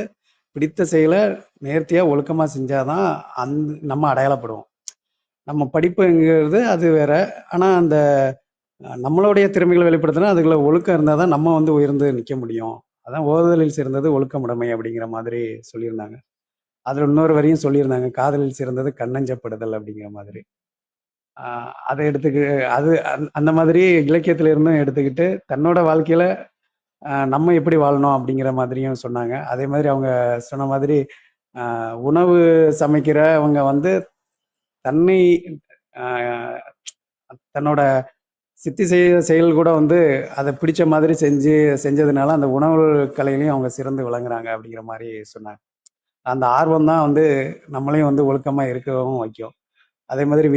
பிடித்த செயலை நேர்த்தியா ஒழுக்கமா செஞ்சாதான் நம்ம அடையாளப்படுவோம். நம்ம படிப்புங்கிறது அது வேற. ஆனா அந்த நம்மளுடைய திறமைகளை வெளிப்படுத்தினா அதுக்குள்ள ஒழுக்கம் இருந்தால் தான் நம்ம வந்து உயர்ந்து நிற்க முடியும். அதான் ஓதுதலில் சிறந்தது ஒழுக்கமுடைமை அப்படிங்கிற மாதிரி சொல்லியிருந்தாங்க. அதுல இன்னொரு வரியும் சொல்லியிருந்தாங்க, காதலில் சிறந்தது கண்ணஞ்சப்படுதல் அப்படிங்கிற மாதிரி. அதை அது அந்த மாதிரி இலக்கியத்துல இருந்தும் எடுத்துக்கிட்டு தன்னோட வாழ்க்கையில நம்ம எப்படி வாழணும் அப்படிங்கிற மாதிரியும் சொன்னாங்க. அதே மாதிரி அவங்க சொன்ன மாதிரி உணவு சமைக்கிறவங்க வந்து தன்னை தன்னோட சித்தி செய்ய செயல் கூட வந்து அதை பிடிச்ச மாதிரி செஞ்சதுனால அந்த உணவு கலையிலையும் அவங்க சிறந்து விளங்குறாங்க அப்படிங்கிற மாதிரி சொன்னாங்க. அந்த ஆர்வம் தான் வந்து நம்மளையும் வந்து ஒழுக்கமா இருக்கவும் வைக்கும். அதே மாதிரி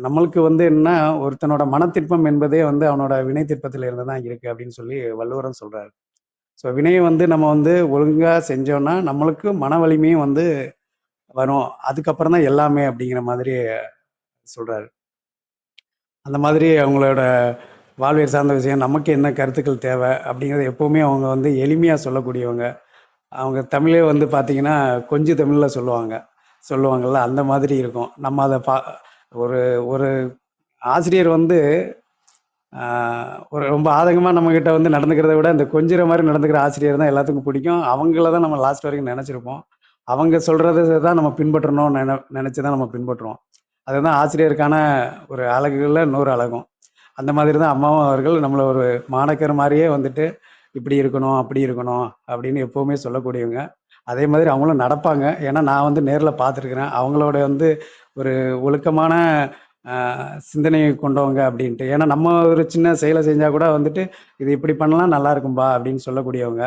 நம்மளுக்கு வந்து என்ன ஒருத்தனோட மனத்திற்பம் என்பதே வந்து அவனோட வினை திற்பத்தில் இருந்து தான் இருக்கு அப்படின்னு சொல்லி வள்ளுவரும் சொல்றாரு. ஸோ வினையை வந்து நம்ம வந்து ஒழுங்கா செஞ்சோம்னா நம்மளுக்கு மன வலிமையும் வந்து வரும். அதுக்கப்புறம் தான் எல்லாமே அப்படிங்கிற மாதிரி சொல்றாரு. அந்த மாதிரி அவங்களோட வாழ்வியல் சார்ந்த விஷயம், நமக்கு என்ன கருத்துக்கள் தேவை அப்படிங்கிறது எப்பவுமே அவங்க வந்து எளிமையாக சொல்லக்கூடியவங்க. அவங்க தமிழே வந்து பார்த்தீங்கன்னா கொஞ்சம் தமிழில் சொல்லுவாங்கல்ல, அந்த மாதிரி இருக்கும். நம்ம அதை ஒரு ஒரு ஆசிரியர் வந்து ஒரு ரொம்ப ஆதங்கமாக நம்மக்கிட்ட வந்து நடந்துக்கிறத விட இந்த கொஞ்சிற மாதிரி நடந்துக்கிற ஆசிரியர் தான் எல்லாத்துக்கும் பிடிக்கும். அவங்கள தான் நம்ம லாஸ்ட் வரைக்கும் நினச்சிருப்போம். அவங்க சொல்கிறத தான் நம்ம பின்பற்றணும்னு நினச்சி தான் நம்ம பின்பற்றுவோம். அதுதான் ஆசிரியருக்கான ஒரு அழகுகளில் இன்னொரு அழகும். அந்த மாதிரி தான் அம்மாவும் அவர்கள் நம்மளை ஒரு மாணக்கர் மாதிரியே வந்துட்டு இப்படி இருக்கணும் அப்படி இருக்கணும் அப்படின்னு எப்போவுமே சொல்லக்கூடியவங்க. அதே மாதிரி அவங்களும் நடப்பாங்க. ஏன்னா நான் வந்து நேரில் பார்த்துருக்குறேன். அவங்களோட வந்து ஒரு ஒழுக்கமான சிந்தனை கொண்டவங்க அப்படின்ட்டு. ஏன்னா நம்ம ஒரு சின்ன செயலை செஞ்சால் கூட வந்துட்டு இது இப்படி பண்ணலாம் நல்லா இருக்கும்பா அப்படின்னு சொல்லக்கூடியவங்க.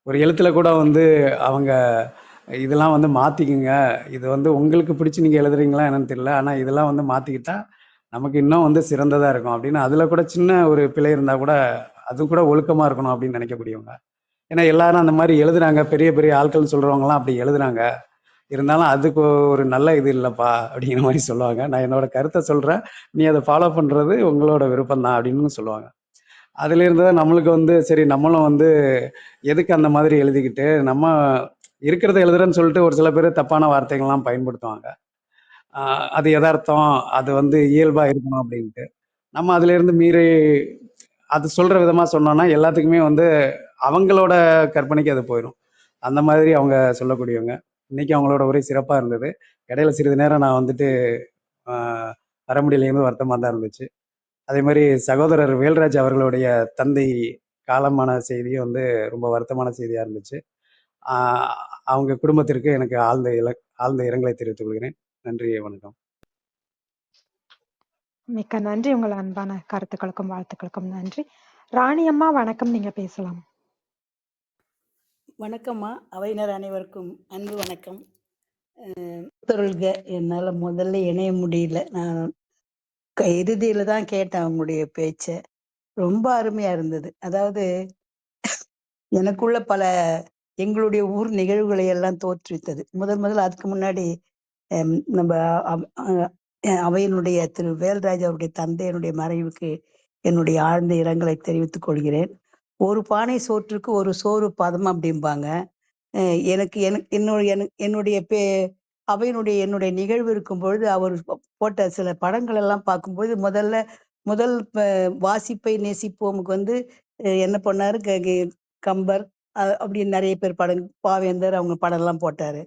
ஒரு எழுத்துல கூட வந்து அவங்க இதெல்லாம் வந்து மாற்றிக்குங்க, இது வந்து உங்களுக்கு பிடிச்சி நீங்கள் எழுதுறீங்களா என்னன்னு தெரியல, ஆனால் இதெல்லாம் வந்து மாற்றிக்கிட்டா நமக்கு இன்னும் வந்து சிறந்ததாக இருக்கும் அப்படின்னு. அதில் கூட சின்ன ஒரு பிழை இருந்தால் கூட அது கூட ஒழுக்கமாக இருக்கணும் அப்படின்னு நினைக்கக்கூடியவங்க. ஏன்னா எல்லாரும் அந்த மாதிரி எழுதுறாங்க, பெரிய பெரிய ஆட்கள் சொல்கிறவங்களாம் அப்படி எழுதுறாங்க. இருந்தாலும் அதுக்கு ஒரு நல்ல இது இல்லைப்பா அப்படிங்கிற மாதிரி சொல்லுவாங்க. நான் என்னோட கருத்தை சொல்கிறேன், நீ அதை ஃபாலோ பண்ணுறது உங்களோட விருப்பம் தான் அப்படின்னு சொல்லுவாங்க. அதுலேருந்து தான் நம்மளுக்கு வந்து சரி நம்மளும் வந்து எதுக்கு அந்த மாதிரி எழுதிக்கிட்டு நம்ம இருக்கிறத எழுதுறேன்னு சொல்லிட்டு ஒரு சில பேர் தப்பான வார்த்தைகள்லாம் பயன்படுத்துவாங்க. அது எதார்த்தம், அது வந்து இயல்பா இருக்கணும் அப்படின்ட்டு. நம்ம அதிலேருந்து மீறி அது சொல்ற விதமா சொன்னோம்னா எல்லாத்துக்குமே வந்து அவங்களோட கற்பனைக்கு அது போயிடும். அந்த மாதிரி அவங்க சொல்லக்கூடியவங்க. இன்னைக்கு அவங்களோட உரை சிறப்பா இருந்தது. இடையில சிறிது நேரம் நான் வந்துட்டு ஆ வர முடியலைங்கிறது வருத்தமா தான் இருந்துச்சு. அதே மாதிரி சகோதரர் வேல்ராஜ் அவர்களுடைய தந்தை காலமான செய்தியும் வந்து ரொம்ப வருத்தமான செய்தியா இருந்துச்சு. ஆ அவங்க குடும்பத்திற்கு எனக்கு ஆழ்ந்த இரங்கலை தெரிவித்துக் கொள்கிறேன். நன்றி, வணக்கம். மிக்க நன்றி. உங்கள் அன்பான கருத்துக்களுக்கும் வாழ்த்துக்களுக்கும் நன்றி. ராணி அம்மா, வணக்கம். நீங்க பேசலாம். வணக்கம்மா. அவையினர் அனைவருக்கும் அன்பு வணக்கம். என்னால் முதல்ல இணைய முடியல. நான் இறுதியில தான் கேட்டேன் அவங்களுடைய பேச்ச. ரொம்ப அருமையா இருந்தது. அதாவது எனக்குள்ள பல எங்களுடைய ஊர் நிகழ்வுகளை எல்லாம் தோற்றுவித்தது. முதல்ல அதுக்கு முன்னாடி நம்ம அவையினுடைய திரு வேல்ராஜ் அவருடைய தந்தையனுடைய மறைவுக்கு என்னுடைய ஆழ்ந்த இரங்கலை தெரிவித்துக் கொள்கிறேன். ஒரு பானை சோற்றுக்கு ஒரு சோறு பதம் அப்படிம்பாங்க. எனக்கு என்னுடைய என்னுடைய நிகழ்வு இருக்கும் பொழுது அவர் போட்ட சில படங்கள் எல்லாம் பார்க்கும்போது முதல் வாசிப்பை நேசிப்போமுக்கு வந்து என்ன பண்ணாரு கம்பர், அப்படின்னு நிறைய பேர் படம் பாவேந்தர் அவங்க படம்லாம் போட்டாரு.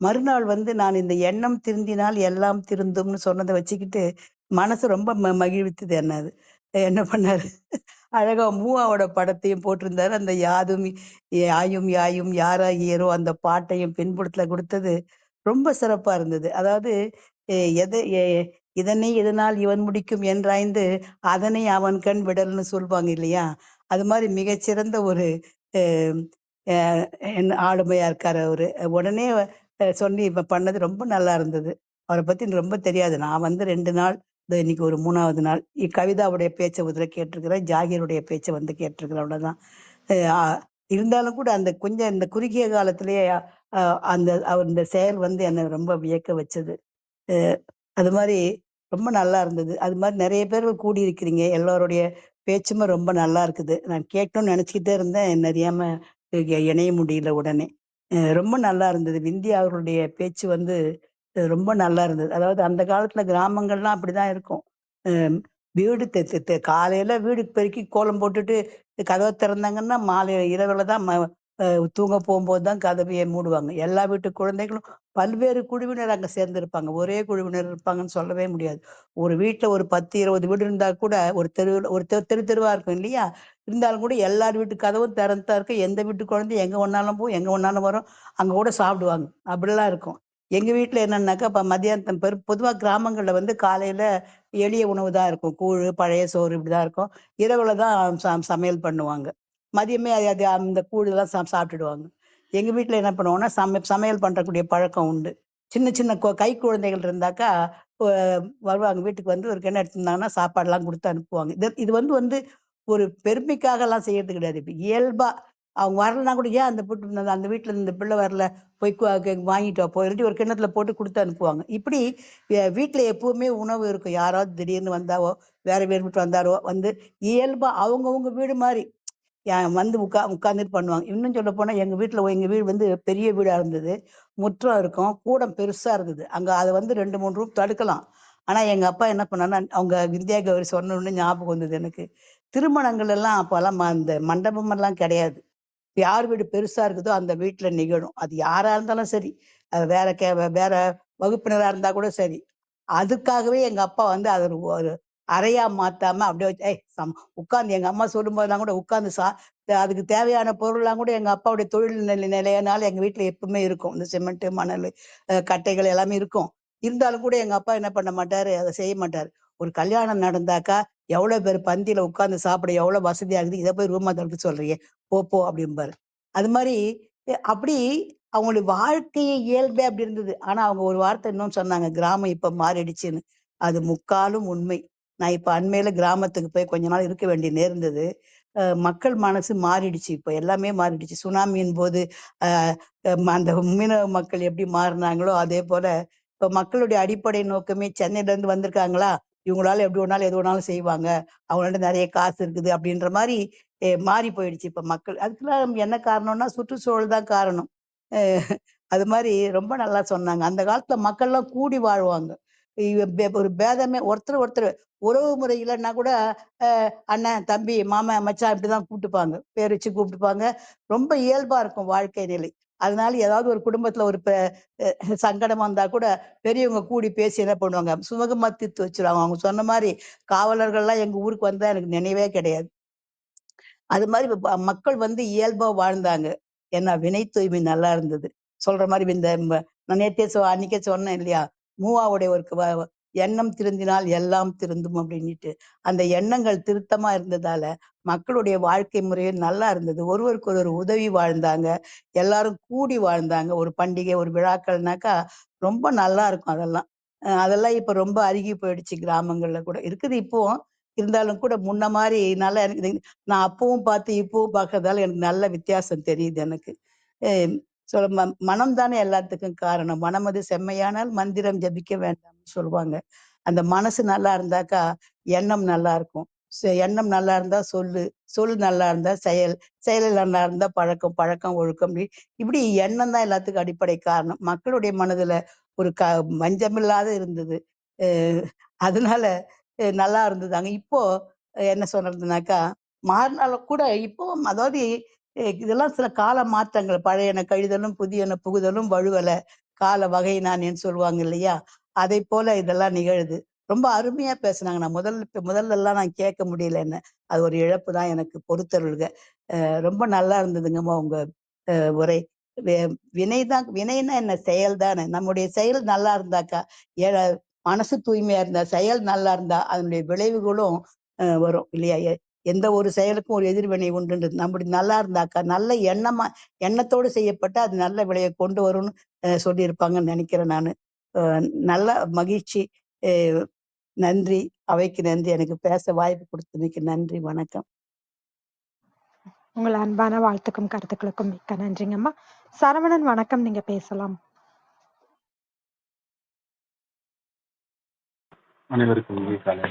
மறுநாள் வந்து நான் இந்த எண்ணம் திருந்தினால் எல்லாம் திருந்தும்னு சொன்னதை வச்சுக்கிட்டு மனசு ரொம்ப மகிழ்வித்தது என்ன அது. என்ன பண்ணாரு, அழகா மூவாவோட படத்தையும் போட்டிருந்தாரு. அந்த யாதும் யாயும் யாயும் யாராகியரோ அந்த பாட்டையும் பின்புலத்துல கொடுத்தது ரொம்ப சிறப்பா இருந்தது. அதாவது எதை இதனை இதனால் இவன் முடிக்கும் என்றாய்ந்து அதனை அவன் கண் விடல்னு சொல்லுவாங்க இல்லையா? அது மாதிரி மிகச்சிறந்த ஒரு அஹ், அஹ், என்ன ஆளுமையா இருக்காரு அவரு. உடனே சொல்லி இப்ப பண்ணது ரொம்ப நல்லா இருந்தது. அவரை பத்தி எனக்கு ரொம்ப தெரியாது. நான் வந்து 2 நாள், இன்னைக்கு ஒரு 3வது நாள் கவிதாவுடைய பேச்சை முதல்ல கேட்டிருக்கிறேன், ஜாகீருடைய பேச்சை வந்து கேட்டிருக்கிறேன், அவ்வளவுதான். அஹ் இருந்தாலும் கூட அந்த கொஞ்சம் இந்த குறுகிய காலத்திலேயே அந்த அவர் இந்த செயல் வந்து என்னை ரொம்ப வியக்க வச்சது. அஹ் அது மாதிரி ரொம்ப நல்லா இருந்தது. அது மாதிரி நிறைய பேர் கூடி இருக்கிறீங்க, எல்லாருடைய பேச்சுமே ரொம்ப நல்லா இருக்குது. நான் கேட்கணும்னு நினைச்சுக்கிட்டே இருந்தேன், என்ன அறியாம இணைய முடியல உடனே. ரொம்ப நல்லா இருந்தது விந்தியா அவர்களுடைய பேச்சு வந்து. ரொம்ப நல்லா இருந்தது. அதாவது அந்த காலத்துல கிராமங்கள்லாம் அப்படிதான் இருக்கும். அஹ் வீடு காலையில வீடு பெருக்கி கோலம் போட்டுட்டு கதவை திறந்தாங்கன்னா மாலை இரவுல தான் தூங்க போகும்போது தான் கதவையை மூடுவாங்க. எல்லா வீட்டு குழந்தைகளும் பல்வேறு குழுவினர் அங்க சேர்ந்திருப்பாங்க. ஒரே குழுவினர் இருப்பாங்கன்னு சொல்லவே முடியாது. ஒரு வீட்டுல ஒரு 10, 20 வீடு இருந்தா கூட ஒரு தெருவுல ஒரு தெரு தெருவா இருக்கும் இல்லையா? இருந்தாலும் கூட எல்லார் வீட்டு கதவும் திறந்துதான் இருக்கும். எந்த வீட்டு குழந்தை எங்க வேணாலும் போகும், எங்க வேணாலும் வரும். அங்க கூட சாப்பிடுவாங்க. அப்படிலாம் இருக்கும். எங்க வீட்டுல என்னன்னாக்கா, இப்ப மத்தியானத்து பொதுவா கிராமங்கள்ல வந்து காலையில எளிய உணவு தான் இருக்கும். கூழு, பழைய சோறு இப்படிதான் இருக்கும். இரவுல தான் சமையல் பண்ணுவாங்க. மதியமே அது அது அந்த கூழெல்லாம் சாப்பிட்டுடுவாங்க. எங்க வீட்ல என்ன பண்ணுவோம்னா, சமையல் பண்றக்கூடிய பழக்கம் உண்டு. சின்ன சின்ன கை குழந்தைகள் இருந்தாக்கா, அ வருவாங்க வீட்டுக்கு வந்து ஒரு கிண்ணம் எடுத்திருந்தாங்கன்னா, சாப்பாடுலாம் குடுத்து அனுப்புவாங்க. இது இது வந்து வந்து ஒரு பெருமைக்காகலாம் செய்யறது கிடையாது. இப்ப இயல்பா அவங்க வரலன்னா கூட, "ஏன் அந்த வீட்ல இந்த பிள்ளை வரல? போய் வாங்கிட்டு வா போ" இல்லாட்டி ஒரு கிண்ணத்துல போட்டு குடுத்து அனுப்புவாங்க. இப்படி வீட்ல எப்பவுமே உணவு இருக்கும். யாராவது திடீர்னு வந்தாவோ, வேற வீடு விட்டு வந்தாரோ வந்து இயல்பா அவங்கவங்க வீடு மாரி வந்து உட்கார்ந்துட்டு பண்ணுவாங்க. இன்னும் சொல்லப்போனா எங்க வீடு வந்து பெரிய வீடா இருந்தது. முற்றம் இருக்கும். கூடம் பெருசா இருந்தது. அங்க அத வந்து 2, 3 ரூம் தடுக்கலாம். ஆனா எங்க அப்பா என்ன பண்ணாருன்னா, அவங்க விந்தியா கௌரி சொன்ன உடனே ஞாபகம் வந்தது எனக்கு. திருமணங்கள் எல்லாம் அப்பல்லாம் இந்த மண்டபம் எல்லாம் கிடையாது. யார் வீடு பெருசா இருக்குதோ அந்த வீட்ல நிகழும். அது யாரா இருந்தாலும் சரி. வேற வேற வகுப்பினரா இருந்தா கூட சரி. அதுக்காகவே எங்க அப்பா வந்து அத ஒரு ஒரு அறையா மாத்தாம அப்படியே வச்சு உட்கார்ந்து எங்க அம்மா சொல்லும்போதெல்லாம் கூட உட்கார்ந்து அதுக்கு தேவையான பொருள்லாம் கூட எங்க அப்பாவுடைய தொழில் நிலையனால எங்க வீட்ல எப்பவுமே இருக்கும். இந்த சிமெண்ட், மணல், கட்டைகள் எல்லாமே இருக்கும். இருந்தாலும் கூட எங்க அப்பா என்ன பண்ண மாட்டாரு, அத செய்ய மாட்டாரு. ஒரு கல்யாணம் நடந்தாக்கா, எவ்வளவு பேர் பந்தியில உட்கார்ந்து சாப்பிட எவ்வளவு வசதியா இருக்குது. இத போய் ரூமா தொறக்க சொல்றியே, போ போ அப்படிம்பாரு. அது மாரி அப்படி அவங்களுடைய வாழ்க்கையே இயல்பே அப்படி இருந்தது. ஆனா அவங்க ஒரு வார்த்தை இன்னும் சொன்னாங்க, கிராமம் இப்ப மாறிடுச்சுன்னு. அது முக்காலும் உண்மை. நான் இப்ப அண்மையில கிராமத்துக்கு போய் கொஞ்ச நாள் இருக்க வேண்டி நேர்ந்தது. மக்கள் மனசு மாறிடுச்சு. இப்ப எல்லாமே மாறிடுச்சு. சுனாமியின் போது அ அந்த மீனவ மக்கள் எப்படி மாறுனாங்களோ, அதே போல இப்ப மக்களுடைய அடிப்படை நோக்கமே சென்னையில இருந்து வந்திருக்காங்களா, இவங்களால எப்படி வேணாலும் எது வேணாலும் செய்வாங்க. அவங்கள்ட்ட நெறைய காசு இருக்குது அப்படின்ற மாரி மாறி போயிடுச்சு இப்ப மக்கள். அதுக்கெல்லாம் என்ன காரணம்னா, சுற்றுச்சூழல் தான் காரணம். அ அது மாரி ரொம்ப நல்லா சொன்னாங்க. அந்த காலத்துல மக்கள்லாம் கூடி வாழ்வாங்க. ஒரு பேதமே ஒருத்தர் ஒருத்தர் உறவு முறை இல்லன்னா கூட அண்ணன், தம்பி, மாமன், மச்சான் இப்படிதான் கூப்பிட்டுப்பாங்க. பேர் வச்சு கூப்பிட்டுப்பாங்க. ரொம்ப இயல்பா இருக்கும் வாழ்க்கை நிலை. அதனால ஏதாவது ஒரு குடும்பத்துல ஒரு சங்கடம் வந்தா கூட பெரியவங்க கூடி பேசி என்ன பண்ணுவாங்க, சுமூகமா தீர்த்து வச்சுருவாங்க. அவங்க சொன்ன மாரி காவலர்கள்லாம் எங்க ஊருக்கு வந்தா எனக்கு நினைவே கிடையாது. அது மாரி மக்கள் வந்து இயல்பா வாழ்ந்தாங்க. ஏன்னா வினை தூய்மை நல்லா இருந்தது. சொல்ற மாரி இந்த நான் நேத்தே அன்னைக்கே சொன்னேன் இல்லையா? மூவாவுடைய ஒரு எண்ணம் திருந்தினால் எல்லாம் திருந்தும் அப்படின்னுட்டு. அந்த எண்ணங்கள் திருத்தமா இருந்ததால, மக்களுடைய வாழ்க்கை முறையும் நல்லா இருந்தது. ஒருவருக்கு ஒருவர் உதவி வாழ்ந்தாங்க. எல்லாரும் கூடி வாழ்ந்தாங்க. ஒரு பண்டிகை, ஒரு விழாக்கள்னாக்கா ரொம்ப நல்லா இருக்கும் அதெல்லாம். அதெல்லாம் இப்ப ரொம்ப அருகி போயிடுச்சு கிராமங்கள்ல கூட. இருக்குது இப்பவும். இருந்தாலும் கூட முன்ன மாரி நல்லா எனக்கு நான் அப்பவும் பார்த்து, இப்பவும் பார்க்கறதால எனக்கு நல்ல வித்தியாசம் தெரியுது எனக்கு. அ சொல்ல மனம் தானே எல்லாத்துக்கும் காரணம். "மனமது செம்மையானால் மந்திரம் ஜபிக்க வேண்டாம்னு" சொல்லுவாங்க. அந்த மனசு நல்லா இருந்தாக்கா, எண்ணம் நல்லா இருக்கும். எண்ணம் நல்லா இருந்தா சொல்லு, சொல் நல்லா இருந்தா செயல், செயல் நல்லா இருந்தா பழக்கம், பழக்கம் ஒழுக்கம். இப்படி எண்ணம் தான் எல்லாத்துக்கும் அடிப்படை காரணம். மக்களுடைய மனதுல ஒரு வஞ்சமில்லாத இருந்தது. அ அதனால நல்லா இருந்தது. அங்க இப்போ என்ன சொல்றதுனாக்கா, மாறினாலும் கூட இப்பவும் அதாவது இதெல்லாம் சில கால மாற்றங்கள். பழையன கழிதலும் புதியன புகுதலும் வழுவல கால வகை நான் சொல்லுவாங்க இல்லையா? அதை போல இதெல்லாம் நிகழுது. ரொம்ப அருமையா பேசுனாங்க. நான் முதல்ல எல்லாம் நான் கேட்க முடியல என்ன. அது ஒரு இழப்பு தான் எனக்கு, பொறுத்தருள்க. ரொம்ப நல்லா இருந்ததுங்கம்மா உங்க உரை. வினைதான், வினைன்னா என்ன? செயல் தானே. நம்முடைய செயல் நல்லா இருந்தாக்கா, மனசு தூய்மையா இருந்தா, செயல் நல்லா இருந்தா அதனுடைய விளைவுகளும் வரும் இல்லையா? எந்த ஒரு செயலுக்கும் ஒரு எதிர்வினை உண்டுன்றது. நம்முடைய நல்லா இருந்தாக்கா, நல்ல எண்ணத்தோடு செய்யப்பட்ட அது நல்ல விளைவை கொண்டு வரும்னு சொல்லியிருப்பாங்கன்னு நினைக்கிறேன் நானு. நல்ல மகிழ்ச்சி. நன்றி. அவைக்கு நன்றி. எனக்கு பேச வாய்ப்பு கொடுத்ததுக்கு நன்றி. வணக்கம். உங்கள் அன்பான வாழ்த்துக்கும் கருத்துக்களுக்கும் மிக்க நன்றிங்கம்மா. சரவணன் வணக்கம், நீங்க பேசலாம். அனைவருக்கும் இனிய காலை.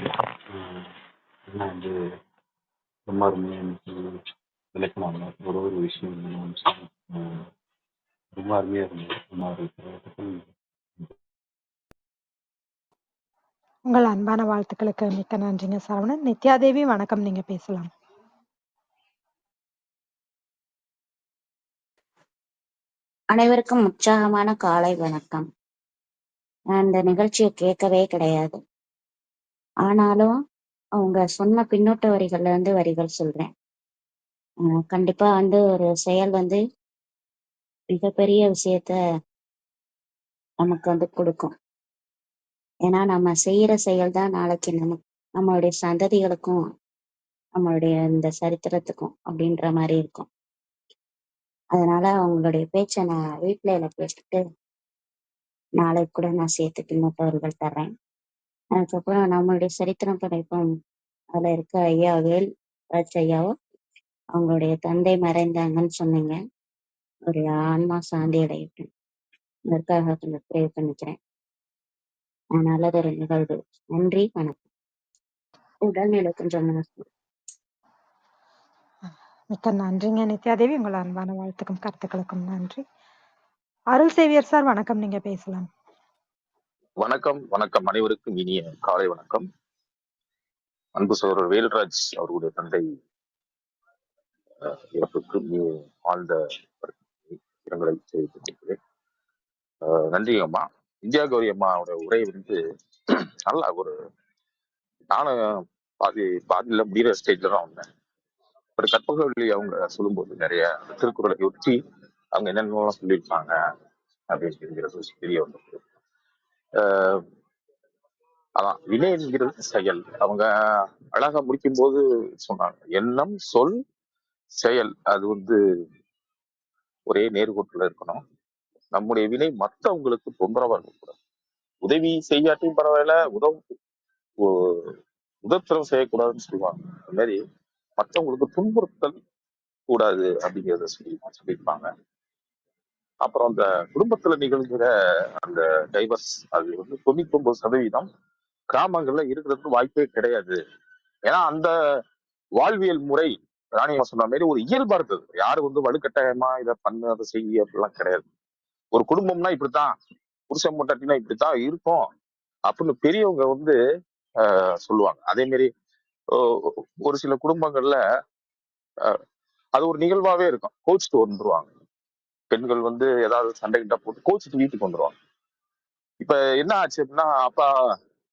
என்ன வந்து ரொம்ப அருமையாக இன்னைக்கு விளக்குனாங்க. ஒரு விஷயம் ரொம்ப அருமையாக இருந்தது. உங்கள் அன்பான வாழ்த்துக்களுக்கு மிக்க நன்றிங்க சரவணன். நித்யாதேவி வணக்கம், நீங்க பேசலாம். அனைவருக்கும் உற்சாகமான காலை வணக்கம். நான் இந்த நிகழ்ச்சியை கேட்கவே கிடையாது. ஆனாலும் அவங்க சொன்ன பின்னோட்ட வரிகள்ல இருந்து வரிகள் சொல்றேன். கண்டிப்பா வந்து ஒரு செயல் வந்து மிகப்பெரிய விஷயத்த நமக்கு வந்து கொடுக்கும். ஏன்னா நம்ம செய்யற செயல் தான் நாளைக்கு நம்மளுடைய சந்ததிகளுக்கும் நம்மளுடைய இந்த சரித்திரத்துக்கும் அப்படின்ற மாதிரி இருக்கும். அதனால அவங்களுடைய பேச்சை நான் ரீப்ளேல பேசிட்டு நாளைக்கு கூட நான் சேர்த்து பின்னோட்ட வரிகள் தர்றேன். அதுக்கப்புறம் நம்மளுடைய சரித்திரம் படைப்போம் அதுல இருக்க ஐயா வேல்ராஜ் ஐயாவும் அவங்களுடைய தந்தை மறைந்தாங்கன்னு சொன்னீங்க. ஒரு ஆன்மா சாந்தி அடையட்டும், அதற்காக கொஞ்சம் ப்ரே பண்ணிக்கிறேன். நல்லதொரு நிகழ்வு. நன்றி, வணக்கம். உடல்நிலை கொஞ்சம் மோசம். மிக்க நன்றிங்க நித்யாதேவி. உங்கள் அன்பான வாழ்த்துக்கும் கருத்துக்களுக்கும் நன்றி. அருள் சேவியர் சார் வணக்கம், நீங்க பேசலாம். வணக்கம். வணக்கம். அனைவருக்கும் இனிய காலை வணக்கம். அன்பு சகோதரர் வேல்ராஜ் அவர்களுடைய தந்தை இறப்புக்கு ஆழ்ந்த இரங்கலை தெரிவித்துக் கொள்கிறேன். நன்றி அம்மா. இந்தியா கௌரி அம்மாவோட உரை வந்து நல்லா நானும் பாதியில முடிகிற ஸ்டேஜ்ல தான் வந்தேன். ஒரு கற்பகவல்லி அவங்க சொல்லும்போது நிறைய திருக்குறளை ஒட்டி அவங்க என்னென்னலாம் சொல்லியிருப்பாங்க அப்படின்னு தெரிய வந்தது. அதான் வினை என்கிறது செயல். அவங்க அழகா முடிக்கும் போது சொன்னாங்க, எண்ணம் சொல் செயல் அது வந்து ஒரே நேர்கோட்டுல இருக்கணும். நம்முடைய வினை மற்றவங்களுக்கு தொந்தரவா இருக்கக்கூடாது. உதவி செய்யாட்டியும் பரவாயில்ல, உதவித்தரம் செய்யக்கூடாதுன்னு சொல்லுவாங்க. அது மாதிரி மற்றவங்களுக்கு துன்புறுத்தல் கூடாது அப்படிங்கிறத சொல்லியிருப்பாங்க. அப்புறம் அந்த குடும்பத்துல நிகழ்கிற அந்த டைவர்ஸ் அது வந்து 99% கிராமங்கள்ல இருக்கிறதுக்கு வாய்ப்பே கிடையாது. ஏன்னா அந்த வாழ்வியல் முறை ராணியம்மா சொன்ன மாதிரி ஒரு இயல்பா இருந்தது. யாரும் வந்து வலுக்கட்டாயமா இதை பண்ணு அதை செய்ய அப்படிலாம் கிடையாது. ஒரு குடும்பம்னா இப்படித்தான், புருஷன் பொண்டாட்டினா இப்படித்தான் இருக்கும் அப்படின்னு பெரியவங்க வந்து சொல்லுவாங்க. அதே மாதிரி ஒரு சில குடும்பங்கள்ல அது ஒரு நிகழ்வாவே இருக்கும். கோச்சிட்டு வந்துருவாங்க. பெண்கள் வந்து ஏதாவது சண்டை கிட்ட போட்டு கோச்சிட்டு வீட்டுக்கு வந்துருவாங்க. இப்ப என்ன ஆச்சு அப்படின்னா, அப்பா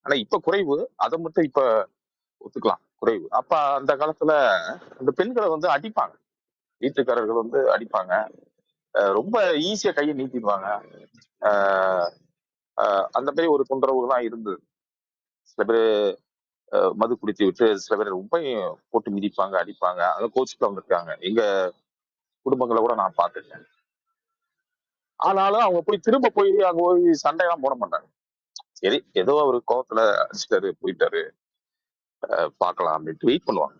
ஆனா இப்ப குறைவு, அதை மட்டும் இப்ப ஒத்துக்கலாம், குறைவு. அப்ப அந்த காலத்துல அந்த பெண்களை வந்து அடிப்பாங்க, வீட்டுக்காரர்கள் வந்து அடிப்பாங்க. ரொம்ப ஈஸியா கையை நீட்டிடுவாங்க. அந்த மாதிரி ஒரு தொந்தரவுலாம் இருந்தது. சில பேர் மது குடித்து விட்டு சில பேர் ரொம்ப போட்டு மிதிப்பாங்க, அடிப்பாங்க. அதை கோச்சுட்டு வந்திருக்காங்க. எங்க குடும்பங்களை கூட நான் பார்த்துட்டேன். ஆனாலும் அவங்க போய் திரும்ப போய் அங்க போய் சண்டையெல்லாம் போட மாட்டாங்க. சரி, ஏதோ ஒரு கோவத்துல அடிச்சிட்டாரு போயிட்டாரு, பார்க்கலாம் அப்படின்ட்டு வெயிட் பண்ணுவாங்க.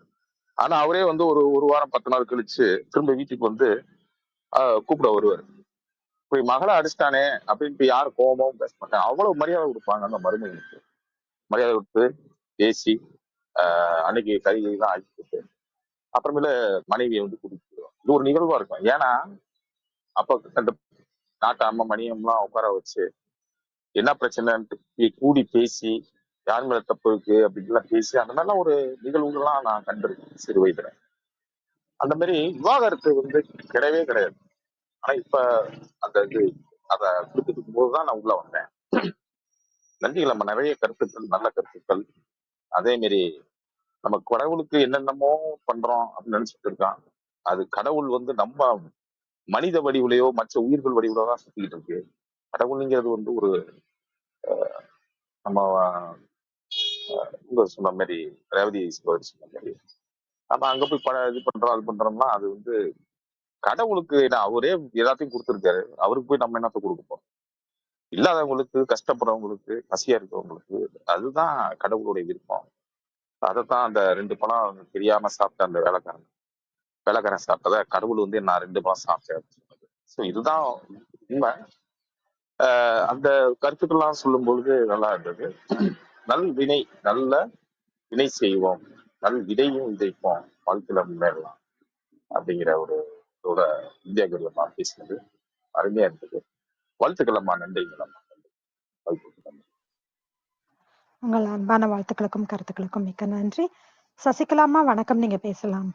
ஆனா அவரே வந்து ஒரு வாரம் 10 நாள் கழிச்சு திரும்ப வீட்டுக்கு வந்து கூப்பிட வருவாரு. இப்படி மகளை அடிச்சிட்டானே அப்படின்ட்டு யாரும் கோபமும் பேச மாட்டாங்க. அவ்வளவு மரியாதை கொடுப்பாங்க அந்த மருமகனுக்கு. மரியாதை கொடுத்து பேசி அன்னைக்கு கைகள்லாம் ஆக்கி கொடுத்து அப்புறமேல மனைவியை வந்து கூட்டிட்டு போயிடுவாங்க. இது ஒரு நிகழ்வா இருக்கும். ஏன்னா அப்ப அந்த நாட்டு அம்மா மணியம்லாம் உட்கார வச்சு என்ன பிரச்சனைன்ட்டு கூடி பேசி யார் மேல தப்பு இருக்கு அப்படின்லாம் பேசி அந்த மாதிரிலாம் ஒரு நிகழ்வுகள்லாம் நான் கண்டிருக்கேன் சிறு வயதுல. அந்த மாதிரி விவாகரத்து வந்து கிடையவே கிடையாது. ஆனா இப்ப அந்த இது அதை கொடுத்துட்டு இருக்கும்போதுதான் நான் உள்ள வந்தேன். நன்றிகள். நம்ம நிறைய கருத்துக்கள், நல்ல கருத்துக்கள். அதே மாதிரி நம்ம கடவுளுக்கு என்னென்னமோ பண்றோம் அப்படின்னு நினைச்சிட்டு இருக்கான். அது கடவுள் வந்து நம்ம மனித வடிவிலையோ மற்ற உயிர்கள் வடிவிலோ தான் சுத்திக்கிட்டு இருக்கு. கடவுளுங்கிறது வந்து ஒரு நம்ம சொன்ன மாதிரி ரேவதி சொன்ன மாதிரி நம்ம அங்க போய் இது பண்றோம் அது பண்றோம்னா அது வந்து கடவுளுக்கு அவரே எல்லாத்தையும் கொடுத்துருக்காரு. அவருக்கு போய் நம்ம என்னத்த கொடுப்போம்? இல்லாதவங்களுக்கு, கஷ்டப்படுறவங்களுக்கு, பசியா இருக்கிறவங்களுக்கு அதுதான் கடவுளுடைய விருப்பம். அதைத்தான் அந்த 2 பழம் தெரியாம சாப்பிட்ட அந்த வேலைக்காரன் சாப்பிட்டத கடவுள் வந்து நான் 2 பழம் சாப்பிட்டேன். ஸோ இதுதான் உண்மை. அந்த கருத்துக்கள்லாம் சொல்லும் பொழுது நல்லா இருந்தது. நல்ல வினை செய்வோம், நல் விதையும் விதைப்போம், வாழ்க்கையில முன்னேறலாம் அப்படிங்கிற ஒரு இதோட இந்தியா கருவமா பேசினது அருமையா இருந்தது. வாழ்த்துக்களம்மா, நன்றிங்களம்மா. உங்கள் அன்பான வாழ்த்துக்களுக்கும் கருத்துக்களுக்கும் மிக்க நன்றி. சசிகலாமா வணக்கம், நீங்க பேசலாம்.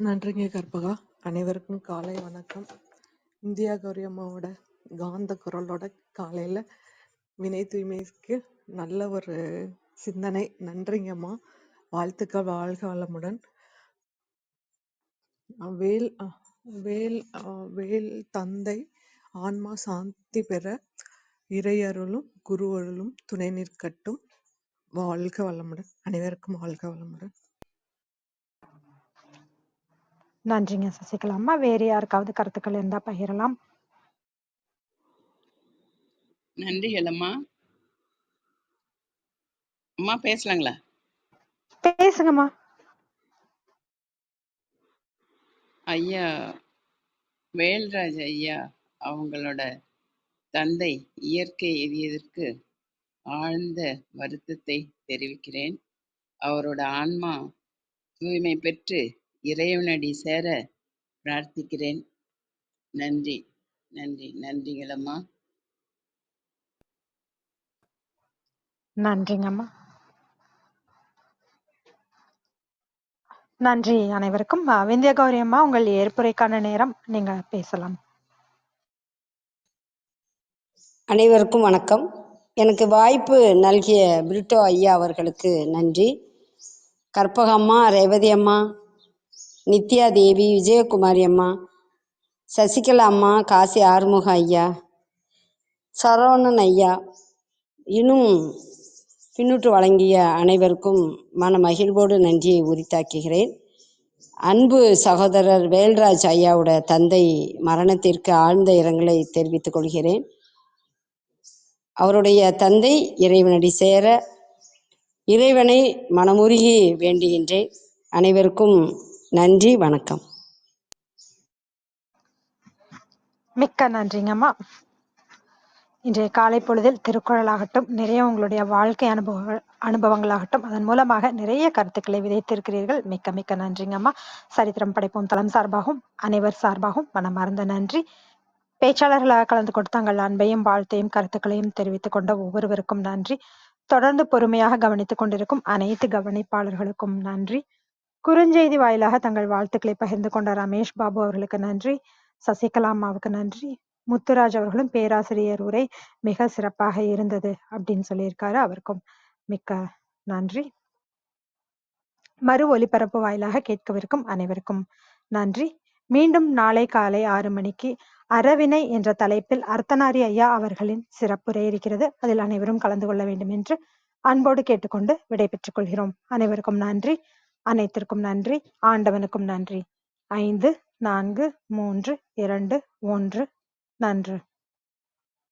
நன்றிங்க கற்பகா. அனைவருக்கும் காலை வணக்கம். இந்தியா கௌரி அம்மாவோட காந்த குரலோட காலையில வினை தூய்மைக்கு நல்ல ஒரு சிந்தனை. நன்றிங்கம்மா, வாழ்த்துக்கள், வாழ்க வளமுடன். வேல் வேல் வேல் தந்தை ஆன்மா சாந்தி பெற இறையருளும் குரு அருளும் துணை நிற்கட்டும். வாழ்க வளமுடன். அனைவருக்கும் வாழ்க வளமுடன். நன்றிங்க சசிகலாமா. வேறு யாருக்காவது கருத்துக்கள் இருந்தா பகிரலாம். நன்றிகள் அம்மா. அம்மா பேசலாங்களா? பேசுங்கம்மா. ஐயா வேல்ராஜ் ஐயா அவங்களோட தந்தை இயற்கை எரியதற்கு ஆழ்ந்த வருத்தத்தை தெரிவிக்கிறேன். அவரோட ஆன்மா தூய்மை பெற்று இறைவனடி சேர பிரார்த்திக்கிறேன். நன்றி நன்றி நன்றிகளம்மா. நன்றிங்கம்மா. நன்றி அனைவருக்கும். விந்தியா கௌரி அம்மா, உங்கள் ஏற்புரைக்கான நேரம், நீங்க பேசலாம். அனைவருக்கும் வணக்கம். எனக்கு வாய்ப்பு நல்கிய பிரிட்டோ ஐயா அவர்களுக்கு நன்றி. கற்பகம்மா, ரேவதி அம்மா, நித்யா தேவி, விஜயகுமாரி அம்மா, சசிகலா அம்மா, காசி ஆறுமுக ஐயா, சரவணன் ஐயா, இன்னும் பின்னுட்டு வழங்கிய அனைவருக்கும் மன மகிழ்வோடு நன்றியை உரித்தாக்குகிறேன். அன்பு சகோதரர் வேல்ராஜ் ஐயாவோட தந்தை மரணத்திற்கு ஆழ்ந்த இரங்கலை தெரிவித்துக் கொள்கிறேன். அவருடைய தந்தை இறைவனடி சேர இறைவனை மனமுருகி வேண்டுகின்றேன். அனைவருக்கும் நன்றி, வணக்கம். மிக்க நன்றிங்கம்மா. இன்றைய காலை பொழுதில் திருக்குறளாகட்டும், நிறைய உங்களுடைய வாழ்க்கை அனுபவங்களாகட்டும், அதன் மூலமாக நிறைய கருத்துக்களை விதைத்திருக்கிறீர்கள். மிக்க மிக்க நன்றிங்கம்மா. சரித்திரம் படைப்போம் தளம் சார்பாகவும் அனைவர் சார்பாகவும் மனமார்ந்த நன்றி. பேச்சாளர்களாக கலந்து கொண்டு தங்கள் அன்பையும் வாழ்த்தையும் கருத்துக்களையும் தெரிவித்துக் கொண்ட ஒவ்வொருவருக்கும் நன்றி. தொடர்ந்து பொறுமையாக கவனித்துக் கொண்டிருக்கும் அனைத்து கவனிப்பாளர்களுக்கும் நன்றி. குறுஞ்செய்தி வாயிலாக தங்கள் வாழ்த்துக்களை பகிர்ந்து கொண்ட ரமேஷ் பாபு அவர்களுக்கு நன்றி. சசிகலா அம்மாவுக்கு நன்றி. முத்துராஜ் அவர்களும் பேராசிரியர் உரை மிக சிறப்பாக இருந்தது அப்படின்னு சொல்லியிருக்காரு. அவருக்கும் மிக்க நன்றி. மறு ஒலிபரப்பு வாயிலாக கேட்கவிருக்கும் அனைவருக்கும் நன்றி. மீண்டும் நாளை காலை 6 மணிக்கு அறவினை என்ற தலைப்பில் அர்த்தநாரி ஐயா அவர்களின் சிறப்புரை இருக்கிறது. அதில் அனைவரும் கலந்து கொள்ள வேண்டும் என்று அன்போடு கேட்டுக்கொண்டு விடைபெற்றுக் கொள்கிறோம். அனைவருக்கும் நன்றி. அனைத்திற்கும் நன்றி. ஆண்டவனுக்கும் நன்றி. 5, 4, 3, 2, 1 நன்று.